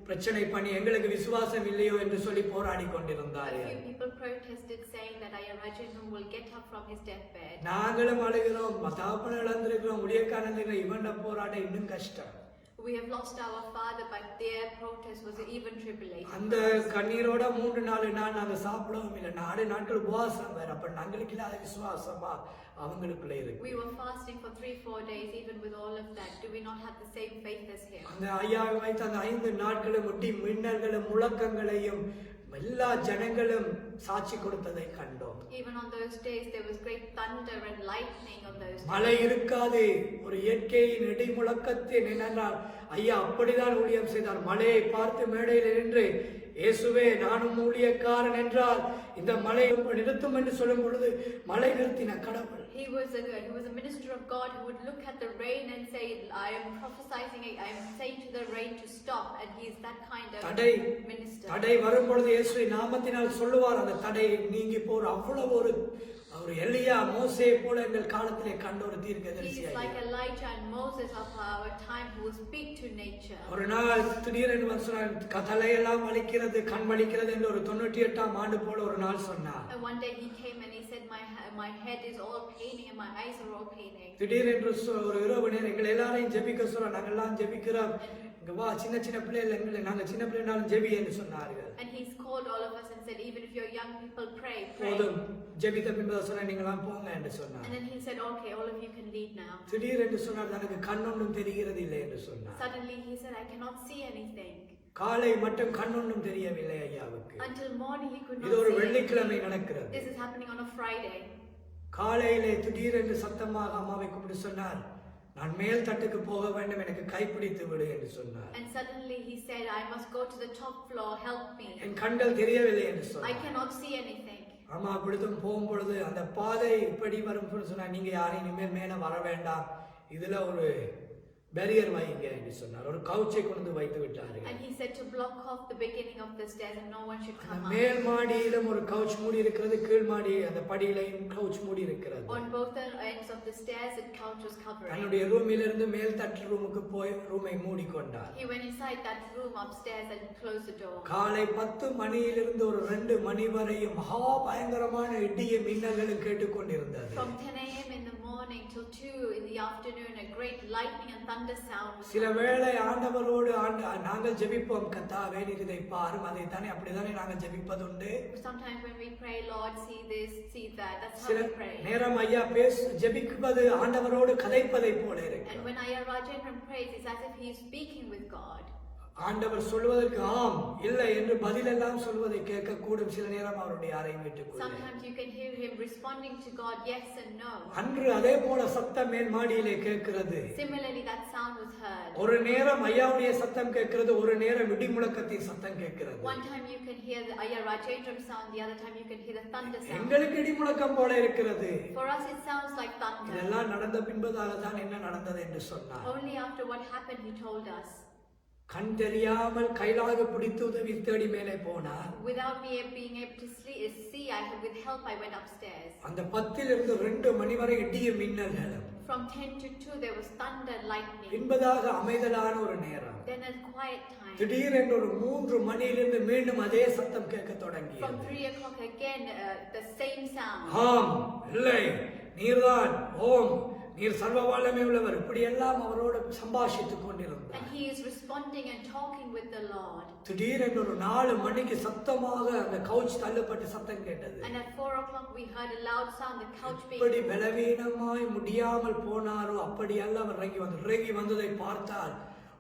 பிரச்சனை பண்ணி எங்களுக்கு விசுவாசம் இல்லையோ என்று சொல்லி போராடி A கொண்டிருந்தார்கள். few people protested, saying that Ayya Rajendra will get up from his deathbed. நாங்களும் அழுகிறோம், தாப்பனை இழந்திருக்கிறோம், ஊழியக்காரன் இவன் போராட இன்னும் கஷ்டம். We have lost our father, but their protest was even tribulation. அந்த கண்ணீரோட 3-4 நாள் நாங்க சாப்பிடவும் இல்லை. 4 நாட்கள் உபவாசம் வேற. அப்ப நாங்களுக்கு இல்லாத விசுவாசமா அவங்களுக்குள்ள இருக்கு. We were fasting for 3-4 days. Even with all of that, do we not have the same faith as him? அந்த ஐயாவை வைத்து அந்த 5 நாட்களும் முட்டி மின்னல்களும் முழக்கங்களையும் எல்லா ஜனங்களும் சாட்சி கொடுத்ததை கண்டோம். Even on those days, there was great thunder and lightning on those days. மழை இருக்காது, ஒரு இயற்கையின் இடி முழக்கத்தின் என்னென்றால் ஐயா அப்படிதான் ஊழியம் செய்தார். மழையை பார்த்து மேடையில் நின்று இயேசுவே நானும் ஊழியக்காரன் என்றால் இந்த மழை நிறுத்தும் என்று சொல்லும் பொழுது மழை நிறுத்தின கடவுள். He was a minister of God who would look at the rain and say, "I am prophesying, I am saying to the rain to stop," and he is that kind of minister. தடை வரும் பொழுது இயேசுவை நாமத்தினால் சொல்லுவார், அந்த தடை நீங்கி போற அவ்வளவு ஒரு எலியா மோசே போல எங்கள் காலத்திலே கண்ட ஒரு தீர்க்கதரிசி. He is like Elijah and Moses of our time who will speak to nature. ஒரு நாள் திடீரென்று வந்து சொன்னார், தலையெல்லாம் வலிக்கிறது, கண் வலிக்கிறது என்று ஒரு 98ஆம் ஆண்டு போல ஒரு நாள் சொன்னார். And one day he came and he said, my head is all paining and my eyes are all paining. திடீரென்று ஒரு இரவு நேரம் எங்கள் எல்லாரையும் ஜெபிக்க சொல்ல, நாங்கள் எல்லாம் ஜெபிக்கிறோம், இங்க வா சின்ன பிள்ளைகள் நாங்க சின்ன பிள்ளைனாலும் ஜெபி என்று சொன்னார்கள். And he's called all of us and said, even if you're young people, pray. போதும் ஜெபித்த பின்பு சொன்ன நீங்களாம் போங்க என்று சொன்னார். And then he said, okay, all of you can lead now. திடீரென்று சொன்னார், எனக்கு கண்ணொன்றும் தெரிகிறது இல்லை என்று சொன்னார். Suddenly he said, I cannot see anything. காலை மட்டும் கண்ணொன்றும் தெரியவில்லை ஐயாவுக்கு. Until morning he could not இது ஒரு see வெள்ளிக்கிழமை anything. நடக்கிறது. This is happening on a Friday. காலையிலே திடீரென்று சத்தமாக அம்மாவை கூப்பிட்டு சொன்னார், நான் மேல் தட்டுக்கு போக வேண்டும், எனக்கு கைப்பிடித்து விடு என்று சொன்னார். And suddenly he said, I must go to the top floor, help me. என் கண்கள் தெரியவில்லை என்று I சொன்னார். cannot see anything. அம்மா அப்படித்தான் போகும்பொழுது அந்த பாதை இப்படி வரும் சொன்னா, நீங்க யாரையும் இனிமேல் மேல வர வேண்டாம், இதுல ஒரு பேரியர் வைங்க என்று சொன்னார். ஒரு கவுச்சை கொண்டு வைத்து விட்டார்கள். And he said to block off the beginning of the stairs and no one should come up. மேல் மாடியிலும் ஒரு கவுச் மூடி இருக்கிறது, கீழ் மாடி அந்த படியிலையும் கவுச் மூடி இருக்கிறது. On both the ends of the stairs the couch was covering. தன்னுடைய ரூமிலிருந்து மேல் தட்டு ரூமுக்கு போய் ரூமை மூடிக்கொண்டார். He went inside that room upstairs and closed the door. காலை 10 மணியிலிருந்து ஒரு 2 மணி வரையும் மகா பயங்கரமான இடியும் மின்னல்களும் கேட்டுக்கொண்டிருந்தது. From 10 a.m. in the morning till 2 in the afternoon, a great lightning and thunder sound. சில வேளை ஆண்டவரோடு நாங்கள் ஜெபிப்போம், கர்த்தாவே நீர் இதை பாரும், அதை தானே அப்படிதானே நாங்கள் ஜெபிப்பதுண்டு. Sometimes when we pray, Lord, see this, see that, that's how சில we pray. நேரம் ஐயா ஜெபிப்பது ஆண்டவரோடு கதைப்பதை போல இருக்கு. And when Ayya Rajendra prays, it's as if he is speaking with God. ஆண்டவர் சொல்வதற்கு ஆம் இல்லை என்று பதிலெல்லாம் சொல்வதை கேட்க கூடும் சில நேரம் அவருடைய அறை வீட்டுக்குள்ளே. Sometimes you can hear him responding to God yes and no. அன்று அதே போல சத்தம் மேல் மாடியிலே கேட்கிறது. Similarly, that sound was heard. ஒரு நேரம் ஐயாவுடைய சத்தம் கேட்கிறது, ஒரு நேரம் இடி முழக்கத்தின் சத்தம் கேட்கிறது. One time you can hear the Ayya Rajendra sound, the other time you can hear the thunder sound. எங்களுக்கு இடி முழக்கம் போல இருக்கிறது. For us it sounds like thunder. இதெல்லாம் நடந்த பின்பதாக தான் என்ன நடந்தது என்று சொன்னார். Only after what happened he told us. கண் தெரியாமல் கைலாக பிடித்து உதவி தேடி மேலே போனார். Without me being able to see, with help I went upstairs. அந்த 10 இருந்து 2 மணி வரை இடியும் மின்னல்களும். From 10 to 2 there was thunder, lightning. பின்பதாக அமைதலான ஒரு நேரம். Then a quiet time. திடீரென்று ஒரு 3 மணியிலிருந்து மீண்டும் அதே சத்தம் கேட்க From தொடங்கியது. 3 o'clock again the same sound. ஆம், இல்லை, நீர்தான், ஓம், நீர் சர்வ வல்லமை உள்ளவர், இப்படி எல்லாம் அவரோடு சம்பாஷித்துக் கொண்டிருந்தார். And he is responding and talking with the Lord. திடீரென்று ஒரு 4 மணிக்கு சத்தமாக அந்த கவுச் தள்ளப்பட்டு சத்தம் கேட்டது. And at 4 o'clock we heard a loud sound, the couch being இப்படி பலவீனமாய் முடியாமல் போனாரோ அப்படி எல்லாம் இறங்கி வந்ததை பார்த்தால்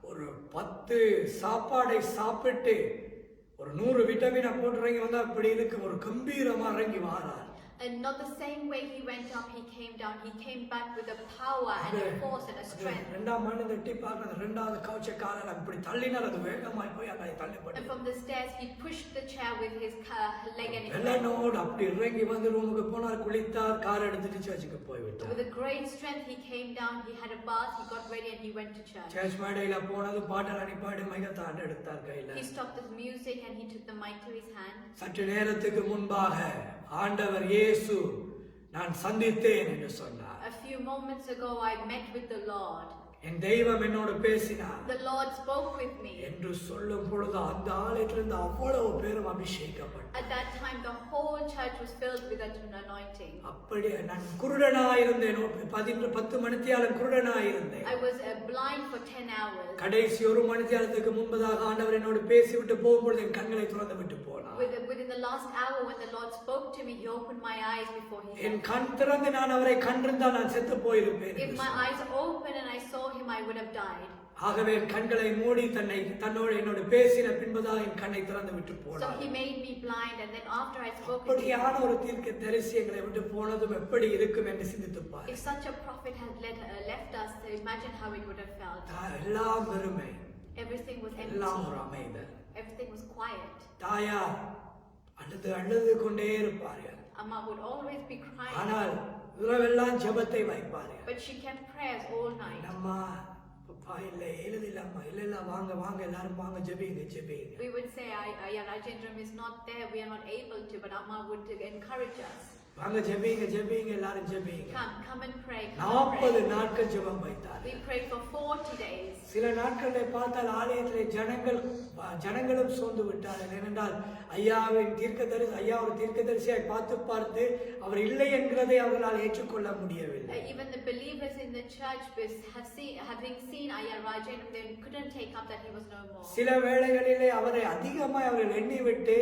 ஒரு 10 சாப்பாடை சாப்பிட்டு ஒரு 100 விட்டமினை போட்டு இறங்கி வந்தா அப்படி இருக்கு, ஒரு கம்பீரமா இறங்கி வாரார். And not the same way he went up, he came down. He came back with a power and a force and a strength. இரண்டாம் மணி தட்டி பார்க்க இரண்டாவது கவுச்சை காலால் அப்படி தள்ளினார், அது வேகமாய் போய் அங்கே தள்ளப்பட்டது. And from the stairs he pushed the chair with his leg and it வெள்ளனோடு அப்படி இறங்கி வந்து ரூமுக்கு போனார், குளித்தார், கார் எடுத்துட்டு சர்ச்சுக்கு போய்விட்டார். with a great strength he came down, he had a bath, he got ready and he went to church. Church மேடையில போனது பாட்டல் அணிப்பாடு மைகத்தாண்டு எடுத்தார் கையில. He stopped the music and he took the mic to his hand. சற்று நேரத்துக்கு முன்பாக ஆண்டவர் இயேசு நான் சந்தித்தேன் என்று சொன்னார். A few moments ago I met with the Lord. என் தெய்வம் என்னோடு பேசினார். The Lord spoke with me. என்று சொல்லும் பொழுது அந்த ஆலயத்திலிருந்து அவ்வளவு பேரும் அபிஷேகப்பட்டார். At that time the whole church was filled with an anointing. அப்படி நான் குருடனாயிருந்தேன், 10 மணித்தியாலம் குருடனாயிருந்தேன். I was blind for 10 hours. கடைசி 1 மணித்தியாலத்துக்கு முன்பதாக ஆண்டவர் என்னோடு பேசிவிட்டு போகும்பொழுது என் கண்களை திறந்து விட்டு போனார். Within the last hour when the Lord spoke to me, he opened my eyes before he N said, கண் திறந்து நான் அவரை கண்டிருந்தால் நான் செத்து போயிருப்பேன். if my eyes opened and I saw him, I would have died. ஆகவே என் கண்களை மூடி தன்னோடு என்னோடு பேசின பின்பதாக என் கண்ணை திறந்து விட்டு So போனார். he made me blind, and then after I spoke to him, அப்படியான ஒரு தீர்க்கதரிசி எங்களை விட்டு போனதும் எப்படி இருக்கும் என்று சிந்தித்துப் பார். if such a prophet had left us, imagine how it would have felt. எல்லாம் வெறுமை, Everything was எல்லாம் ஒரு empty. அமைதல். Everything was quiet. தாயார் அழுது கொண்டே இருப்பார்கள். Amma would always be crying, ஆனால் இரவெல்லாம் ஜெபத்தை வைப்பார்கள். but she kept prayers all night. அம்மா அப்பா இல்லை எழுதில்லாமா இல்ல வாங்க எல்லாரும் வாங்க ஜெபிங்க. We would say, Rajendram is not there, we are not able to, but Amma would encourage us. வாங்க ஜெபிங்க எல்லாரும் ஜெபிங்க. Come and pray. 40 நாட்கள் ஜெபம் வைத்தார். We prayed for 40 days. சில நாட்களை பார்த்தால் ஆலயத்திலே ஜனங்களும் சோர்ந்து விட்டார்கள். ஏனென்றால் ஐயா ஒரு தீர்க்கதரிசியாய் பார்த்து அவர் இல்லை என்கிறதை அவர்களால் ஏற்றுக்கொள்ள முடியவில்லை. Even the believers in the church having seen Ayya Rajendram, they couldn't take up that he was no more. சில வேளைகளிலே அவரை அதிகமாக அவர்கள் எண்ணி விட்டு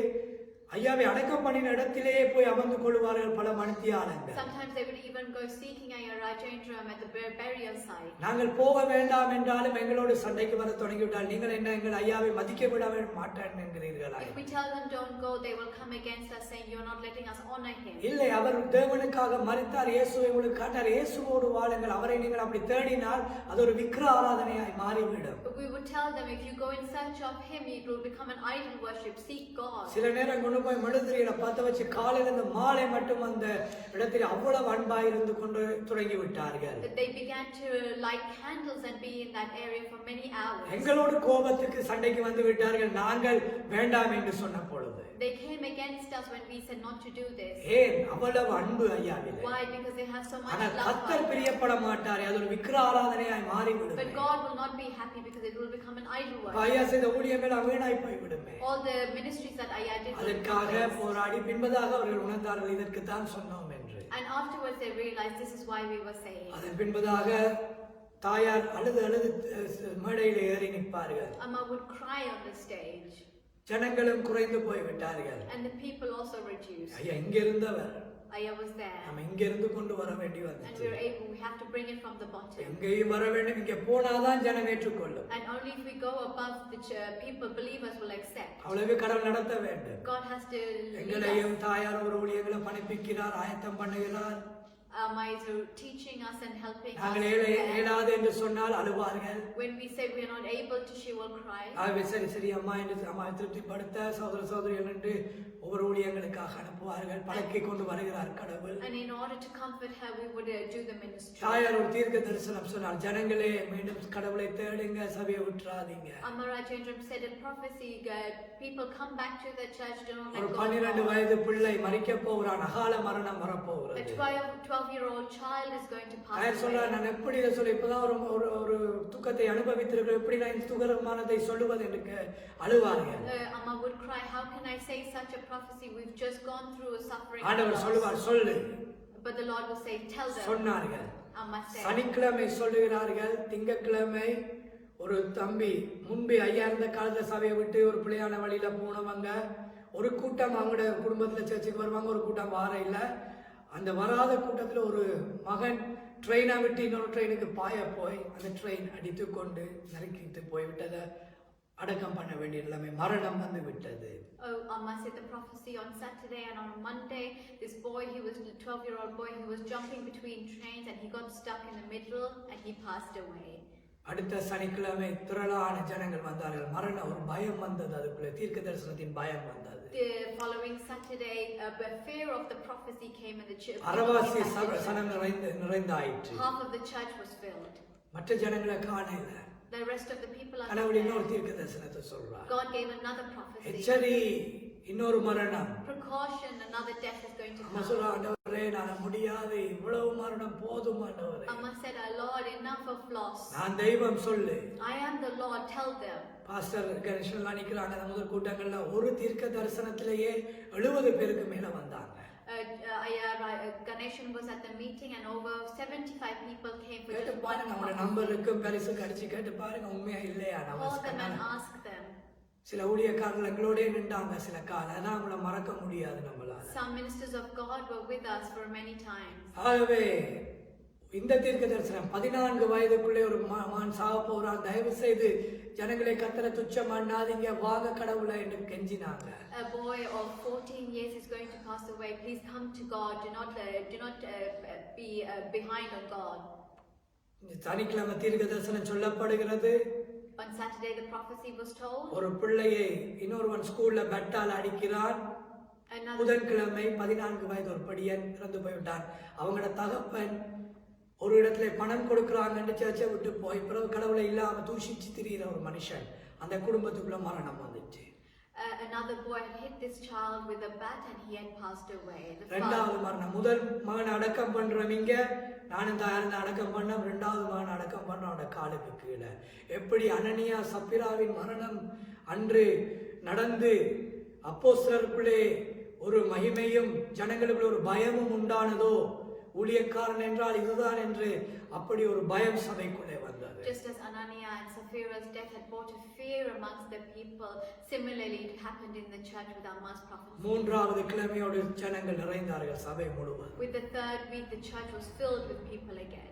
ஐயாவை அடக்கம் பண்ணின இடத்திலேயே போய் அமர்ந்து கொள்வார்கள் பல மணித்தியாலங்கள். Sometimes they would even go seeking Ayya Rajendram at the burial site. நாங்கள் போக வேண்டாம் என்றாலும் எங்களோடு சண்டைக்கு வர தொடங்கிவிட்டால் நீங்கள் என்ன எங்கள் ஐயாவை மதிக்க விட மாட்டேன் என்கிறீர்களா? If we tell them don't go, they will come against us saying you're not letting us honor him. இல்லை, அவர் தேவனுக்காக மரித்தார், இயேசுவை உங்களுக்கு காட்டார், இயேசுவோடு வாழுங்கள். அவரை நீங்கள் அப்படி தேடினால் அது ஒரு விக்கிர ஆராதனையாய் மாறிவிடும். But we would tell them if you go in search of him, it will become an idol worship. Seek God. சில நேரம் கொண்டு போய் மெழுதிரியில பத்த வச்சு காலையிலிருந்து மாலை மட்டும் அந்த இடத்தில் அவ்வளவு அன்பாய் இருந்து கொண்டு தொடங்கி விட்டார்கள். They began to light candles and be in that area for many hours. எங்களோடு கோபத்துக்கு சண்டைக்கு வந்து விட்டார்கள் நாங்கள் வேண்டாம் என்று சொன்ன பொழுது. They came against us when we said not to do this. ஏன் அவ்வளவு அன்பு ஐயாவிலே? Why? Because they have so much ஆனால் love. கர்த்தர் பிரியப்பட மாட்டார், அது ஒரு விக்கிர ஆராதனையாய் மாறிவிடும். But God will not be happy because it will become an idol worship. ஐயா செய்த ஊழியங்கள் வீணாய் போய்விடுமே. All the ministries that Ayya did. அதற்காக போராடி பின்பதாக அவர்கள் உணர்ந்தார்கள் இதற்கு தான் சொன்னோம் என்று. And afterwards they realized this is why we were saying. அதன் பின்பதாக தாயார் அழுது மேடையிலே ஏறி நிற்பார்கள். Amma would cry on the stage. ஜனங்களும் குறைந்து போய்விட்டார்கள். And the people also reduced. ஐயா இங்க இருந்தவர், Ayya was there. நம்ம இங்க இருந்து கொண்டு வர வேண்டி And வந்தது. we have to bring it from the bottom. எங்கேயும் வர வேண்டும், இங்க போனாதான் ஜனம் ஏற்றுக்கொள்ளும். And only if we go above the people, believers will accept. அவ்வளவு கடவுள் நடத்த வேண்டும். God has to lead us. எங்களையும் தாயார் ஒரு ஊழியர்களை பணிப்பிக்கிறார், ஆயத்தம் பண்ணுகிறார். Amma is teaching us and helping நாங்கள் us. ஏழாது என்று சொன்னால் அழுவார்கள். When we say we are not able to, she will cry. ஆகவே சரி சரி அம்மா என்று அம்மா திருப்திப்படுத்த சகோதர சகோதரிகள் என்று ஒவ்வொரு ஊழியங்களுக்காக அனுப்புவார்கள். பழக்கி கொண்டு வருகிறார் கடவுள். And in order to comfort her, we would do the ministry. தாயார் ஒரு தீர்க்க தரிசனம் சொன்னார், ஜனங்களே மீண்டும் கடவுளை தேடுங்க, சபையை விட்டுறாதீங்க. Amma Rajendram said in prophecy, people come back to the church, do not ஒரு let go. 12 வயது பிள்ளை மரிக்க போகிறான், அகால மரணம் வரப்போகிறது. A 12-year-old child is going to pass தாயார் சொல்றார், away. நான் எப்படி இதை சொல்ல, இப்பதான் ஒரு துக்கத்தை அனுபவித்திருக்கிறேன், எப்படி நான் இந்த துக்கமானதை சொல்லுவது என்று அழுவார்கள். Amma would cry, how can I say such a prophecy? We've just gone through a suffering. ஆண்டவர் சொல்லுவார், சொல்லு. But the Lord will say, tell them. சொன்னார்கள். Amma said. சனிக்கிழமை சொல்லுகிறார்கள், திங்கட்கிழமை ஒரு தம்பி முன்பு ஐயா இருந்த காலத்துல சபையை விட்டு ஒரு பிள்ளையான வழியில போனவங்க ஒரு கூட்டம் அவங்களோட குடும்பத்துல சர்ச்சுக்கு வருவாங்க, ஒரு கூட்டம் வார இல்ல. அந்த வராத கூட்டத்துல ஒரு மகன் ட்ரெயினை விட்டு இன்னொரு ட்ரெயினுக்கு பாய போய் அந்த ட்ரெயின் அடித்து கொண்டு நறுக்கிட்டு போய்விட்டதை அடக்கம் பண்ண வேண்டிய நிலைமை, மரணம் வந்து விட்டது. Oh, Amma said the prophecy on Saturday, and on Monday, this boy, he was a 12-year-old boy, he was jumping between trains and he got stuck in the middle and he passed away. அடுத்த சனிக்கிழமை திரளான ஜனங்கள் வந்தார்கள். மரண ஒரு பயம் வந்தது, அதுக்குள்ள தீர்க்க தரிசனத்தின் பயம் வந்தது. The following Saturday, a fear of the prophecy came and the church. அரவாசி Sanam நிறைந்தாயிற்று. Half of the church was filled. மற்ற ஜனங்களை காணல. The rest of the people are கடவுள் there. இன்னொரு தீர்க்க தரிசனத்தை சொல்றார். God gave another prophecy. எச்சரி, இன்னொரு மரணம். Precaution, another death is going to அம்மா come. சொல்ற, ஆண்டவரே நான் முடியாது, இவ்வளவு மரணம் போதும் ஆண்டவரே. Amma said, our Lord, enough of loss. நான் தெய்வம் சொல்லு. I am the Lord, tell them. Pastor கணேசன்லாம் நிக்கிறாங்க. அந்த முதல் கூட்டங்கள்ல ஒரு தீர்க்க தரிசனத்திலேயே 70 பேருக்கு மேல வந்தாங்க. Ganeshan was at the meeting and over 75 people came for கேட்டு just one பாருங்க, அவங்களோட prophecy. நம்பருக்கு பரிசு கடிச்சு கேட்டு பாருங்க, உண்மையா இல்லையா? Call them and ask them. சில ஊழியக்காரர்கள் எங்களோட நின்றாங்க சில காலம், அதான் அவங்கள மறக்க முடியாது நம்மளால. Some ministers of God were with us for many times. ஆகவே இந்த தீர்க்க தரிசனம் 14 வயதுக்குள்ளே ஒரு மகன் சாக போறான், தயவு செய்து ஜனங்களை கத்தரை துச்சம் பண்ணாதீங்க, வாங்க கடவுளை என்று கெஞ்சினாங்க. A boy of 14 years is going to pass away. Please come to God. Do not be behind on God. சனிக்கிழமை தீர்க்க தரிசனம் சொல்லப்படுகிறது. On Saturday the prophecy was told. ஒரு பிள்ளையை இன்னொருவன் ஸ்கூல்ல பெட்டால் அடிக்கிறான். புதன்கிழமை 14 வயது ஒரு படியன் இறந்து போய்விட்டான். அவங்களோட தகப்பன் ஒரு இடத்துல பணம் கொடுக்குறாங்கன்னு சர்ச்சை விட்டு போய் பிறகு கடவுளை இல்லாம தூஷிச்சு திரிகிற ஒரு மனுஷன், அந்த குடும்பத்துக்குள்ள மரணம் வந்துச்சு. Another boy had hit this child with a bat and he had passed away. இரண்டாவது மரணம். முதல் மகன் அடக்கம் பண்றோம் இங்க, நானும் தாயார் அடக்கம் பண்ணோம். இரண்டாவது மகன் அடக்கம் பண்ண அவனோட காலுக்கு கீழே. எப்படி அனனியா சப்பிராவின் மரணம் அன்று நடந்து அப்போஸ்தலருக்குள்ளே ஒரு மகிமையும் ஜனங்களுக்குள்ள ஒரு பயமும் உண்டானதோ, ஊழியக்காரன் என்றால் இதுதான் என்று அப்படி ஒரு பயம் சபைக்குள்ளே வந்தது. Just as Ananias and Sapphira's death had brought a fear amongst the people, similarly it happened in the church with Amma's prophecy. மூன்றாவது கிழமையோடு ஜனங்கள் நிறைந்தார்கள் சபை முழுவதும். With the third week the church was filled with people again.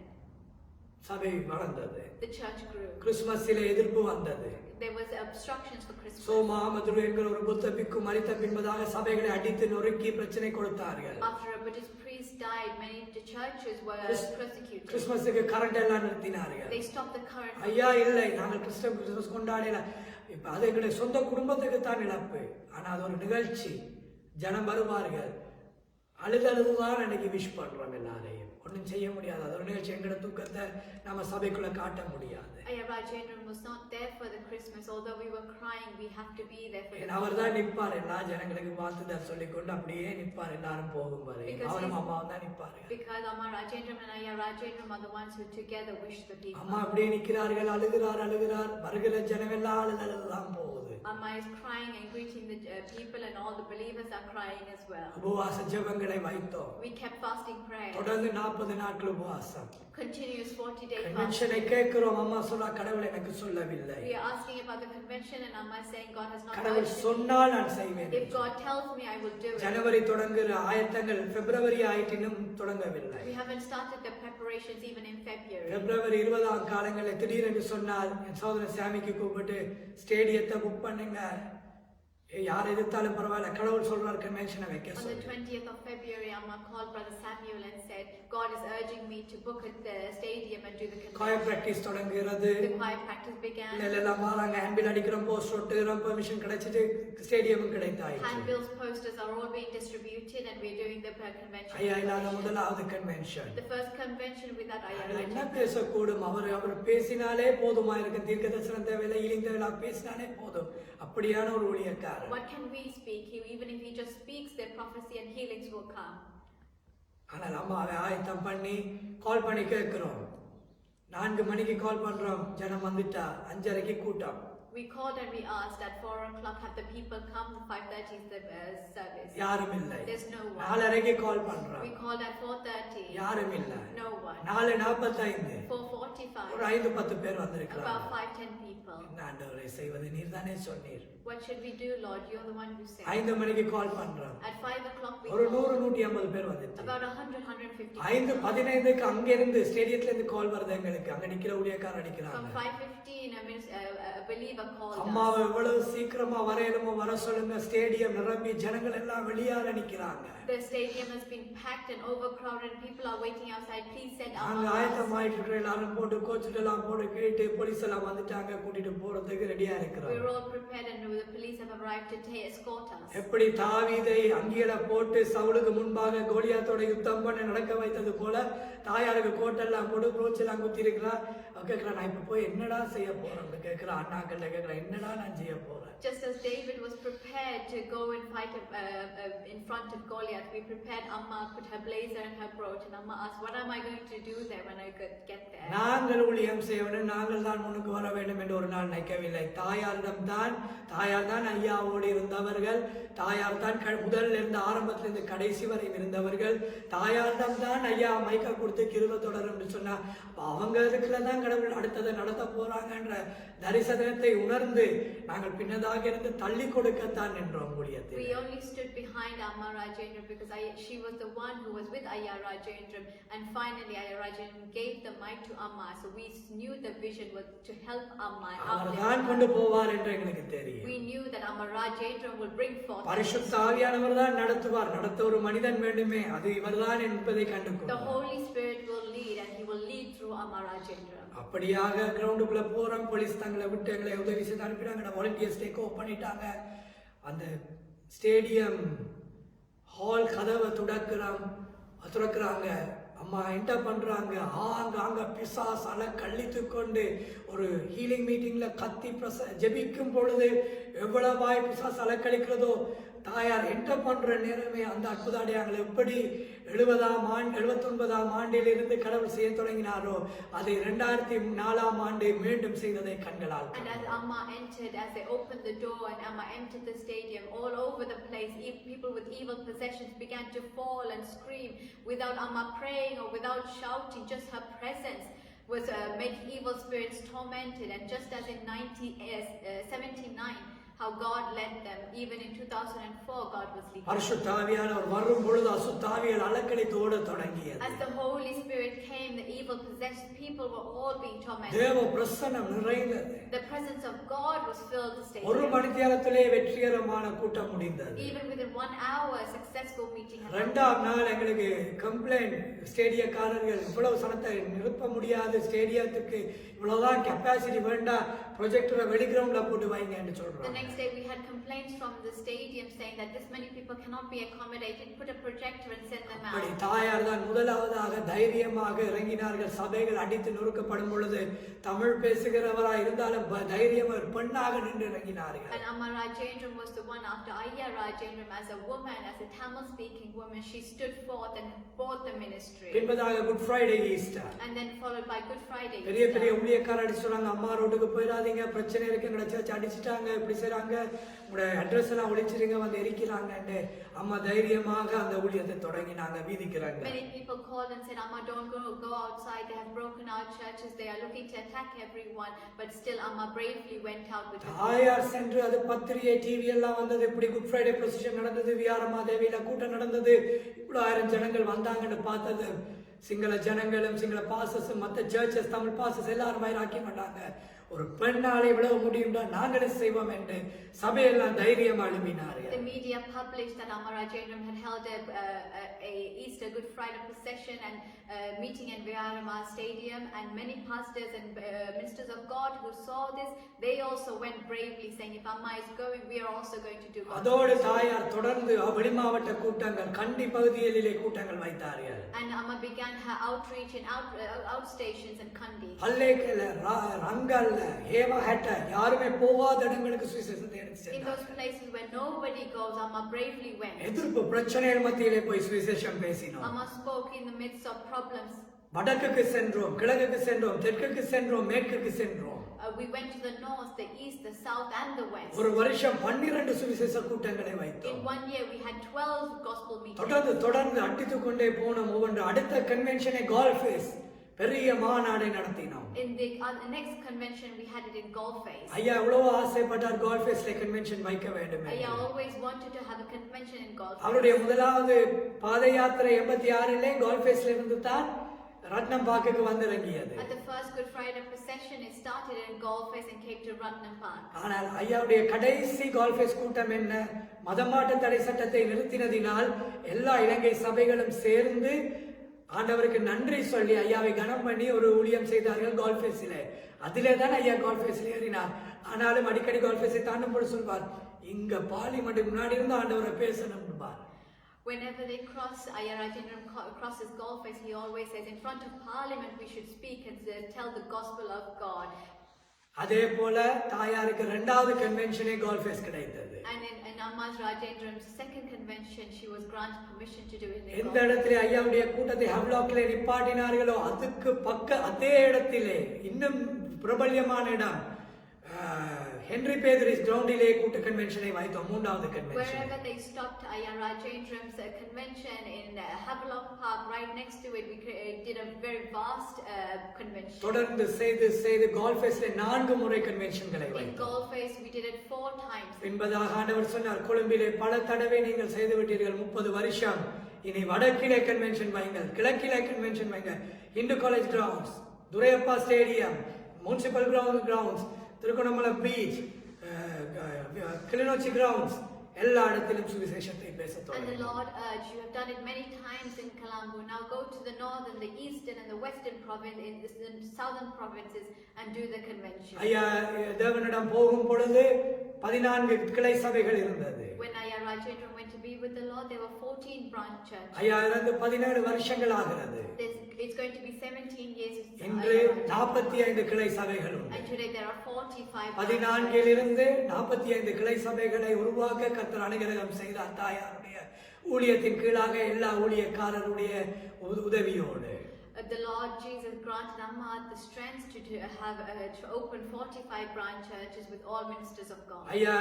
சபை வளர்ந்தது. The church grew. கிறிஸ்துமஸிலே எதிர்ப்பு வந்தது. There was obstructions for Christmas. சோமாமதுரு என்கிற ஒரு புத்த பிக்கு மரித்த பின்பதாக சபைகளை அடித்து நொறுக்கி பிரச்சனை கொடுத்தார்கள். After a Buddhist priest died, many of the churches were persecuted. கிறிஸ்துமஸுக்கு கரண்ட் எல்லாம் நிறுத்தினார்கள். They stopped the current. ஐயா இல்லை, நாங்கள் கிறிஸ்துமஸ் கொண்டாடல. இப்ப அது எங்களுடைய சொந்த குடும்பத்துக்கு தான் இழப்பு. ஆனா அது ஒரு நிகழ்ச்சி, ஜனம் வருவார்கள். அழுதழுதுதான் அன்னைக்கு விஷ் பண்றோம் எல்லாரையும். ஒன்றும் செய்ய முடியாது. அது ஒரு நிகழ்ச்சி, எங்களோட துக்கத்தை நம்ம சபைக்குள்ள காட்ட முடியாது. Rajendran was not there for the Christmas. Although we were crying, we have to be there for the அவர் தான் நிற்பார், எல்லா ஜனங்களுக்கு வாழ்த்துதல் சொல்லிக்கொண்டு அப்படியே நிற்பார், எல்லாரும் போகும் வரை. அவரும் அம்மாவும் தான் நிற்பார்கள். Because Amma Rajendran and Ayya Rajendran are the ones who together wish the people. அம்மா அப்படியே நிற்கிறார்கள், அழுகிறார். வருகிற ஜனமெல்லாம் அழுதழுதுதான் போகுது. Amma is crying and greeting the people, and all the believers are crying as well. உபவாச ஜெபங்களை வைத்தோம். We kept fasting prayer. தொடர்ந்து 40 நாட்கள் உபவாசம். Continuous 40-day fasting. கன்வென்ஷனை கேட்கிறோம். அம்மா சொல்றா, கடவுள் எனக்கு சொல்லவில்லை. We are asking about the convention, and Amma is saying God has not கடவுள் urged me. சொன்னால் நான் செய்வேன். If God tells me, I will do it. ஜனவரி தொடங்குற ஆயத்தங்கள் பிப்ரவரி ஆயிட்டு இன்னும் தொடங்கவில்லை. We haven't started the preparations even in February. பிப்ரவரி 20ஆம் காலங்களில் திடீரென்று சொன்னால் என் சகோதரன் சாமிக்கு கூப்பிட்டு ஸ்டேடியத்தை புக் பண்ணுங்க, யார் எதிர்த்தாலும் பரவாயில்ல, கடவுள் சொல்றார் கன்வென்ஷனை வைக்க On the சொல்லி. 20th of February, Amma called Brother Samuel and said, God is urging me to book at the stadium and do the காய convention. பிராக்டிஸ் தொடங்குகிறது. The choir practice began. எல்லாம் மாறாங்க, ஹேண்ட்பில் அடிக்கிறோம், போஸ்ட் ஒட்டுகிறோம், பெர்மிஷன் கிடைச்சிட்டு ஸ்டேடியமும் கிடைத்தாயிற்று. Handbills, posters are all being distributed and we're doing the convention. ஐயா இல்லாத முதலாவது convention. The first convention without அதுல என்ன Ayya. பேசக்கூடும்? அவர் பேசினாலே போதுமா இருக்கு. தீர்க்க தரிசனம் தேவையில்லை, ஈலிங் தேவையில்லை, பேசினாலே போதும். அப்படியான ஒரு ஊழியக்காரர். What can we speak? Even if he just speaks, their prophecy and healings will come. ஆனால் அம்மாவை ஆயத்தம் பண்ணி கால் பண்ணி கேட்கிறோம். 4 மணிக்கு கால் பண்றோம், ஜனம் வந்துட்டா. 5:30க்கு கூட்டம். We called and we asked at 4 o'clock, have the people come? 5:30 is the service. யாரும் இல்லை. There's no one. 4:30க்கு கால் பண்றோம். We called at 4:30. யாரும் இல்லை. No one. 4:45. 4:45. ஒரு 5-10 பேர் வந்திருக்கிறாங்க. About 5-10 people. என்ன ஆண்டவரே செய்வது? நீர் தானே சொன்னீர். What should we do, Lord? You're the one who said. 5 மணிக்கு கால் பண்றோம். At 5 o'clock we ஒரு called. 100-150 பேர் வந்துச்சு. About 100-150. 5:15க்கு அங்க இருந்து ஸ்டேடியத்துல இருந்து கால் வருது எங்களுக்கு. அங்க நிக்கிற ஊழியக்காரர் From அடிக்கிறாங்க. 5:15, a believer called us. அம்மாவை எவ்வளவு சீக்கிரமா வரையணுமோ வர சொல்லுங்க. ஸ்டேடியம் நிரம்பி ஜனங்கள் எல்லாம் வெளியால நிக்கிறாங்க. The stadium has been packed and overcrowded. People are waiting outside. Please send நாங்க Amma. ஆயத்தமாயிட்டு இருக்கிற எல்லாரும் போட்டு கோச்சிட்டு எல்லாம் போட்டு கேட்டு போலீஸ் எல்லாம் வந்துட்டாங்க, கூட்டிட்டு போறதுக்கு ரெடியா இருக்கிறோம். We're all prepared and the police have arrived to escort us. எப்படி தாவீதை அங்கியில போட்டு சவுலுக்கு முன்பாக கோலியாத்தோட யுத்தம் பண்ண நடக்க வைத்தது போல தாயாருக்கு கோட்டெல்லாம் போட்டு ப்ரோச் எல்லாம் குத்தி இருக்கிறா. கேட்கிறா, நான் இப்ப போய் என்னடா செய்ய போறேன் கேட்கிறா. அண்ணாக்கள்ல கேட்கிறா, என்னடா நான் செய்ய போறேன். Just as David was prepared to go and fight in front of Goliath, we prepared Amma, put her blazer and her brooch, and Amma asked, what am I going to do there when I get there? நாங்கள் ஊழியம் செய்ய வேண்டும், நாங்கள் தான் முன்னுக்கு வர வேண்டும் என்று ஒரு நாள் நினைக்கவில்லை. தாயார் தான் ஐயாவோடு இருந்தவர்கள். தாயார் தான் முதல்ல இருந்து ஆரம்பத்திலிருந்து கடைசி வரை இருந்தவர்கள். தாயாரிடம் தான் ஐயா மைக்க கொடுத்து கிருபை தொடரும் என்று சொன்னா, அவங்க இதுக்குள்ளதான் கடவுள் அடுத்ததை நடத்த போறாங்கன்ற தரிசனத்தை உணர்ந்து நாங்கள் பின்னதாக இருந்து தள்ளி கொடுக்கத்தான் நின்றோம் ஊழியத்தில். We only stood behind Amma Rajendra because she was the one who was with Ayya Rajendra, and finally Ayya Rajendra gave the mic to Amma, so we knew the vision was to help Amma. அவர் தான் கொண்டு போவார் என்று எங்களுக்கு தெரியும். We knew that Amma Rajendra will bring forth. பரிசுத்த ஆவியானவர் தான் நடத்துவார். நடத்த ஒரு மனிதன் வேண்டுமே, அது இவர்தான் என்பதை The கண்டுகொண்டார். Holy Spirit will lead, and He will lead through Amma Rajendra. அப்படியாக கிரவுண்டுக்குள்ள போறோம். போலீஸ் தங்களை விட்டு எங்களை உதவி செய்து அனுப்பினாங்க. வாலண்டியர்ஸ் டேக் ஓவர் பண்ணிட்டாங்க. அந்த ஸ்டேடியம் ஹால் கதவை துறக்கிறாங்க. அம்மா என்டர் பண்றாங்க. அங்க பிசாஸ் கழித்து கொண்டு ஒரு ஹீலிங் மீட்டிங்ல கத்தி ஜெபிக்கும் பொழுது எவ்வளவாய் பிசாஸ் அலக்கழிக்கிறதோ, தாயார் என்டர் பண்ற நேரமே அந்த அற்புத அடையாளங்கள் எப்படி 79ஆம் ஆண்டில் இருந்து கடவுள் செய்ய தொடங்கினாரோ அதை 2004ஆம் ஆண்டு மீண்டும் செய்ததை கண்களால். And as Amma entered, as they opened the door and Amma entered the stadium, all over the place, people with evil possessions began to fall and scream without Amma praying or without shouting. Just her presence was making evil spirits tormented. And just as in 1979, how God led them, even in 2004, God was leading. பரிசுத்த ஆவியானவர் வரும் பொழுது அசுத்த ஆவிகள் அலக்கழித்து ஓடத் தொடங்கியது. As the Holy Spirit came, the evil possessed people were all being tormented. தேவ பிரசன்னம் நிறைந்தது. The presence of God was filled the stadium. ஒரு மணி நேரத்திலே வெற்றிகரமான கூட்டம் முடிந்தது. Even within 1 hour, a successful meeting happened. இரண்டாம் நாள் எங்களுக்கு கம்ப்ளைண்ட், ஸ்டேடியக்காரர்கள் இவ்வளவு சனத்தை நிரப்ப முடியாது, ஸ்டேடியத்துக்கு இவ்வளவுதான் கெப்பாசிட்டி வேண்டாம், ப்ரொஜெக்டரை வெளி கிரவுண்ட்ல போட்டு வைங்க என்று The சொல்றாங்க. next day we had complaints from the stadium saying that this many people cannot be accommodated. Put a projector and send them அப்படி out. தாயார் தான் முதலாவதாக தைரியமாக இறங்கினார்கள். சபைகள் அடித்து நொறுக்கப்படும் பொழுது தமிழ் பேசுகிறவராய் இருந்தாலும் தைரியமாக பெண்ணாக நின்று இறங்கினார்கள். And Amma Rajendra was the one, after Ayya Rajendra, as a woman, as a Tamil speaking woman, she stood forth and brought the ministry. பின்பதாக good Friday, Easter. And then followed by Good Friday. பெரிய பெரிய Easter. ஊழியக்காரர் அடிச்சு சொன்னாங்க, அம்மா ரோட்டுக்கு போயிடாதீங்க, பிரச்சனை இருக்கு, எங்களை சர்ச் அடிச்சுட்டாங்க, இப்படி செய்றாங்க, உங்களோட அட்ரஸ் எல்லாம் ஒழிச்சிருங்க, வந்து எரிக்கிறாங்க. அம்மா தைரியமாக அந்த ஊழியத்தை தொடங்கினாங்க, வீதிக்கிறாங்க. Many people called and said, Amma, don't go outside. They have broken our churches. They are looking to attack everyone. But still, Amma bravely went out with her. தாயார் சென்று அது பத்திரிகை டிவி எல்லாம் வந்தது. இப்படி குட் ஃப்ரைடே ப்ரொசிஷன் நடந்தது, வியாரமா தேவியில கூட்டம் நடந்தது, இவ்வளவு 1000 ஜனங்கள் வந்தாங்கன்னு பார்த்தது. சிங்கள ஜனங்களும் சிங்கள பாசஸும் மற்ற சர்ச்சஸ் தமிழ் பாசஸ் எல்லாரும் ஆக்கிய மாட்டாங்க. ஒரு பெண்ணாலே இவ்வளவு முடியும்னா நாங்களே செய்வோம் என்று சபையெல்லாம் தைரியம் எழுப்பினார்கள். The media published that Amarajendram had held a Easter Good Friday procession and meeting in Vyarama Stadium, and many pastors and ministers of God who saw this, they also went bravely saying, if Amma is going, we are also going to do God. அதோடு தாயார் தொடர்ந்து வெளிமாவட்ட கூட்டங்கள் கண்டி பகுதிகளிலே கூட்டங்கள் வைத்தார்கள். And Amma began her outreach in outstations and Kandi. பல்லேக்கல ரங்கல்ல ஹேமஹட்ட யாருமே போகாத இடங்களுக்கு சுவிசேஷத்தை எடுத்து In those places where nobody goes, Amma bravely went. எதிர்ப்பு பிரச்சனைகள் மத்தியிலே போய் சுவிசேஷம் பேசினோம். Amma spoke in the midst of problems. வடக்குக்கு சென்றோம், கிழக்குக்கு சென்றோம், தெற்குக்கு சென்றோம், மேற்குக்கு சென்றோம். We went to the north, the east, the south and the west. ஒரு வருஷம் 12 சுவிசேஷ கூட்டங்களை In வைத்தோம். 1 year we had 12 gospel meetings. தொடர்ந்து அடித்துக் கொண்டே போனோம். ஒவ்வொன்று அடுத்த கன்வென்ஷனை கால்ஃபேஸ் பெரிய மாநாடை நடத்தினோம். In the next convention we had it in Golface. ஐயா எவ்வளவு ஆசைப்பட்டார் கால்ஃபேஸ்ல கன்வென்ஷன் வைக்க வேண்டும். I always wanted to have a convention in Golface. அவருடைய முதலாவது பாத யாத்திரை 86லே கால்ஃபேஸ்ல இருந்து தான் ரத்னம் பார்க்குக்கு வந்திறங்கியது. At the first Good Friday procession it started in Golface and came to Ratnam Park. ஆனால் ஐயாவுடைய கடைசி கால்ஃபேஸ் கூட்டம் என்ன? மதமாட்ட தடை சட்டத்தை நிறுத்தினதினால் எல்லா இலங்கை சபைகளும் சேர்ந்து ஆண்டவருக்கு நன்றி சொல்லி ஐயாவை கனம் பண்ணி ஒரு ஊழியம் செய்தார்கள் கால்ஃபேஸிலே. அதிலே தான் ஐயா கால்ஃபேஸில் ஏறினார். ஆனாலும் அடிக்கடி கால்ஃபேஸை தாண்டும் போது சொல்வார், இங்க பார்லிமெண்ட் முன்னாடி இருந்து ஆண்டவரை பேசணும். Whenever they cross, Ayya Rajendram crosses Golface, he always says, in front of Parliament we should speak and tell the gospel of God. அதே போல தாயாருக்கு இரண்டாவது கன்வென்ஷனே கால்ஃபேஸ் கிடைத்தது. And in Amma's Rajendram's second convention, she was granted permission to do it in எந்த இடத்திலே ஐயாவுடைய கூட்டத்தை ஹவ்லாக்ல நிப்பாட்டினார்களோ அதுக்கு அதே இடத்திலே இன்னும் பிரபல்யமான இடம் ஹென்றி பேதரிஸ் கிரவுண்டிலே கூட்ட கன்வென்ஷனை வைத்தோம். மூன்றாவது convention. Wherever they stopped Ayya Rajendram's convention in Havelock Park, right next to it, we did a very vast convention. தொடர்ந்து செய்து கால்ஃபேஸ்ல 4 முறை கன்வென்ஷன்களை In வைத்தோம். Golface we did it 4 times. என்பதாக ஆண்டவர் சொன்னார், கொழும்பிலே பல தடவை நீங்கள் செய்து விட்டீர்கள் 30 வருஷம். இனி வடக்கிலே கன்வென்ஷன் வைங்கள், கிழக்கிலே கன்வென்ஷன் வைங்கள். Hindu college grounds, Durayappa stadium, municipal grounds, Trincomalee beach, Kilinochchi grounds, எல்லா இடத்திலும் சுவிசேஷத்தை பேசத் And the தொடங்கினோம். Lord urged, you have done it many times in Colombo. Now go to the northern, the eastern, and the western province, in the southern provinces, and do the convention. ஐயா தேவனிடம் போகும் பொழுது 14 கிளை சபைகள் இருந்தது. When Ayya Rajendram went to be with the Lord, there were 14 branch churches. ஐயா இருந்து 17 வருஷங்கள் ஆகிறது. It's going to be 17 years. இன்று 45 கிளை சபைகள் உண்டு. And today there are 45. 14 இருந்து 45 கிளை சபைகளை உருவாக்க கர்த்தர் அனுகிரகம் செய்தார் தாயாருடைய ஊழியத்தின் கீழாக எல்லா ஊழியக்காரருடைய உதவியோடு. The Lord Jesus granted Amma the strength to open 45 branch churches with all ministers of God. ஐயா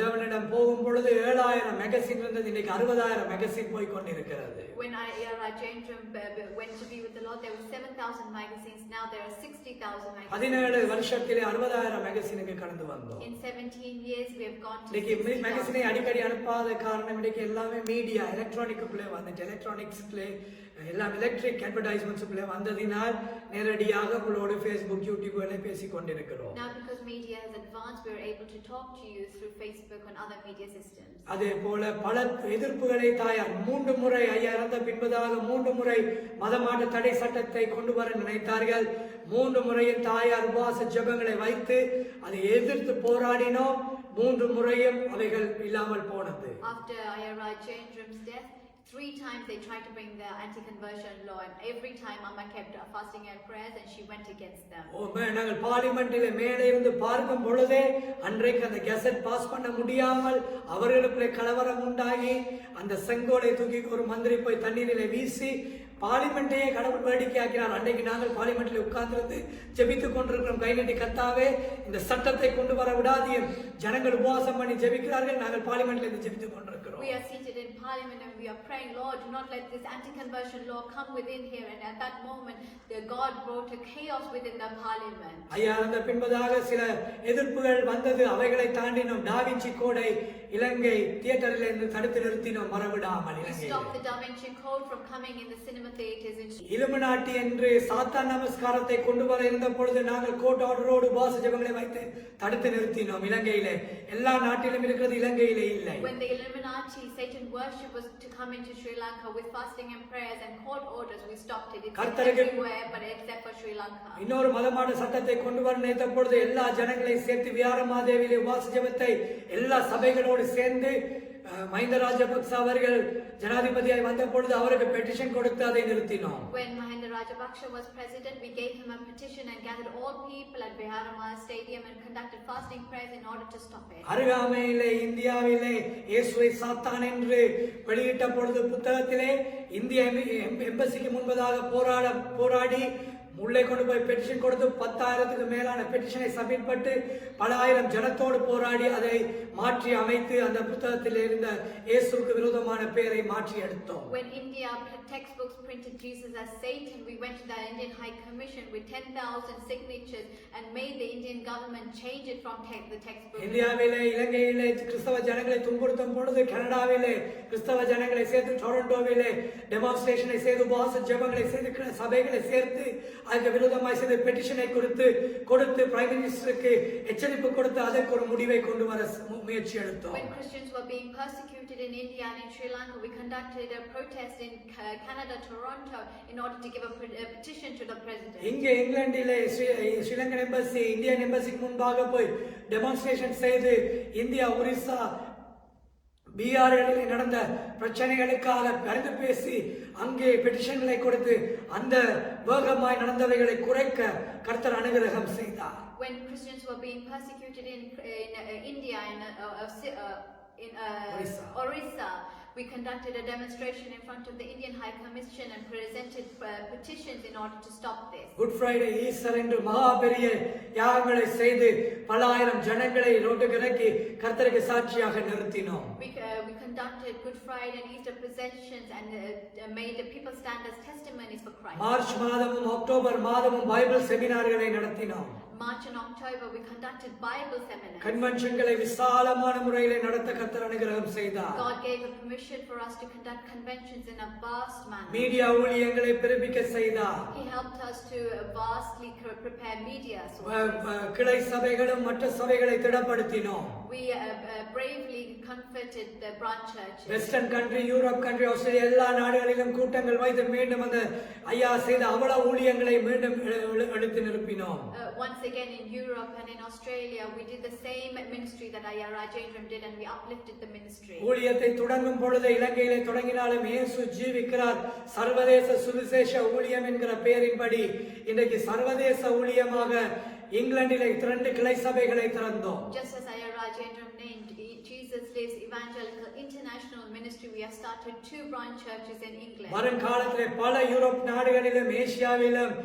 தேவனிடம் போகும் பொழுது 7000 மேகசின் இருந்தது, இன்னைக்கு 60000 மேகசின் போய் கொண்டிருக்கிறது. When Ayya Rajendram went to be with the Lord, there were 7,000 magazines. Now there are 60,000 magazines. 17 வருஷத்திலே 60000 மேகசினுக்கு கடந்து வந்தோம். In 17 years we have gone to இன்னைக்கு 60,000. மேகசினை அடிக்கடி அனுப்பாத காரணம் இன்னைக்கு எல்லாமே மீடியா எலக்ட்ரானிக்குள்ளே வந்துட்டு, எலக்ட்ரானிக்ஸ்க்குள்ளே எல்லாம் எலக்ட்ரிக் அட்வர்டைஸ்மெண்ட்ஸுக்குள்ளே வந்ததினால் நேரடியாக உங்களோடு ஃபேஸ்புக் யூடியூப்ல பேசி கொண்டிருக்கிறோம். Now because media has advanced, we are able to talk to you through Facebook and other media systems. அதே போல பல எதிர்ப்புகளை தாயார் 3 முறை ஐயா இறந்த பின்பதாக 3 முறை மதமாட்ட தடை சட்டத்தை கொண்டு வர நினைத்தார்கள். 3 முறையும் தாயார் உபவாச ஜெபங்களை வைத்து அதை எதிர்த்து போராடினோம். 3 முறையும் அவைகள் இல்லாமல் போனது. After Ayya Rajendram's death, 3 times they tried to bring the anti-conversion law, and every time Amma kept fasting and prayers, and she went against them. நாங்கள் பார்லிமெண்டிலே மேலே இருந்து பார்க்கும் பொழுதே அன்றைக்கு அந்த கெசட் பாஸ் பண்ண முடியாமல் அவர்களுக்குள்ளே கலவரம் உண்டாகி அந்த செங்கோலை தூக்கி ஒரு மந்திரி போய் தண்ணீரிலே வீசி பார்லிமெண்டையே கடவுள் வேடிக்கை ஆக்கினார். அன்றைக்கு நாங்கள் பார்லிமெண்ட்டில் உட்கார்ந்திருந்து ஜெபித்துக் கொண்டிருக்கிறோம். கைநட்டி கர்த்தாவே இந்த சட்டத்தை கொண்டு வர விடாதீர். ஜனங்கள் உபவாசம் பண்ணி ஜெபிக்கிறார்கள், நாங்கள் பார்லிமெண்ட்ல இருந்து ஜெபித்துக் கொண்டிருக்கிறோம். We are seated in parliament and we are praying, Lord, do not let this anti-conversion law come within here. And at that moment, God brought a chaos within the parliament. ஐயா அந்த பின்பதாக சில எதிர்ப்புகள் வந்தது. அவைகளை தாண்டினோம். டாவின்சி கோடை இலங்கை தியேட்டரில் இருந்து தடுத்து நிறுத்தினோம் மறவிடாமல். We stopped the Da Vinci Code from coming in the cinema theaters in Illuminati என்று சாத்தான் நமஸ்காரத்தை கொண்டு வர இருந்த பொழுது நாங்கள் கோர்ட் ஆர்டரோடு உபவாச ஜெபங்களை வைத்து தடுத்து நிறுத்தினோம் இலங்கையிலே. எல்லா நாட்டிலும் இருக்கிறது, இலங்கையிலே இல்லை. When the Illuminati, Satan worship was to come into Sri Lanka with fasting and prayers and court orders, we stopped it. It's everywhere but except for Sri Lanka. இன்னொரு மதமான சட்டத்தை கொண்டு வர நினைத்த பொழுது எல்லா ஜனங்களையும் சேர்த்து வியாரமாதேவியிலே உபவாச ஜெபத்தை எல்லா சபைகளோடு சேர்ந்து மஹிந்த ராஜபக்ச அவர்கள் ஜனாதிபதியாய் வந்த பொழுது அவருக்கு பெட்டிஷன் கொடுத்து அதை நிறுத்தினோம். When Mahinda Rajapaksa was president, we gave him a petition and gathered all people at Viharamaya Stadium and conducted fasting prayers in order to stop it. அருகாமையிலே இந்தியாவிலே இயேசுவை சாத்தான் என்று வெளியிட்ட பொழுது புத்தகத்திலே இந்திய எம்பசிக்கு முன்பதாக போராடி உள்ளே கொண்டு போய் பெட்டிஷன் கொடுத்து 10,000க்கு மேலான பெட்டிஷனை சப்மிட் பண்ணி பல ஆயிரம் ஜனத்தோடு போராடி அதை மாற்றி அமைத்து அந்த புத்தகத்தில் இருந்த இயேசுவுக்கு விரோதமான பெயரை மாற்றி எடுத்தோம். When India textbooks printed Jesus as Satan, we went to the Indian High Commission with 10,000 signatures and made the Indian government change it from the textbook. இந்தியாவிலே இலங்கையிலே கிறிஸ்தவ ஜனங்களை துன்புறுத்தும் பொழுது கனடாவிலே கிறிஸ்தவ ஜனங்களை சேர்த்து டொரண்டோவிலே டெமான்ஸ்ட்ரேஷனை செய்து உபவாச ஜெபங்களை செய்து சபைகளை சேர்த்து அதுக்கு விரோதமாய் செய்த பெட்டிஷனை கொடுத்து பிரைம் மினிஸ்டருக்கு எச்சரிப்பு கொடுத்து அதற்கு ஒரு முடிவை கொண்டு வர முயற்சி எடுத்தோம். When Christians were being persecuted in India and in Sri Lanka, we conducted a protest in Canada, Toronto, in order to give a petition to the president. இங்கே இங்கிலாந்திலே ஸ்ரீலங்கன் எம்பசி இந்தியன் எம்பசிக்கு முன்பாக போய் டெமான்ஸ்ட்ரேஷன் செய்து இந்தியா, ஒரிசா, பீகாரில் நடந்த பிரச்சனைகளுக்காக பரிந்து பேசி அங்கே பெட்டிஷன்களை கொடுத்து அந்த வேகமாய் நடந்தவைகளை குறைக்க கர்த்தர் அனுகிரகம் செய்தார். When Christians were being persecuted in India in Orissa, we conducted a demonstration in front of the Indian High Commission and presented petitions in order to stop this. Good Friday, Easter என்று மகா பெரிய யாகங்களை செய்து பல ஆயிரம் ஜனங்களை ரோட்டுக்கு இறக்கி கர்த்தருக்கு சாட்சியாக நிறுத்தினோம். We conducted Good Friday and Easter processions and made the people stand as testimonies for Christ. March மாதமும் அக்டோபர் மாதமும் பைபிள் செமினார்களை நடத்தினோம். March and October we conducted Bible seminars. கன்வென்ஷன்களை விசாலமான முறையில் நடத்த கர்த்தர் அனுகிரகம் செய்தார். God gave a permission for us to conduct conventions in a vast manner. Media ஊழியங்களை பிறப்பிக்க செய்தார். He helped us to vastly prepare media. கிளை சபைகளும் மற்ற சபைகளை திடப்படுத்தினோம். We bravely converted the branch churches. Western country, Europe country, Australia எல்லா நாடுகளிலும் கூட்டங்கள் வைத்து மீண்டும் அந்த ஐயா செய்த அவ்வளவு ஊழியங்களை மீண்டும் எடுத்து நிரப்பினோம். Once again in Europe and in Australia we did the same ministry that Ayya Rajendram did and we uplifted the ministry. ஊழியத்தை தொடங்கும் பொழுது இலங்கையிலே தொடங்கினாலும் இயேசு ஜீவிக்கிறார் சர்வதேச சுவிசேஷ ஊழியம் என்கிற பெயரின்படி இன்றைக்கு சர்வதேச ஊழியமாக இங்கிலாந்திலே 2 கிளை சபைகளை திறந்தோம். Just as Ayya Rajendram named Jesus Lives Evangelical International Ministry, we have started 2 branch churches in England. வருங்காலத்திலே பல யூரோப் நாடுகளிலும் ஏசியாவிலும்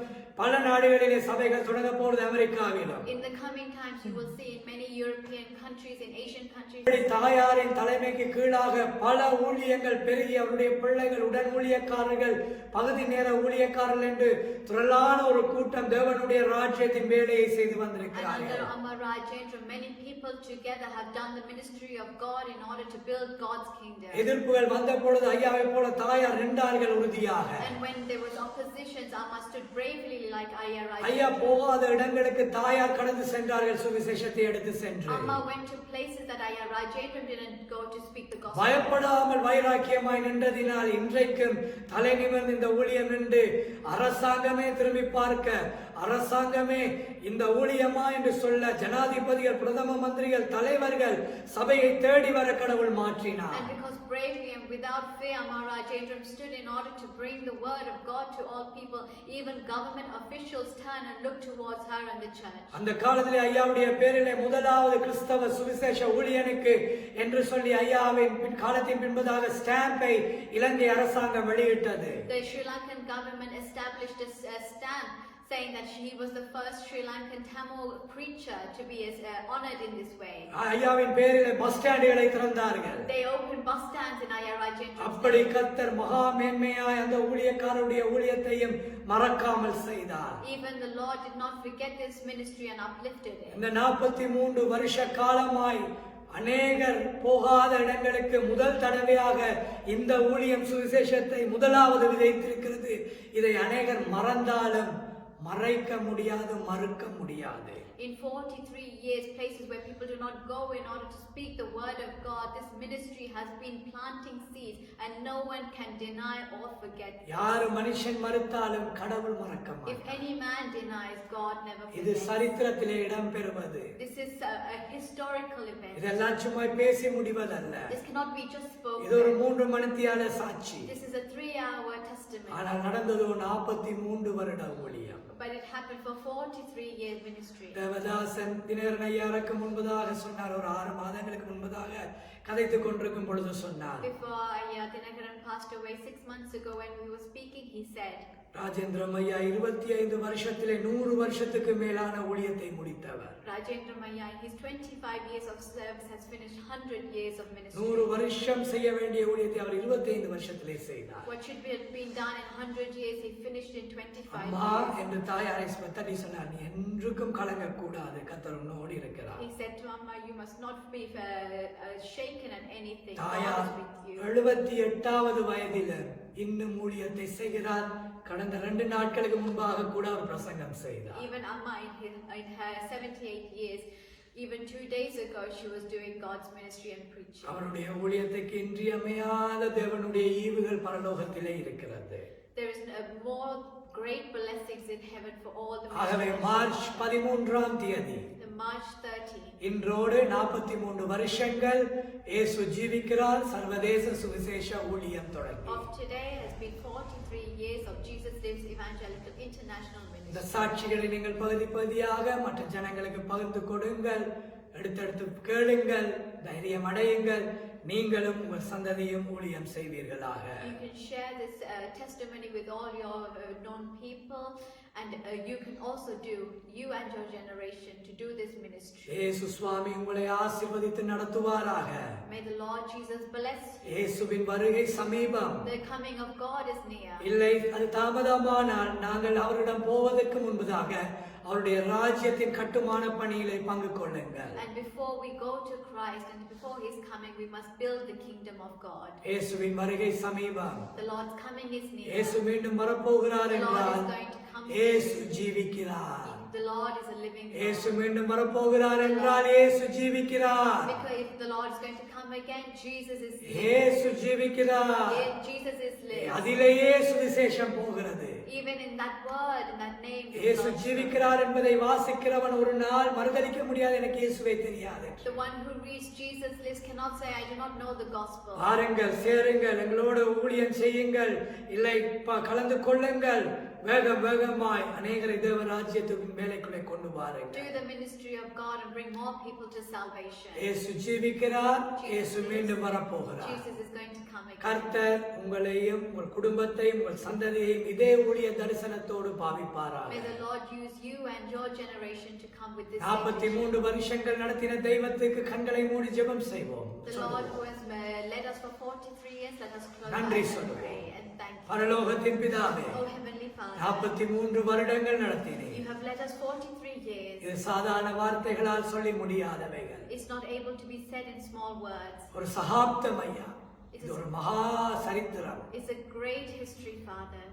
பல நாடுகளிலே சபைகள் தொடங்க போகிறது, அமெரிக்காவிலும். In the coming times you will see in many European countries, in Asian countries. தாயாரின் தலைமைக்கு கீழாக பல ஊழியங்கள் பெருகி அவருடைய பிள்ளைகள் உடன் ஊழியக்காரர்கள் பகுதி நேர ஊழியக்காரர்கள் என்று திரளான ஒரு கூட்டம் தேவனுடைய ராஜ்யத்தின் வேலையை செய்து வந்திருக்கிறார்கள். Under Amma Rajendram many people together have done the ministry of God in order to build God's kingdom. எதிர்ப்புகள் வந்த பொழுது ஐயாவை போல தாயார் நின்றார்கள் உறுதியாக. And when there was oppositions, Amma stood bravely like Ayya Rajendram. ஐயா போகாத இடங்களுக்கு தாயார் கடந்து சென்றார்கள், சுவிசேஷத்தை எடுத்து சென்று. Amma went to places that Ayya Rajendram didn't go to speak the gospel. பயப்படாமல் வைராக்கியமாய் நின்றதினால் இன்றைக்கும் தலை நிமிர்ந்து இந்த ஊழியம் என்று அரசாங்கமே திரும்பி பார்க்க, அரசாங்கமே இந்த ஊழியமா என்று சொல்ல ஜனாதிபதிகள், பிரதம மந்திரிகள், தலைவர்கள் சபையை தேடி வர கடவுள் மாற்றினார். And because bravely and without fear Amma Rajendram stood in order to bring the word of God to all people, even government officials turn and look towards her and the church. அந்த காலத்திலே ஐயாவுடைய பேரிலே முதலாவது கிறிஸ்தவ சுவிசேஷ ஊழியனுக்கு என்று சொல்லி ஐயாவின் காலத்தின் பின்பதாக ஸ்டாம்பை இலங்கை அரசாங்கம் வெளியிட்டது. The Sri Lankan government established a stamp saying that he was the first Sri Lankan Tamil preacher to be honored in this way. ஐயாவின் பேரிலே bus ஸ்டாண்டுகளை திறந்தார்கள். They opened bus stands in Ayya Rajendram's அப்படி name. கர்த்தர் மகா மேன்மையாய் அந்த ஊழியக்காரருடைய ஊழியத்தையும் மறக்காமல் செய்தார். Even the Lord did not forget this ministry and uplifted it. இந்த 43 வருஷ காலமாய் அநேகர் போகாத இடங்களுக்கு முதல் தடவையாக இந்த ஊழியம் சுவிசேஷத்தை முதலாவது விதைத்திருக்கிறது. இதை அநேகர் மறந்தாலும் மறைக்க முடியாது, மறுக்க முடியாது. In 43 years, places where people do not go in order to speak the word of God, this ministry has been planting seeds and no one can deny or forget. யார் மனுஷன் மறுத்தாலும் கடவுள் மறக்க If மாட்டார். any man denies, God never இது forgets. சரித்திரத்திலே இடம்பெறுவது. This is a historical event. இதெல்லாம் சும்மா பேசி முடிவதல்ல. This cannot be just இது ஒரு spoken. 3 மணித்தியால சாட்சி. This is a 3-hour testimony. ஆனால் நடந்தது ஒரு 43 வருட ஊழியம். But it happened for 43 years ministry. Devadasan Dinakaran ஐயாருக்கு முன்பதாக சொன்னார், ஒரு 6 மாதங்களுக்கு முன்பதாக கதைத்துக் கொண்டிருக்கும் பொழுது சொன்னார், Before Dinakaran passed away 6 months ago when we were speaking, he said, Rajendram ஐயா 25 வருஷத்திலே 100 வருஷத்துக்கு மேலான ஊழியத்தை முடித்தவர். Rajendra Maya, in his 25 years of service, has finished 100 years of ministry. 100 வருஷம் செய்ய வேண்டிய ஊழியத்தை அவர் 25 வருஷத்திலே செய்தார். What should be been done in 100 years, he finished in 25 அம்மா years. என்று தாயாரை தட்டி சொன்னார், நீ என்றுக்கும் கலங்க கூடாது, கர்த்தர் உன்னோடு இருக்கிறார். He said to Amma, you must not be shaken at anything. God தாயார் is with you. 78வது வயதில் இன்னும் ஊழியத்தை செய்கிறார். கடந்த 2 நாட்களுக்கு முன்பாக கூட அவர் பிரசங்கம் செய்தார். Even Amma, in her 78 years, even 2 days ago, she was doing God's ministry and preaching. அவருடைய ஊழியத்துக்கு இன்றியமையாத தேவனுடைய ஈவுகள் பரலோகத்திலே இருக்கிறது. There is more great blessings in heaven for all the ஆகவே ministers. மார்ச் 13ஆம் தேதி The March 13. இன்றோடு 43 வருஷங்கள் இயேசு ஜீவிக்கிறார் சர்வதேச சுவிசேஷ ஊழியம் தொடங்கி. Of today has been 43 years of Jesus Lives Evangelical International இந்த Ministry. சாட்சிகளை நீங்கள் பகுதி பகுதியாக மற்ற ஜனங்களுக்கு பகிர்ந்து கொடுங்கள், எடுத்தெடுத்து கேளுங்கள், தைரியம் அடையுங்கள். நீங்களும் உங்கள் சந்ததியும் ஊழியம் செய்வீர்களாக. You can share this testimony with all your known people, and you can also do, you and your generation, to do this ministry. இயேசு சுவாமி உங்களை ஆசீர்வதித்து நடத்துவாராக. May the Lord Jesus bless you. இயேசுவின் வருகை சமீபம். The coming of God is near. இல்லை அது தாமதமானால் நாங்கள் அவரிடம் போவதற்கு முன்பதாக அவருடைய ராஜ்யத்தின் கட்டுமான பணியிலே பங்கு கொள்ளுங்கள். And before we go to Christ and before His coming, we must build the kingdom of God. இயேசுவின் வருகை சமீபம். The Lord's coming is near. இயேசு மீண்டும் வரப்போகிறார் The Lord என்றால் is going to come. இயேசு ஜீவிக்கிறார். The Lord is a living இயேசு God. மீண்டும் வரப்போகிறார் என்றால் இயேசு ஜீவிக்கிறார். Because if the Lord is going to come again, Jesus is living. இயேசு ஜீவிக்கிறார். Jesus is living. அதிலேயே சுவிசேஷம் போகிறது. Even in that word, in that name, the இயேசு Lord- ஜீவிக்கிறார் என்பதை வாசிக்கிறவன் ஒரு நாள் மறுதலிக்க முடியாது, எனக்கு இயேசுவை தெரியாது. the one who reads Jesus lives cannot say, I do not know the gospel. பாருங்கள், சேருங்கள், எங்களோடு ஊழியம் செய்யுங்கள், இல்லை கலந்து கொள்ளுங்கள். வேகம் வேகமாய் அநேகரை தேவ ராஜ்யத்துக்கு மேலைக்குள்ளே கொண்டு Do வாருங்கள். the ministry of God and bring more people to salvation. இயேசு ஜீவிக்கிறார். இயேசு மீண்டும் வரப்போகிறார். Jesus is going to come again. கர்த்தர் உங்களையும் உங்கள் குடும்பத்தையும் உங்கள் சந்ததியையும் இதே ஊழிய தரிசனத்தோடு பாவிப்பாராக. May the Lord use you and your generation to come with this. 43 வருஷங்கள் நடத்தின தெய்வத்துக்கு கண்களை மூடி ஜெபம் செய்வோம். The Lord who has led us for 43 years, let us close நன்றி our eyes and சொல்லுவோம். pray and thank you. பரலோகத்தின் பிதாவே, Oh Heavenly Father, 43 வருடங்கள் நடத்தினேன். you have led us 43 years. இது சாதாரண வார்த்தைகளால் சொல்லி முடியாதவைகள். It's not able to be said in small words. ஒரு சகாப்தம் ஐயா, இது ஒரு மகா சரித்திரம். It's a great history, Father.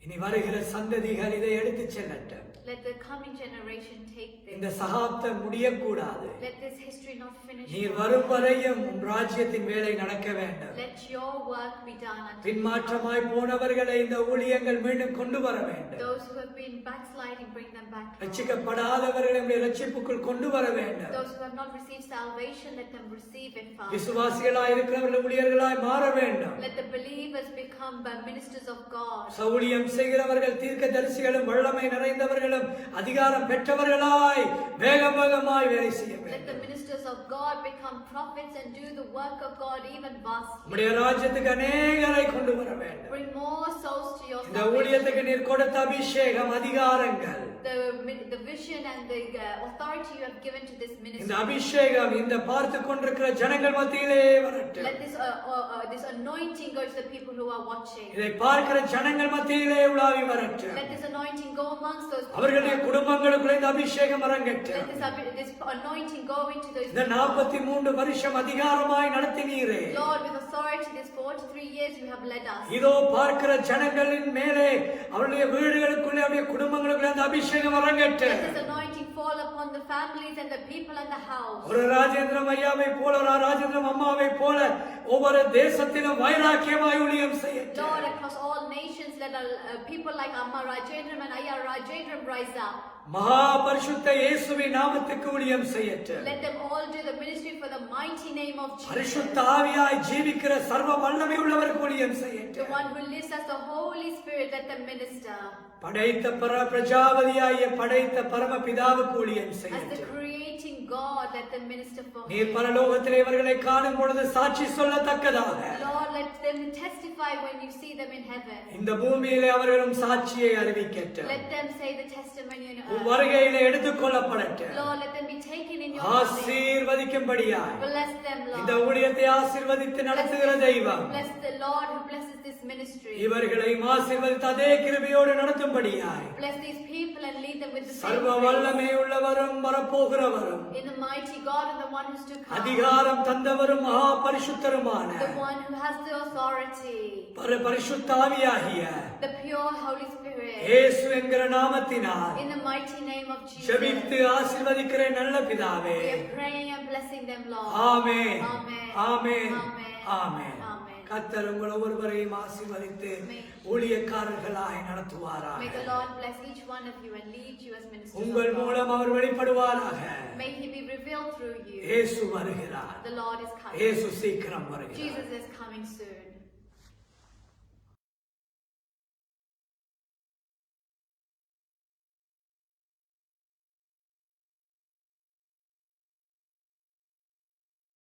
இனி வருகிற சந்ததிகள் இதை எடுத்துச் செல்லட்டும். Let the coming generation take இந்த this. சகாப்தம் முடியக்கூடாது. Let this history not finish. நீர் வரும் வரையும் உம் ராஜ்யத்தின் வேலை நடக்க வேண்டும். Let your work be done until பின்மாற்றமாய் போனவர்களை இந்த ஊழியங்கள் மீண்டும் கொண்டு வர வேண்டும். those who have been backsliding, bring them back. Lord. ரட்சிக்கப்படாதவர்களை நம்முடைய ரட்சிப்புக்குள் கொண்டு வர வேண்டும். Those who have not received salvation, let them receive it, Father. விசுவாசிகளாய் இருக்கிறவர்கள் ஊழியர்களாய் மாற வேண்டும். Let the believers become ministers of God. ஊழியம் ஊழியம் செய்கிறவர்கள் தீர்க்கதரிசிகளும் வல்லமை நிறைந்தவர்களும் அதிகாரம் பெற்றவர்களாய் வேகமாய் வேலை செய்ய Let the வேண்டும். ministers of God become prophets and do the work of God even vastly. உம்முடைய ராஜ்யத்துக்கு அநேகரை கொண்டு வர வேண்டும். Bring more souls to your இந்த salvation. ஊழியத்துக்கு நீர் கொடுத்த அபிஷேகம் அதிகாரங்கள் The vision and the authority you have given to this இந்த ministry. அபிஷேகம் இந்த பார்த்து கொண்டிருக்கிற ஜனங்கள் மத்தியிலே வரட்டும். Let this anointing go to the people who are watching. இதை பார்க்கிற ஜனங்கள் மத்தியிலே உலாவி வரட்டும். Let this anointing go amongst those people. அவர்களுடைய குடும்பங்களுக்குள்ள இந்த அபிஷேகம் அரங்கட்டும். Let this anointing go into those இந்த 43 வருஷம் அதிகாரமாய் நடத்தினீரே. Lord, with authority, this 43 years you have led us. இதோ பார்க்கிற ஜனங்களின் மேலே அவருடைய வீடுகளுக்குள்ளே அவருடைய குடும்பங்களுக்குள்ளே அந்த அபிஷேகம் அரங்கட்டும். Let this anointing fall upon the families and the people and the house. ஒரு ராஜேந்திரம் ஐயாவை போல ஒரு ராஜேந்திரம் அம்மாவை போல ஒவ்வொரு தேசத்திலும் வைராக்கியமாய் ஊழியம் செய்யட்டும். Lord, across all nations, let people like Amma Rajendram and Ayya Rajendram rise up. மகா பரிசுத்த இயேசுவின் நாமத்துக்கு ஊழியம் செய்யட்டும். Let them all do the ministry for the mighty name of Jesus. பரிசுத்த ஆவியாய் ஜீவிக்கிற சர்வ வல்லமை உள்ளவருக்கு ஊழியம் The செய்யட்டும். one who lives as the Holy Spirit, let them minister. படைத்த பிரஜாபதியாய படைத்த பரமபிதாவுக்கு ஊழியம் As the செய்யட்டும். creating God, let them minister for நீர் Him. பரலோகத்திலே இவர்களை காணும் பொழுது சாட்சி சொல்லத்தக்கதாக Lord, let them testify when you see them in heaven. இந்த பூமியிலே அவர்களும் சாட்சியை அறிவிக்கட்டும். Let them say the testimony on um earth. வருகையிலே எடுத்துக்கொள்ளப்படட்டும். Lord, let them be taken in your name. ஆசீர்வதிக்கும்படியாய் Bless them, இந்த Lord. ஊழியத்தை ஆசீர்வதித்து நடத்துகிற தெய்வம் Bless the Lord who blesses this ministry. இவர்களை ஆசீர்வதித்து அதே கிருபையோடு நடத்தும்படியாய் Bless these people and lead them with the same சர்வ grace. வல்லமை உள்ளவரும் வரப்போகிறவரும் In the mighty God and the one who's to come. அதிகாரம் தந்தவரும் மகா பரிசுத்தருமான The one who has the authority. பரிசுத்தாவியாகிய The pure Holy Spirit. இயேசு என்கிற நாமத்தினால் In the mighty name of Jesus. ஜெபித்து ஆசீர்வதிக்கிற நல்ல பிதாவே. We are praying and blessing them, Lord. Amen. Amen. Amen. Amen. Amen. Amen. கர்த்தர் உங்கள் ஒவ்வொருவரையும் ஆசீர்வதித்து Amen. ஊழியக்காரர்களாய் நடத்துவாராக. May the Lord bless each one of you and lead you as ministers உங்கள் of God. மூலம் அவர் வெளிப்படுவாராக. May He be revealed through you. இயேசு வருகிறார். The Lord is coming. இயேசு சீக்கிரம் வருகிறார். Jesus is coming soon.